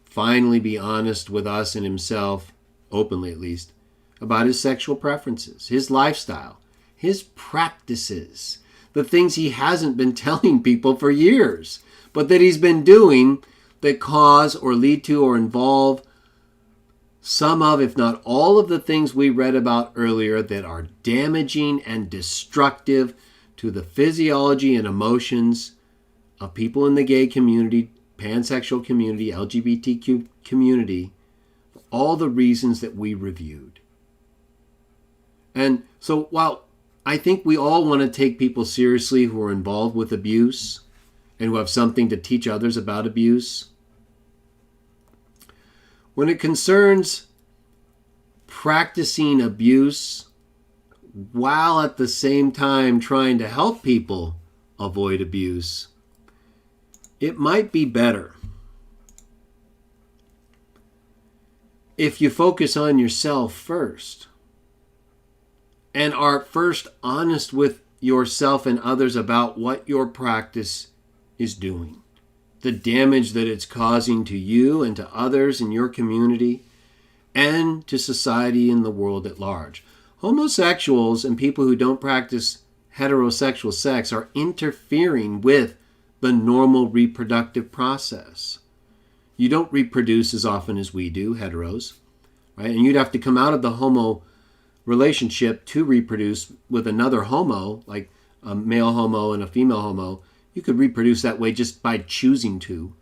finally be honest with us and himself, openly at least, about his sexual preferences, his lifestyle, his practices, the things he hasn't been telling people for years, but that he's been doing that cause or lead to or involve some of, if not all of the things we read about earlier that are damaging and destructive to the physiology and emotions of people in the gay community, pansexual community, LGBTQ community, for all the reasons that we reviewed. And so while I think we all want to take people seriously who are involved with abuse and who have something to teach others about abuse, when it concerns practicing abuse while at the same time trying to help people avoid abuse, it might be better if you focus on yourself first and are first honest with yourself and others about what your practice is doing, the damage that it's causing to you and to others in your community and to society and the world at large. Homosexuals and people who don't practice heterosexual sex are interfering with the normal reproductive process. You don't reproduce as often as we do, heteros, right? And you'd have to come out of the homo relationship to reproduce with another homo, like a male homo and a female homo. You could reproduce that way just by choosing to.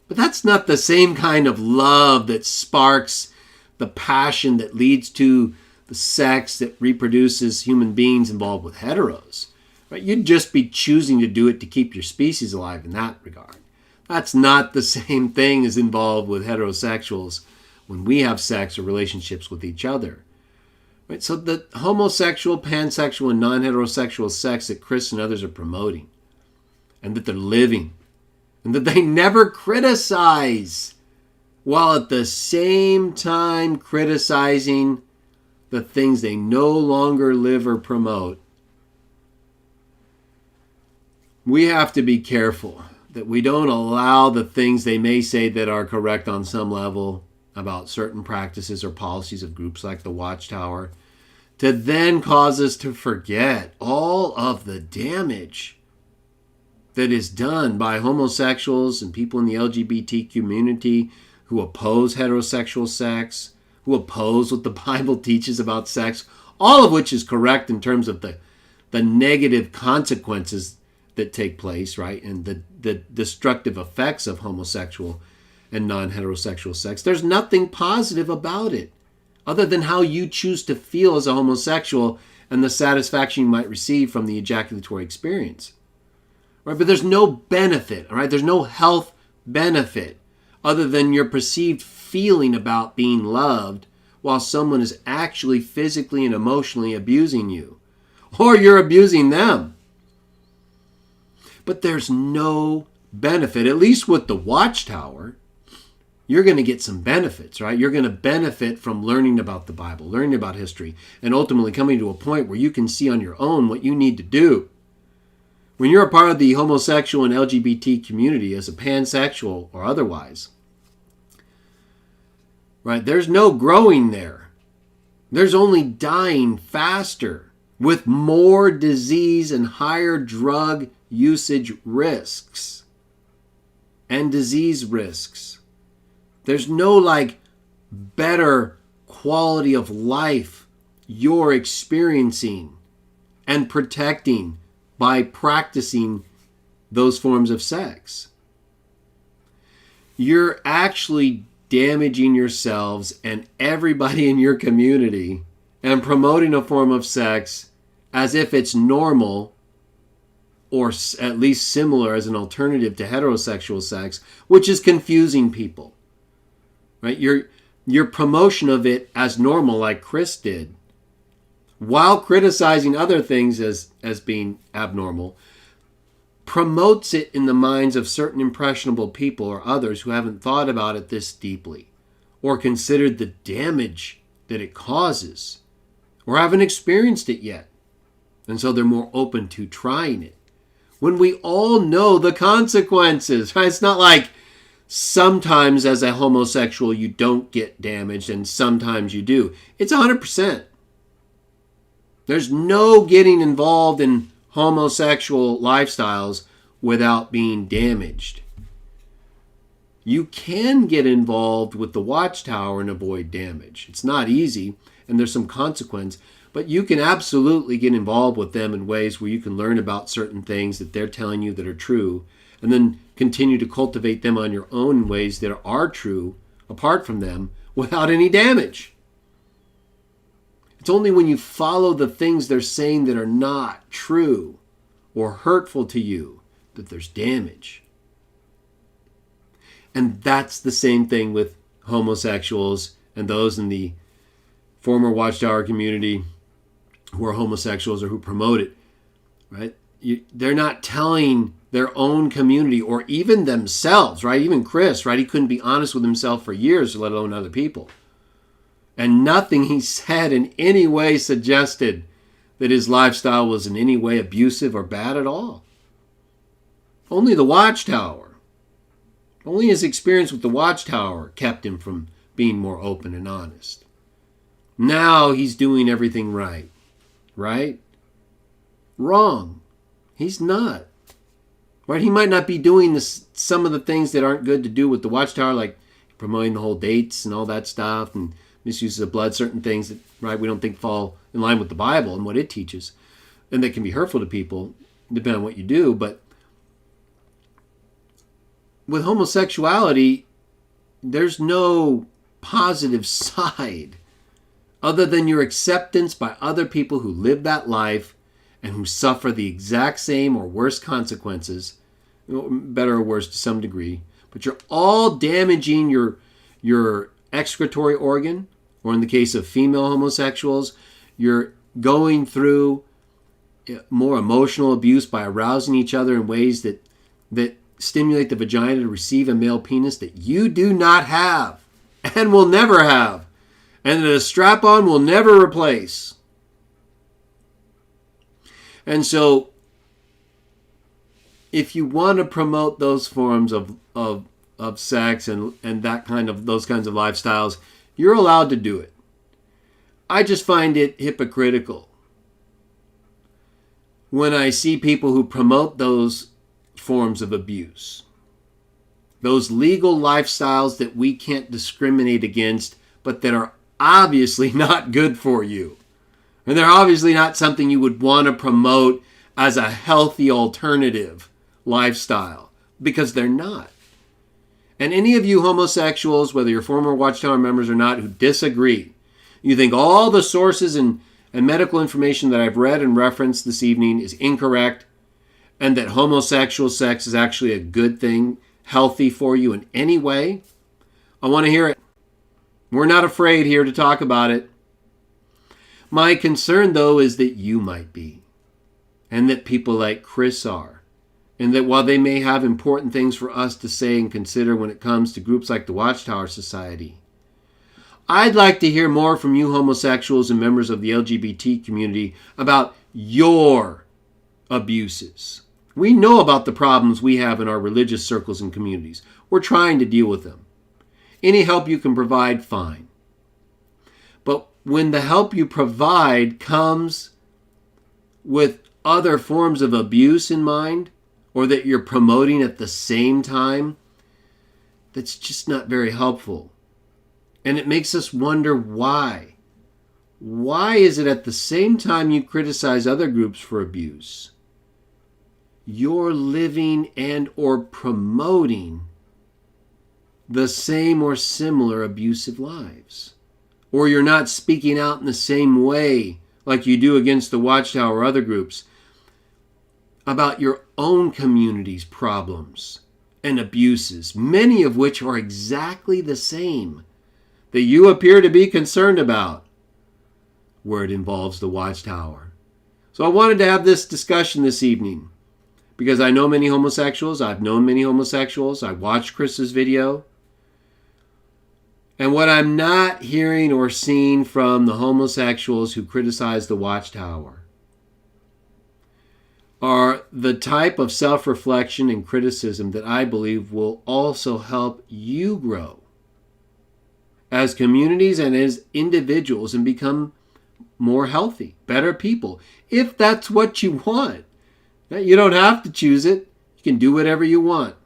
But that's not the same kind of love that sparks the passion that leads to the sex that reproduces human beings involved with heteros. Right? You'd just be choosing to do it to keep your species alive in that regard. That's not the same thing as involved with heterosexuals when we have sex or relationships with each other. Right? So the homosexual, pansexual, and non-heterosexual sex that Chris and others are promoting, and that they're living, and that they never criticize, while at the same time criticizing the things they no longer live or promote. We have to be careful that we don't allow the things they may say that are correct on some level about certain practices or policies of groups like the Watchtower to then cause us to forget all of the damage that is done by homosexuals and people in the LGBT community who oppose heterosexual sex, who oppose what the Bible teaches about sex, all of which is correct in terms of the negative consequences that take place, right? And the destructive effects of homosexual and non-heterosexual sex. There's nothing positive about it other than how you choose to feel as a homosexual and the satisfaction you might receive from the ejaculatory experience. Right? But there's no benefit, all right? There's no health benefit other than your perceived feeling about being loved while someone is actually physically and emotionally abusing you. Or you're abusing them. But there's no benefit, at least with the Watchtower. You're going to get some benefits, right? You're going to benefit from learning about the Bible, learning about history, and ultimately coming to a point where you can see on your own what you need to do. When you're a part of the homosexual and LGBT community as a pansexual or otherwise, right, there's no growing there. There's only dying faster with more disease and higher drug usage risks and disease risks. There's no better quality of life you're experiencing and protecting by practicing those forms of sex. You're actually damaging yourselves and everybody in your community and promoting a form of sex as if it's normal or at least similar as an alternative to heterosexual sex, which is confusing people. Right? Your promotion of it as normal, like Chris did, while criticizing other things as being abnormal, promotes it in the minds of certain impressionable people or others who haven't thought about it this deeply or considered the damage that it causes or haven't experienced it yet. And so they're more open to trying it. When we all know the consequences, right? It's not like sometimes as a homosexual you don't get damaged and sometimes you do. It's 100%. There's no getting involved in homosexual lifestyles without being damaged. You can get involved with the Watchtower and avoid damage. It's not easy and there's some consequence, but you can absolutely get involved with them in ways where you can learn about certain things that they're telling you that are true and then continue to cultivate them on your own in ways that are true apart from them without any damage. It's only when you follow the things they're saying that are not true or hurtful to you that there's damage. And that's the same thing with homosexuals and those in the former Watchtower community who are homosexuals or who promote it, right? They're not telling their own community or even themselves, right? Even Chris, right? He couldn't be honest with himself for years, let alone other people. And nothing he said in any way suggested that his lifestyle was in any way abusive or bad at all. Only the Watchtower, only his experience with the Watchtower kept him from being more open and honest. Now he's doing everything right. Right? Wrong. He's not. Right? He might not be doing some of the things that aren't good to do with the Watchtower, like promoting the whole dates and all that stuff and misuses of blood, certain things that, right, we don't think fall in line with the Bible and what it teaches. And that can be hurtful to people, depending on what you do. But with homosexuality, there's no positive side other than your acceptance by other people who live that life and who suffer the exact same or worse consequences, better or worse to some degree, but you're all damaging your excretory organ, or in the case of female homosexuals, you're going through more emotional abuse by arousing each other in ways that stimulate the vagina to receive a male penis that you do not have and will never have, and that a strap-on will never replace. And so, if you want to promote those forms of sex and those kinds of lifestyles, you're allowed to do it. I just find it hypocritical when I see people who promote those forms of abuse, those legal lifestyles that we can't discriminate against, but that are obviously not good for you. And they're obviously not something you would want to promote as a healthy alternative lifestyle, because they're not. And any of you homosexuals, whether you're former Watchtower members or not, who disagree, you think all the sources and medical information that I've read and referenced this evening is incorrect, and that homosexual sex is actually a good thing, healthy for you in any way, I want to hear it. We're not afraid here to talk about it. My concern, though, is that you might be, and that people like Chris are, and that while they may have important things for us to say and consider when it comes to groups like the Watchtower Society, I'd like to hear more from you homosexuals and members of the LGBT community about your abuses. We know about the problems we have in our religious circles and communities. We're trying to deal with them. Any help you can provide, fine. But when the help you provide comes with other forms of abuse in mind, or that you're promoting at the same time, that's just not very helpful. And it makes us wonder why. Why is it at the same time you criticize other groups for abuse, you're living and or promoting the same or similar abusive lives? Or you're not speaking out in the same way like you do against the Watchtower or other groups about your own community's problems and abuses, many of which are exactly the same, that you appear to be concerned about, where it involves the Watchtower. So I wanted to have this discussion this evening because I know many homosexuals. I've known many homosexuals. I watched Chris's video. And what I'm not hearing or seeing from the homosexuals who criticize the Watchtower are the type of self-reflection and criticism that I believe will also help you grow as communities and as individuals and become more healthy, better people, if that's what you want. You don't have to choose it. You can do whatever you want.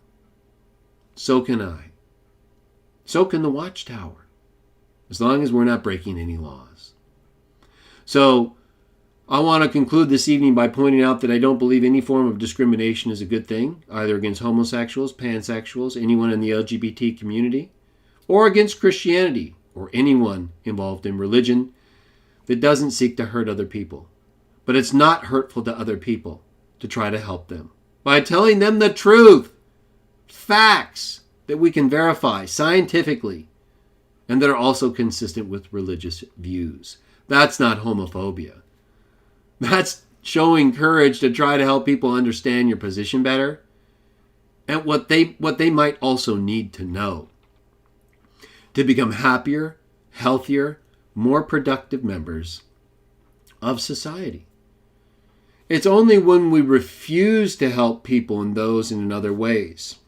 So can I. So can the Watchtower, as long as we're not breaking any laws. So I want to conclude this evening by pointing out that I don't believe any form of discrimination is a good thing, either against homosexuals, pansexuals, anyone in the LGBT community, or against Christianity, or anyone involved in religion that doesn't seek to hurt other people. But it's not hurtful to other people to try to help them by telling them the truth, facts that we can verify scientifically, and that are also consistent with religious views. That's not homophobia. That's showing courage to try to help people understand your position better and what they might also need to know to become happier, healthier, more productive members of society. It's only when we refuse to help people and those in other ways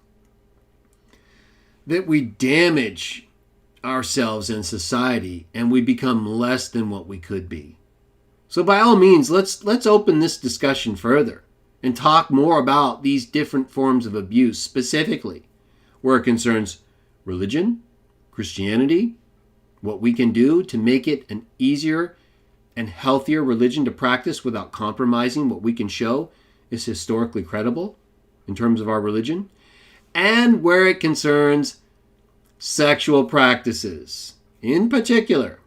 that we damage ourselves and society and we become less than what we could be. So by all means, let's open this discussion further and talk more about these different forms of abuse, specifically where it concerns religion, Christianity, what we can do to make it an easier and healthier religion to practice without compromising what we can show is historically credible in terms of our religion, and where it concerns sexual practices, in particular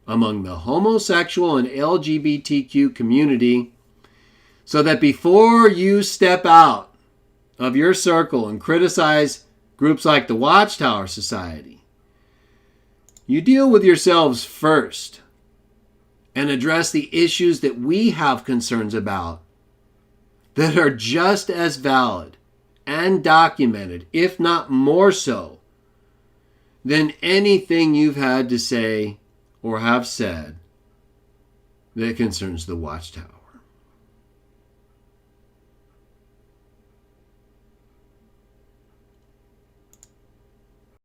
among the homosexual and LGBTQ community, so that before you step out of your circle and criticize groups like the Watchtower Society, you deal with yourselves first and address the issues that we have concerns about that are just as valid and documented, if not more so, than anything you've had to say or have said that concerns the Watchtower.